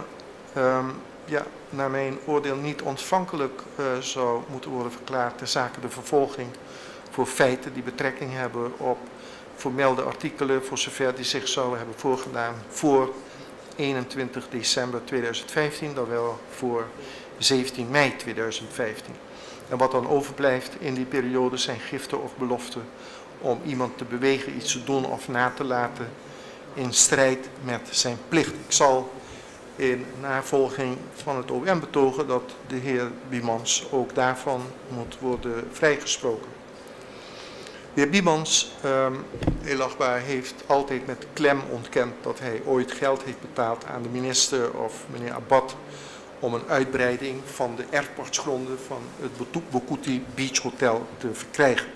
naar mijn oordeel niet ontvankelijk zou moeten worden verklaard ter zake de vervolging voor feiten die betrekking hebben op formelde artikelen voor zover die zich zouden hebben voorgedaan voor 21 december 2015, dan wel voor 17 mei 2015. En wat dan overblijft in die periode zijn giften of beloften om iemand te bewegen iets te doen of na te laten in strijd met zijn plicht. Ik zal in navolging van het OM betogen dat de heer Biemans ook daarvan moet worden vrijgesproken. De heer Biemans, heel achtbaar, heeft altijd met klem ontkend dat hij ooit geld heeft betaald aan de minister of meneer Abad om een uitbreiding van de erfpachtsgronden van het Bokuti Beach Hotel te verkrijgen.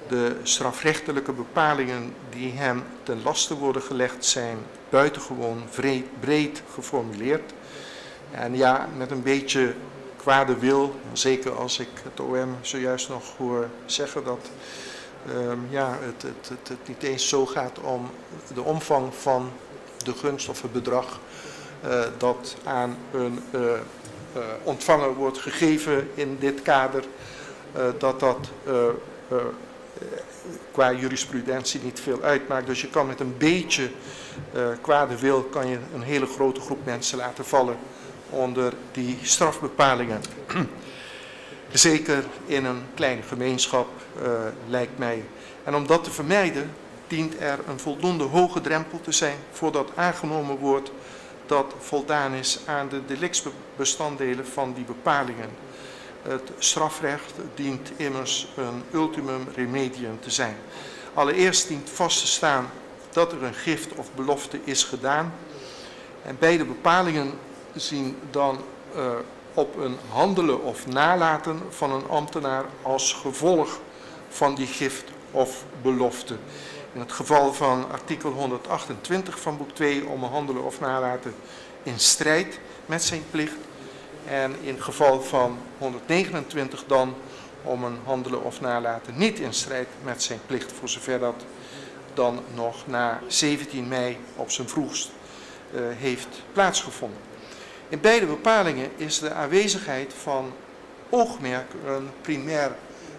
De strafrechtelijke bepalingen die hem ten laste worden gelegd zijn buitengewoon breed geformuleerd. En ja, met een beetje kwade wil, zeker als ik het OM zojuist nog hoor zeggen dat het niet eens zo gaat om de omvang van de gunst of het bedrag dat aan een ontvanger wordt gegeven in dit kader, dat qua jurisprudentie niet veel uitmaakt. Dus je kan met een beetje kwade wil kan je een hele grote groep mensen laten vallen onder die strafbepalingen. Zeker in een kleine gemeenschap lijkt mij. En om dat te vermijden dient er een voldoende hoge drempel te zijn voordat aangenomen wordt dat voldaan is aan de delictsbestanddelen van die bepalingen. Het strafrecht dient immers een ultimum remedium te zijn. Allereerst dient vast te staan dat er een gift of belofte is gedaan. En beide bepalingen zien dan op een handelen of nalaten van een ambtenaar als gevolg van die gift of belofte. In het geval van artikel 128 van boek 2 om een handelen of nalaten in strijd met zijn plicht. En in geval van 129 dan om een handelen of nalaten niet in strijd met zijn plicht, voor zover dat dan nog na 17 mei op zijn vroegst heeft plaatsgevonden. In beide bepalingen is de aanwezigheid van oogmerk een primair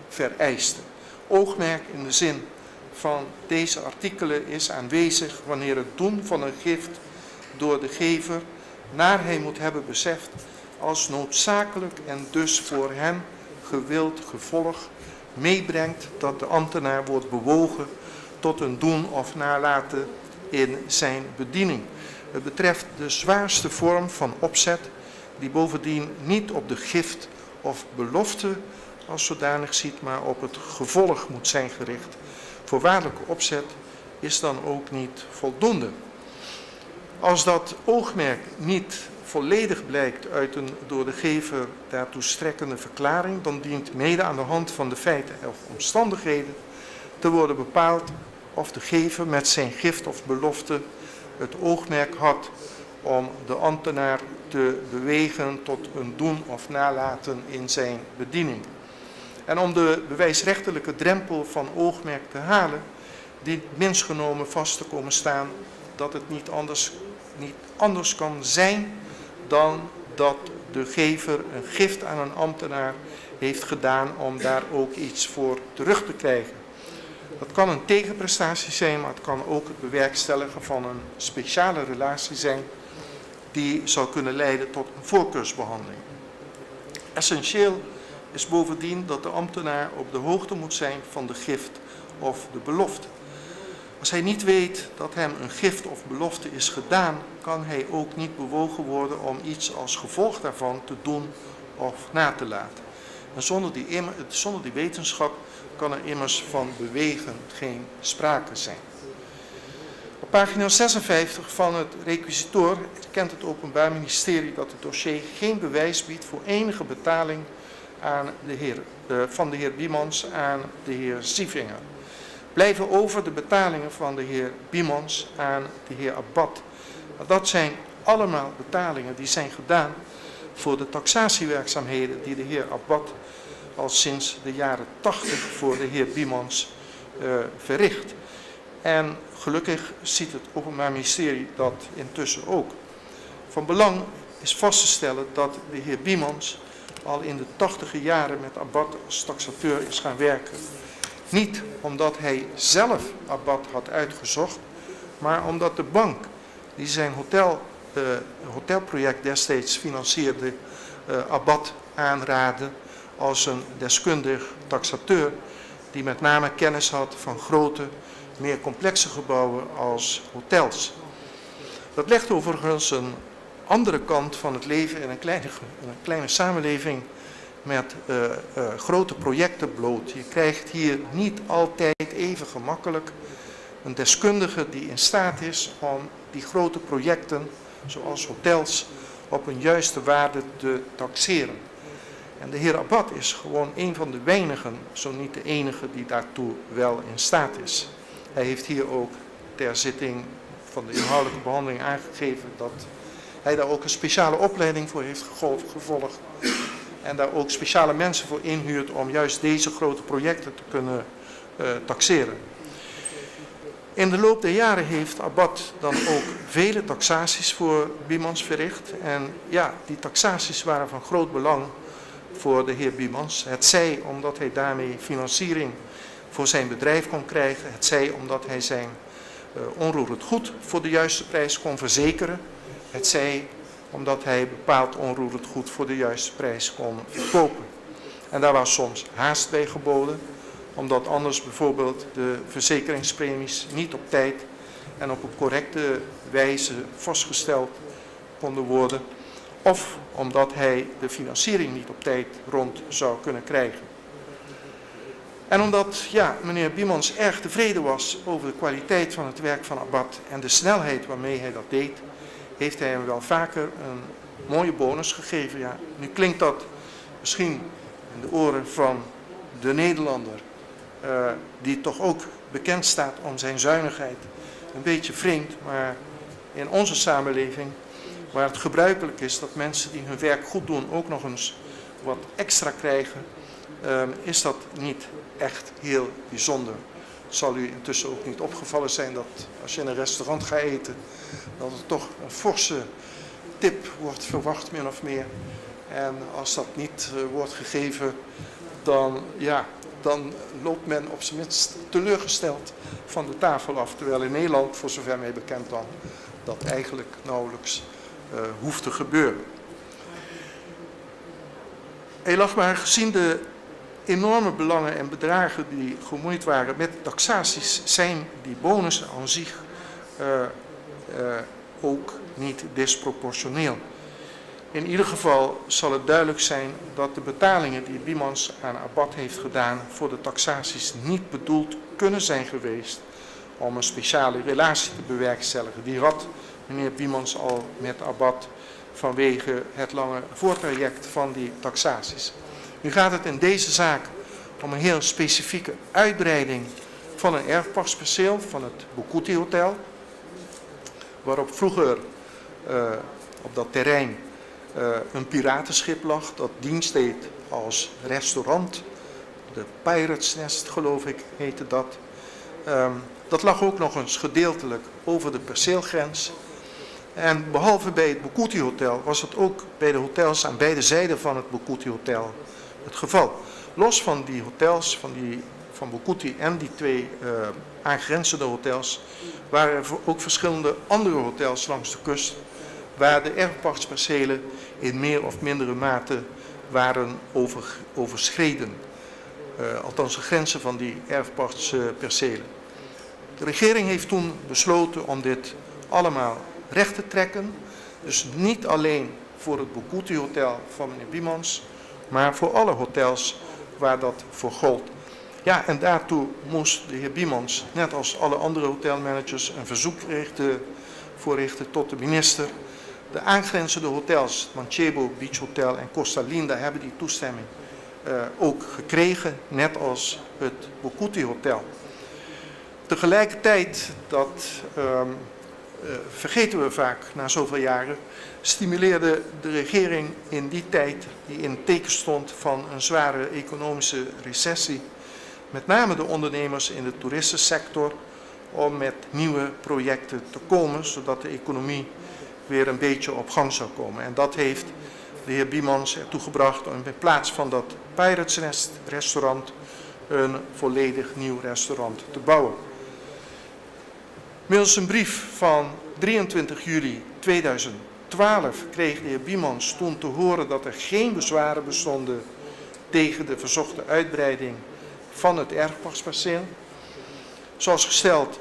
vereiste. Oogmerk in de zin van deze artikelen is aanwezig wanneer het doen van een gift door de gever naar hij moet hebben beseft als noodzakelijk en dus voor hem gewild gevolg meebrengt dat de ambtenaar wordt bewogen tot een doen of nalaten in zijn bediening. Het betreft de zwaarste vorm van opzet die bovendien niet op de gift of belofte als zodanig ziet, maar op het gevolg moet zijn gericht. Voorwaardelijke opzet is dan ook niet voldoende. Als dat oogmerk niet volledig blijkt uit een door de gever daartoe strekkende verklaring, dan dient mede aan de hand van de feiten of omstandigheden te worden bepaald of de gever met zijn gift of belofte het oogmerk had om de ambtenaar te bewegen tot een doen of nalaten in zijn bediening. En om de bewijsrechtelijke drempel van oogmerk te halen, dient minst genomen vast te komen staan dat het niet anders kan zijn dan dat de gever een gift aan een ambtenaar heeft gedaan om daar ook iets voor terug te krijgen. Dat kan een tegenprestatie zijn, maar het kan ook het bewerkstelligen van een speciale relatie zijn die zou kunnen leiden tot een voorkeursbehandeling. Essentieel is bovendien dat de ambtenaar op de hoogte moet zijn van de gift of de belofte. Als hij niet weet dat hem een gift of belofte is gedaan, kan hij ook niet bewogen worden om iets als gevolg daarvan te doen of na te laten. En zonder die wetenschap kan er immers van bewegen geen sprake zijn. Op pagina 56 van het requisitor erkent het Openbaar Ministerie dat het dossier geen bewijs biedt voor enige betaling aan van de heer Biemans aan de heer Sievinger. Blijven over de betalingen van de heer Biemans aan de heer Abbad. Dat zijn allemaal betalingen die zijn gedaan voor de taxatiewerkzaamheden die de heer Abbad al sinds de jaren 80 voor de heer Biemans verricht. En gelukkig ziet het Openbaar Ministerie dat intussen ook. Van belang is vast te stellen dat de heer Biemans al in de 80e jaren met Abbad als taxateur is gaan werken. Niet omdat hij zelf Abbad had uitgezocht, maar omdat de bank die zijn hotelproject destijds financierde Abbad aanraadde als een deskundig taxateur die met name kennis had van grote, meer complexe gebouwen als hotels. Dat legt overigens een andere kant van het leven in een kleine samenleving met grote projecten bloot. Je krijgt hier niet altijd even gemakkelijk een deskundige die in staat is om die grote projecten, zoals hotels, op een juiste waarde te taxeren. En de heer Abbad is gewoon een van de weinigen, zo niet de enige, die daartoe wel in staat is. Hij heeft hier ook ter zitting van de inhoudelijke behandeling aangegeven dat hij daar ook een speciale opleiding voor heeft gevolgd. En daar ook speciale mensen voor inhuurt om juist deze grote projecten te kunnen taxeren. In de loop der jaren heeft Abbad dan ook vele taxaties voor Biemans verricht. En ja, die taxaties waren van groot belang voor de heer Biemans. Hetzij omdat hij daarmee financiering voor zijn bedrijf kon krijgen. Hetzij omdat hij zijn onroerend goed voor de juiste prijs kon verzekeren. Hetzij omdat hij bepaald onroerend goed voor de juiste prijs kon verkopen. En daar was soms haast bij geboden, omdat anders bijvoorbeeld de verzekeringspremies niet op tijd en op een correcte wijze vastgesteld konden worden, of omdat hij de financiering niet op tijd rond zou kunnen krijgen. En omdat meneer Biemans erg tevreden was over de kwaliteit van het werk van Abbad en de snelheid waarmee hij dat deed, heeft hij hem wel vaker een mooie bonus gegeven. Ja, nu klinkt dat misschien in de oren van de Nederlander, die toch ook bekend staat om zijn zuinigheid, een beetje vreemd, maar in onze samenleving waar het gebruikelijk is dat mensen die hun werk goed doen ook nog eens wat extra krijgen, is dat niet echt heel bijzonder. Het zal u intussen ook niet opgevallen zijn dat als je in een restaurant gaat eten, dat er toch een forse tip wordt verwacht, min of meer. En als dat niet wordt gegeven, dan loopt men op zijn minst teleurgesteld van de tafel af. Terwijl in Nederland, voor zover mij bekend dan, dat eigenlijk nauwelijks hoeft te gebeuren. Helaas maar gezien de enorme belangen en bedragen die gemoeid waren met taxaties, zijn die bonussen aan zich ook niet disproportioneel. In ieder geval zal het duidelijk zijn dat de betalingen die Biemans aan Abbad heeft gedaan voor de taxaties niet bedoeld kunnen zijn geweest om een speciale relatie te bewerkstelligen. Die had meneer Biemans al met Abbad vanwege het lange voortraject van die taxaties. Nu gaat het in deze zaak om een heel specifieke uitbreiding van een erfpachtsperceel van het Boukouti Hotel, waarop vroeger op dat terrein een piratenschip lag dat dienst deed als restaurant. De Pirates Nest, geloof ik, heette dat. Dat lag ook nog eens gedeeltelijk over de perceelgrens. En behalve bij het Boukouti Hotel was het ook bij de hotels aan beide zijden van het Boukouti Hotel het geval. Los van die hotels, van Boukouti en die twee aangrenzende hotels, waren er ook verschillende andere hotels langs de kust, waar de erfpachtspercelen in meer of mindere mate waren overschreden. Althans de grenzen van die erfpachtspercelen. De regering heeft toen besloten om dit allemaal recht te trekken. Dus niet alleen voor het Boukouti Hotel van meneer Biemans, maar voor alle hotels waar dat voor gold. Ja, en daartoe moest de heer Biemans, net als alle andere hotelmanagers, een verzoek voorrichten tot de minister. De aangrenzende hotels, Manchego Beach Hotel en Costa Linda, hebben die toestemming ook gekregen, net als het Boukouti Hotel. Tegelijkertijd, dat vergeten we vaak na zoveel jaren, stimuleerde de regering in die tijd, die in het teken stond van een zware economische recessie, met name de ondernemers in de toeristensector, om met nieuwe projecten te komen, zodat de economie weer een beetje op gang zou komen. En dat heeft de heer Biemans ertoe gebracht om in plaats van dat Pirates Nest restaurant een volledig nieuw restaurant te bouwen. Middels een brief van 23 juli 2012 kreeg de heer Biemans toen te horen dat er geen bezwaren bestonden tegen de verzochte uitbreiding van het erfpachtsperceel. Zoals gesteld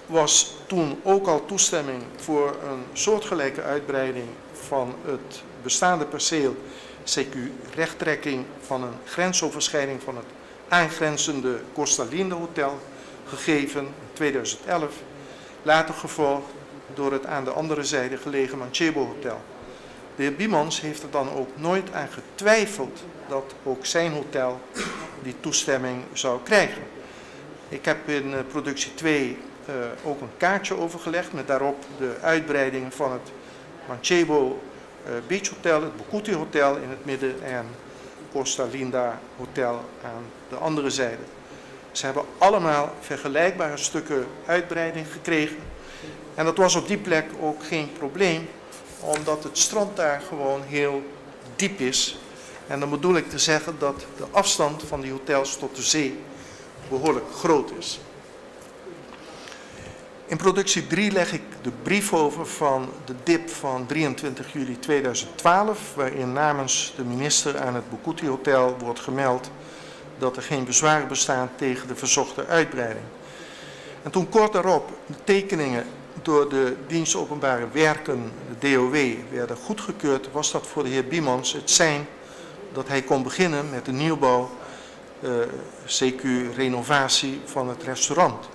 was toen ook al toestemming voor een soortgelijke uitbreiding van het bestaande perceel, CQ rechttrekking van een grensoverschrijding van het aangrenzende Costa Linda Hotel, gegeven in 2011, later gevolgd door het aan de andere zijde gelegen Manchego Hotel. De heer Biemans heeft er dan ook nooit aan getwijfeld dat ook zijn hotel die toestemming zou krijgen. Ik heb in productie 2 ook een kaartje overgelegd met daarop de uitbreiding van het Manchego Beach Hotel, het Boukouti Hotel in het midden en Costa Linda Hotel aan de andere zijde. Ze hebben allemaal vergelijkbare stukken uitbreiding gekregen. En dat was op die plek ook geen probleem, omdat het strand daar gewoon heel diep is. En dan bedoel ik te zeggen dat de afstand van die hotels tot de zee behoorlijk groot is. In productie 3 leg ik de brief over van de DIP van 23 juli 2012, waarin namens de minister aan het Boukouti Hotel wordt gemeld dat er geen bezwaren bestaan tegen de verzochte uitbreiding. En toen kort daarop de tekeningen door de Dienst Openbare Werken, de DOW, werden goedgekeurd, was dat voor de heer Biemans het sein dat hij kon beginnen met de nieuwbouw, CQ renovatie van het restaurant.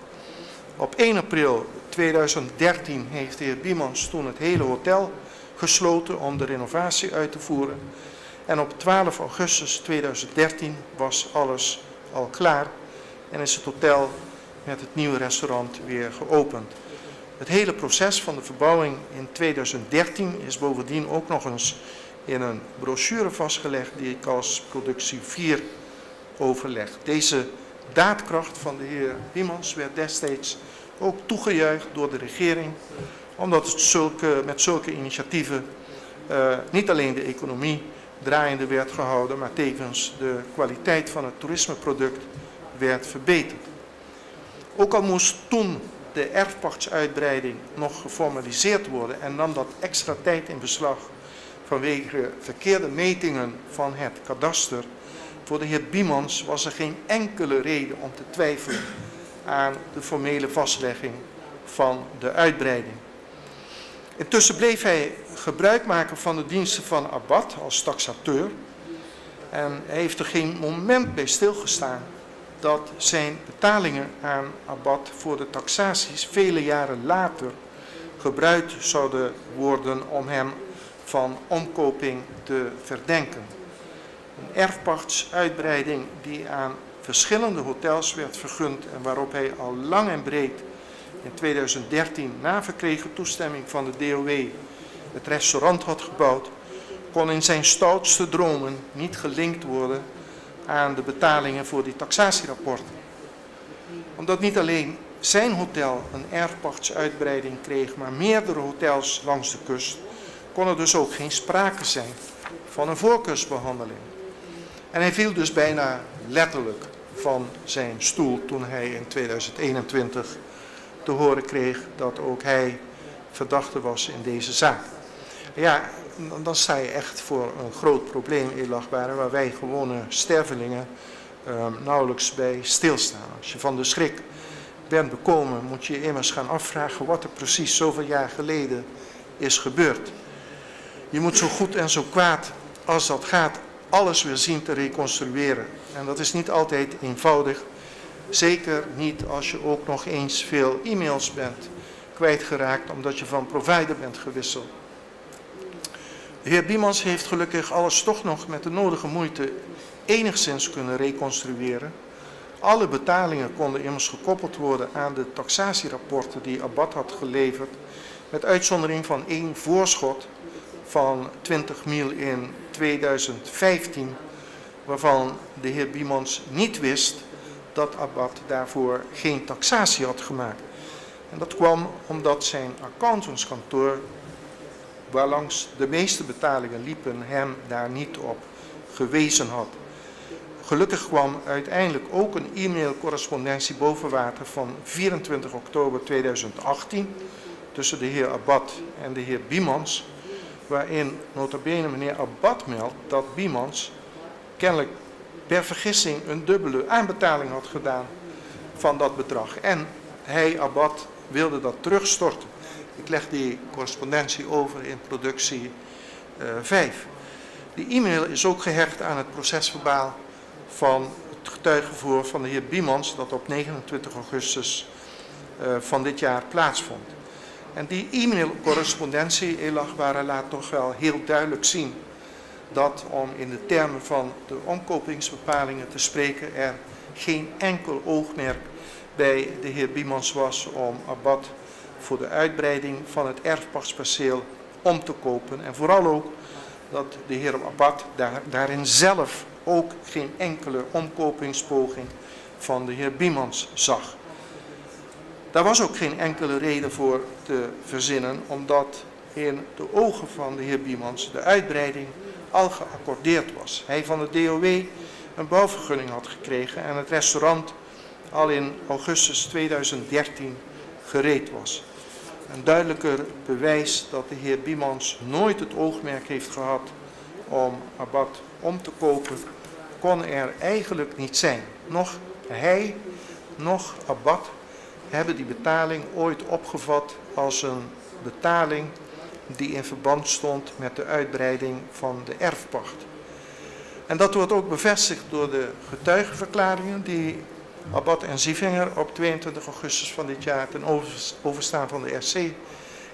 Op 1 april 2013 heeft de heer Biemans toen het hele hotel gesloten om de renovatie uit te voeren. En op 12 augustus 2013 was alles al klaar en is het hotel met het nieuwe restaurant weer geopend. Het hele proces van de verbouwing in 2013 is bovendien ook nog eens in een brochure vastgelegd die ik als productie 4 overleg. Deze daadkracht van de heer Biemans werd destijds ook toegejuicht door de regering, omdat het met zulke initiatieven niet alleen de economie draaiende werd gehouden, maar tevens de kwaliteit van het toerismeproduct werd verbeterd. Ook al moest toen de erfpachtsuitbreiding nog geformaliseerd worden en nam dat extra tijd in beslag vanwege verkeerde metingen van het kadaster, voor de heer Biemans was er geen enkele reden om te twijfelen aan de formele vastlegging van de uitbreiding. Intussen bleef hij gebruik maken van de diensten van Abbad als taxateur en hij heeft er geen moment bij stilgestaan dat zijn betalingen aan Abbad voor de taxaties vele jaren later gebruikt zouden worden om hem van omkoping te verdenken. Een erfpachtsuitbreiding die aan verschillende hotels werd vergund en waarop hij al lang en breed in 2013 na verkregen toestemming van de DOW het restaurant had gebouwd, kon in zijn stoutste dromen niet gelinkt worden aan de betalingen voor die taxatierapporten. Omdat niet alleen zijn hotel een erfpachtsuitbreiding kreeg, maar meerdere hotels langs de kust, kon er dus ook geen sprake zijn van een voorkeursbehandeling. En hij viel dus bijna letterlijk van zijn stoel toen hij in 2021 te horen kreeg dat ook hij verdachte was in deze zaak. Ja, dan sta je echt voor een groot probleem, edelachtbare, waar wij gewone stervelingen nauwelijks bij stilstaan. Als je van de schrik bent bekomen, moet je je immers gaan afvragen wat er precies zoveel jaar geleden is gebeurd. Je moet zo goed en zo kwaad als dat gaat alles weer zien te reconstrueren. En dat is niet altijd eenvoudig. Zeker niet als je ook nog eens veel e-mails bent kwijtgeraakt omdat je van provider bent gewisseld. De heer Biemans heeft gelukkig alles toch nog met de nodige moeite enigszins kunnen reconstrueren. Alle betalingen konden immers gekoppeld worden aan de taxatierapporten die Abbad had geleverd, met uitzondering van 1 voorschot van 20 mil in 2015, waarvan de heer Biemans niet wist dat Abbad daarvoor geen taxatie had gemaakt. En dat kwam omdat zijn accountantskantoor, waarlangs de meeste betalingen liepen, hem daar niet op gewezen had. Gelukkig kwam uiteindelijk ook een e-mailcorrespondentie boven water van 24 oktober 2018 tussen de heer Abbad en de heer Biemans, waarin nota bene meneer Abbad meldt dat Biemans kennelijk per vergissing een dubbele aanbetaling had gedaan van dat bedrag. En hij, Abbad, wilde dat terugstorten. Ik leg die correspondentie over in productie 5. Die e-mail is ook gehecht aan het procesverbaal van het getuigenverhoor van de heer Biemans, dat op 29 augustus van dit jaar plaatsvond. En die e-mailcorrespondentie, edelachtbare, laat toch wel heel duidelijk zien dat, om in de termen van de omkopingsbepalingen te spreken, er geen enkel oogmerk bij de heer Biemans was om Abbad voor de uitbreiding van het erfpachtsperceel om te kopen. En vooral ook dat de heer Abbad daarin zelf ook geen enkele omkopingspoging van de heer Biemans zag. Daar was ook geen enkele reden voor te verzinnen, omdat in de ogen van de heer Biemans de uitbreiding al geaccordeerd was. Hij van de DOW een bouwvergunning had gekregen en het restaurant al in augustus 2013 gereed was. Een duidelijker bewijs dat de heer Biemans nooit het oogmerk heeft gehad om Abbad om te kopen, kon er eigenlijk niet zijn. Nog hij, nog Abbad hebben die betaling ooit opgevat als een betaling die in verband stond met de uitbreiding van de erfpacht. En dat wordt ook bevestigd door de getuigenverklaringen die Abbad en Zievinger op 22 augustus van dit jaar ten overstaan van de RC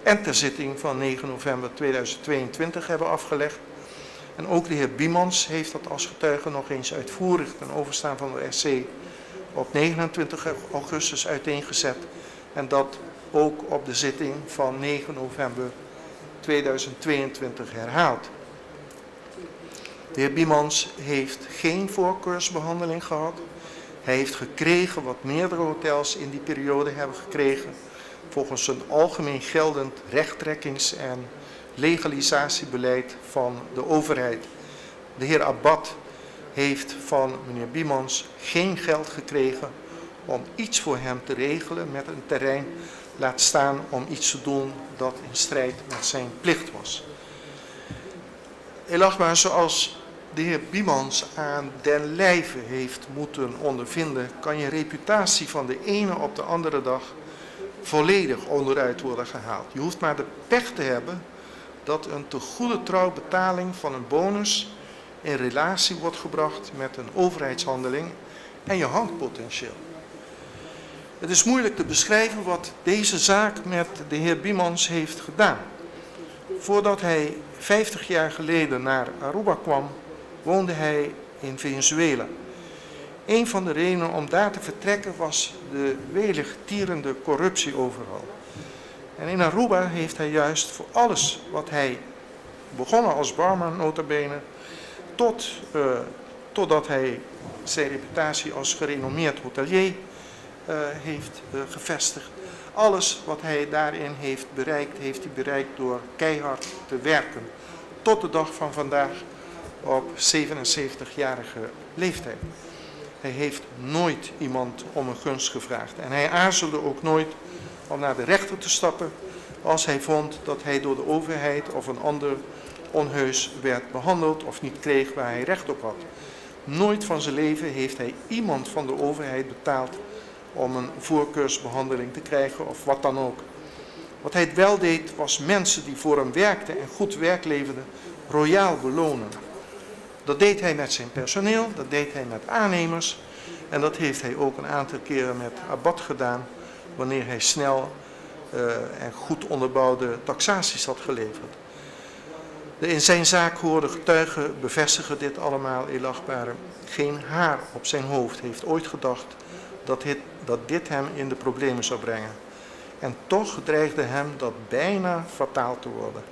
en ter zitting van 9 november 2022 hebben afgelegd. En ook de heer Biemans heeft dat als getuige nog eens uitvoerig ten overstaan van de RC op 29 augustus uiteengezet. En dat ook op de zitting van 9 november 2022 herhaald. De heer Biemans heeft geen voorkeursbehandeling gehad. Hij heeft gekregen wat meerdere hotels in die periode hebben gekregen, volgens een algemeen geldend rechttrekkings- en legalisatiebeleid van de overheid. De heer Abad heeft van meneer Biemans geen geld gekregen om iets voor hem te regelen met een terrein, laat staan om iets te doen dat in strijd met zijn plicht was. Maar zoals de heer Biemans aan den lijve heeft moeten ondervinden, kan je reputatie van de ene op de andere dag volledig onderuit worden gehaald. Je hoeft maar de pech te hebben dat een te goede trouw betaling van een bonus in relatie wordt gebracht met een overheidshandeling en je hangt potentieel. Het is moeilijk te beschrijven wat deze zaak met de heer Biemans heeft gedaan. Voordat hij 50 jaar geleden naar Aruba kwam, woonde hij in Venezuela. Een van de redenen om daar te vertrekken was de welig tierende corruptie overal. En in Aruba heeft hij juist voor alles wat hij, begonnen als barman nota bene, totdat hij zijn reputatie als gerenommeerd hotelier heeft gevestigd. Alles wat hij daarin heeft hij bereikt door keihard te werken. Tot de dag van vandaag op 77-jarige leeftijd. Hij heeft nooit iemand om een gunst gevraagd. En hij aarzelde ook nooit om naar de rechter te stappen als hij vond dat hij door de overheid of een ander onheus werd behandeld of niet kreeg waar hij recht op had. Nooit van zijn leven heeft hij iemand van de overheid betaald om een voorkeursbehandeling te krijgen of wat dan ook. Wat hij wel deed was mensen die voor hem werkten en goed werk leverden royaal belonen. Dat deed hij met zijn personeel, dat deed hij met aannemers en dat heeft hij ook een aantal keren met Abad gedaan wanneer hij snel en goed onderbouwde taxaties had geleverd. De in zijn zaak gehoorde getuigen bevestigen dit allemaal, elachtbare. Geen haar op zijn hoofd heeft ooit gedacht dat dit hem in de problemen zou brengen. En toch dreigde hem dat bijna fataal te worden.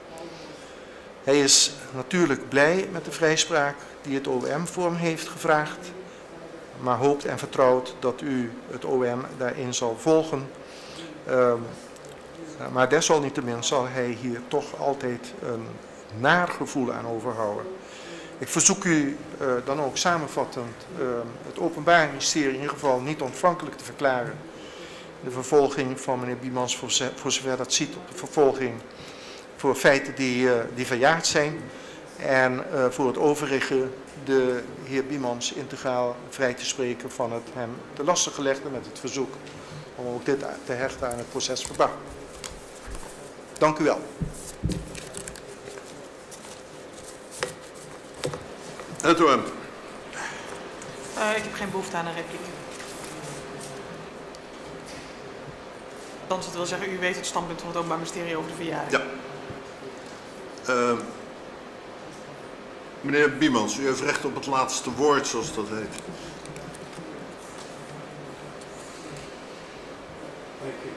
Hij is natuurlijk blij met de vrijspraak die het OM voor hem heeft gevraagd, maar hoopt en vertrouwt dat u het OM daarin zal volgen. Maar desalniettemin zal hij hier toch altijd een naar gevoel aan overhouden. Ik verzoek u dan ook samenvattend het Openbaar Ministerie in ieder geval niet ontvankelijk te verklaren. De vervolging van meneer Biemans, voor zover dat ziet, op de vervolging voor feiten die verjaard zijn. En voor het overige de heer Biemans integraal vrij te spreken van het hem te lasten gelegde met het verzoek om ook dit te hechten aan het procesverbaal. Dank u wel. Het OM. Ik heb geen behoefte aan een repliek. Althans, dat wil zeggen, u weet het standpunt van het Openbaar Ministerie over de verjaring. Ja. Meneer Biemans, u heeft recht op het laatste woord, zoals dat heet. Thank you.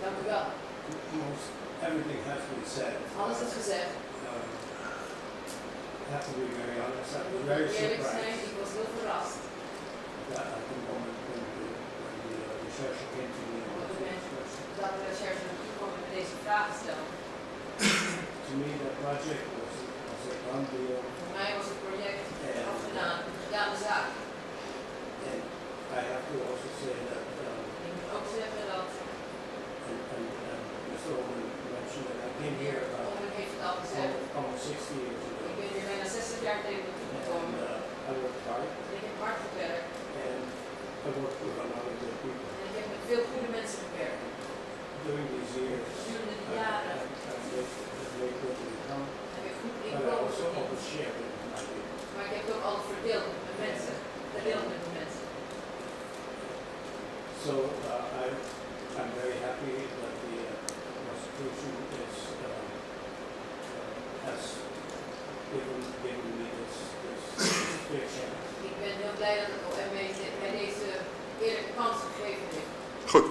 Dank u wel. Almost everything has been said. Alles is gezegd. I have to be very honest. I was Ik very moet eerlijk surprised zijn, ik was heel verrast. that at the moment when the researcher came to me Op and het moment asked this dat de recherche naartoe kwam en me deze vragen stelde. question. To me, the project was a done deal, Voor mij was het project afgedaan, een gedane zaak. and I have to also say that, Ik moet ook zeggen dat, and Mr. Owen mentioned that I came here about Owen heeft het al gezegd, almost 60 years ago, ik ben hier bijna 60 jaar geleden naartoe gekomen. and I worked hard, En ik heb hard gewerkt and I worked with a lot of good people. en ik heb met veel goede mensen gewerkt. During these years, Gedurende die jaren I've made a great deal of income, heb ik goed but I inkomen also verdiend. always shared it with my people. Maar ik heb het ook altijd verdeeld met mensen. Gedeeld met de mensen. So I'm very happy that the prosecution has given me this fair chance. Ik ben heel blij dat het OM mij deze eerlijke kans gegeven heeft. Goed.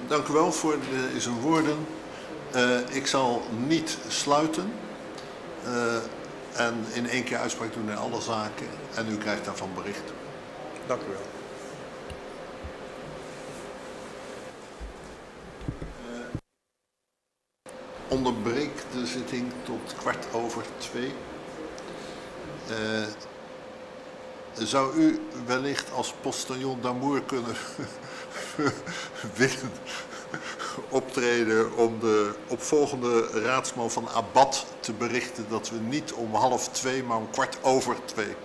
Dank u wel voor deze woorden. Ik zal niet sluiten en in één keer uitspraak doen in alle zaken en u krijgt daarvan bericht. Dank u wel. Onderbreek de zitting tot 2:15. Zou u wellicht als postillon d'amour kunnen willen optreden om de opvolgende raadsman van Abad te berichten dat we niet om 1:30, maar om 2:15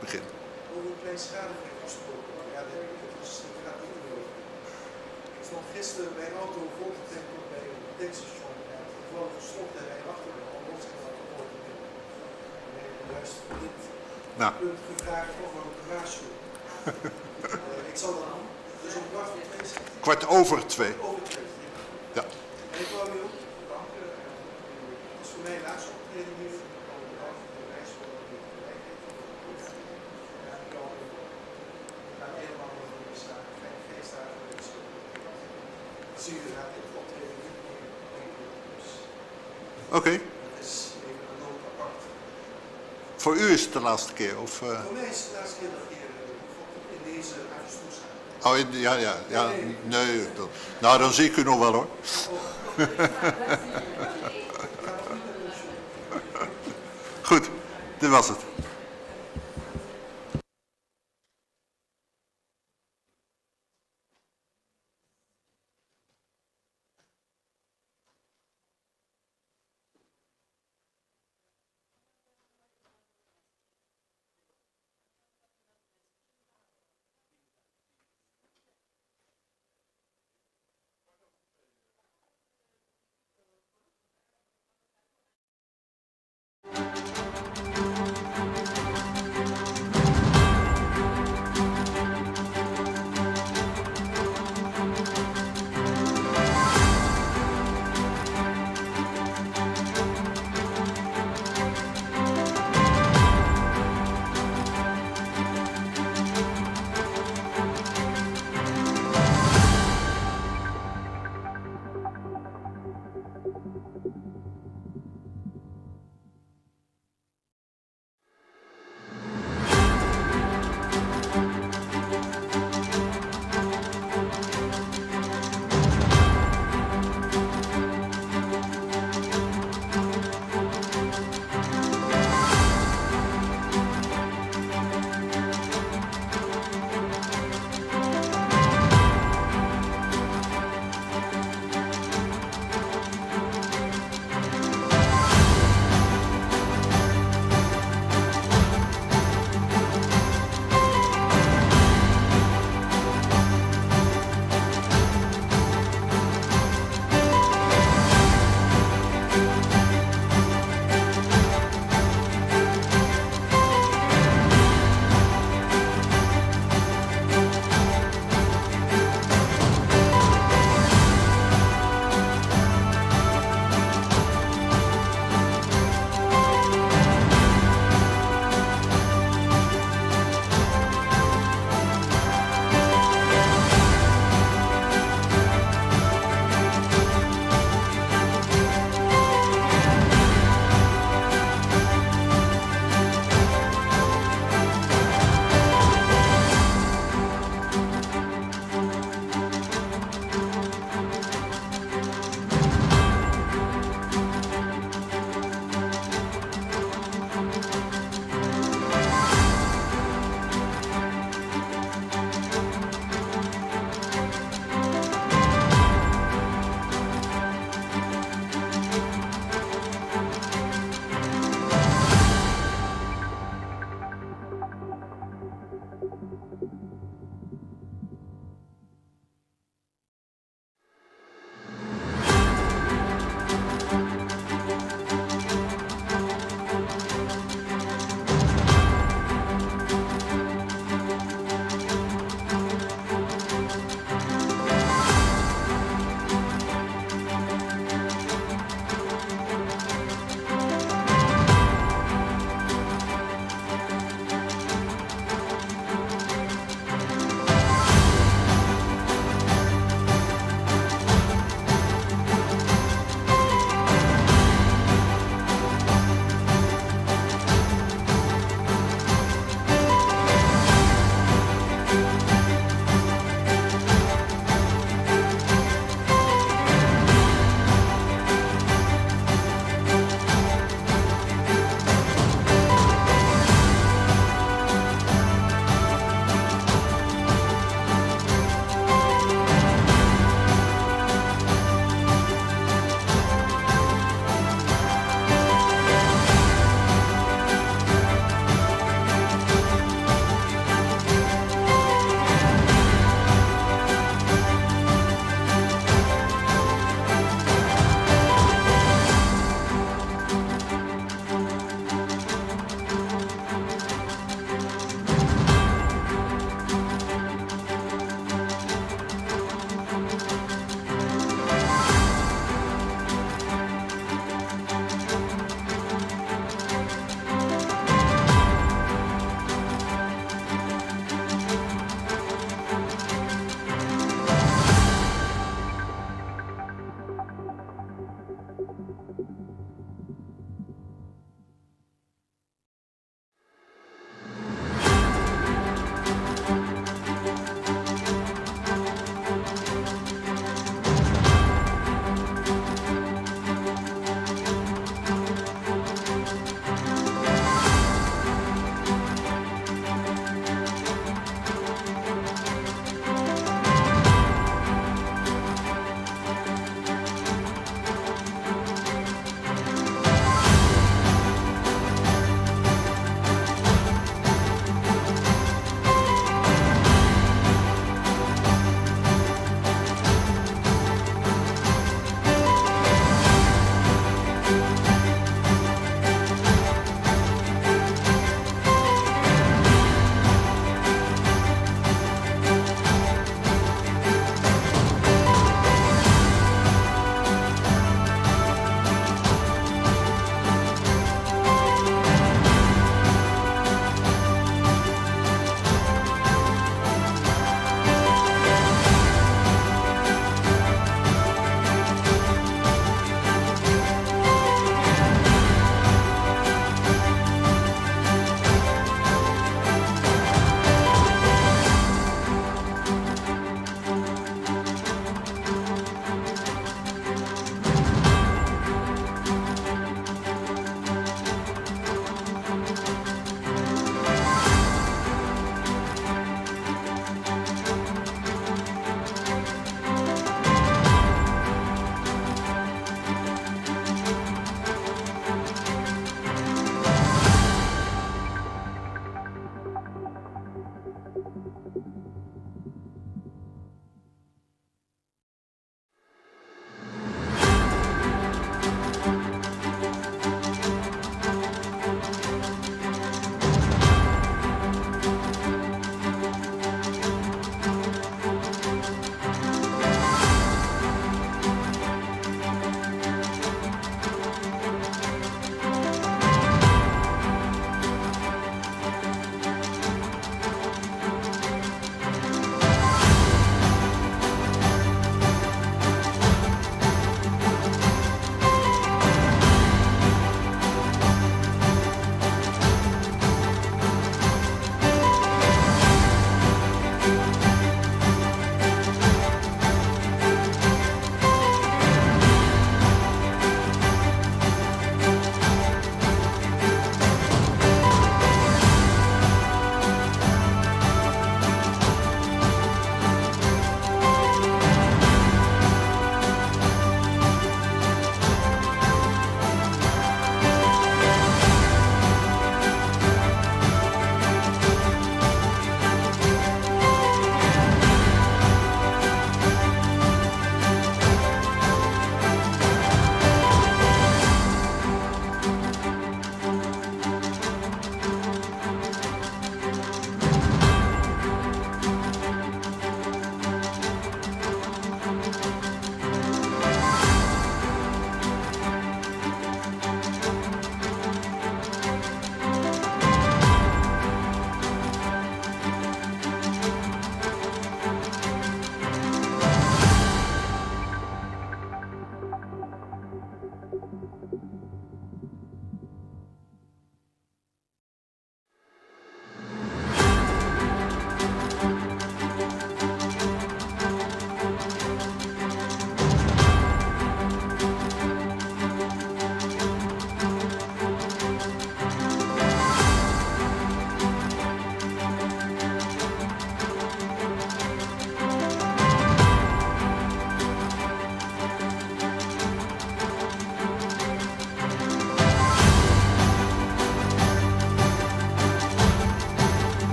beginnen? Over een kleinschaligheid gesproken, maar ja, dat gaat niet over. Ik stond gisteren mijn auto vol te tanken bij een tankstation en toevallig gestopt en hij achter me al los en dat voor te nemen. En hij heeft juist voor dit Nou, punt gevraagd of er een waarschuwing. Ik zal dan dus om 2:15 2:15. over 2. Ja. En ik wou u ook bedanken. Het is voor mij de laatste optreden hier. Om de reis voor de gelijk heeft. Ja, ik kan helemaal over de zaken. Fijne feestdagen wensen. Zie je na dit optreden niet meer. Dus Oké. dat is even een noot apart. Voor u is het de laatste keer? Of, Voor mij is het de laatste keer dat ik hier in deze avonds sta. Oh, ja. Nee, nou dan zie ik u nog wel hoor. Goed, dit was het.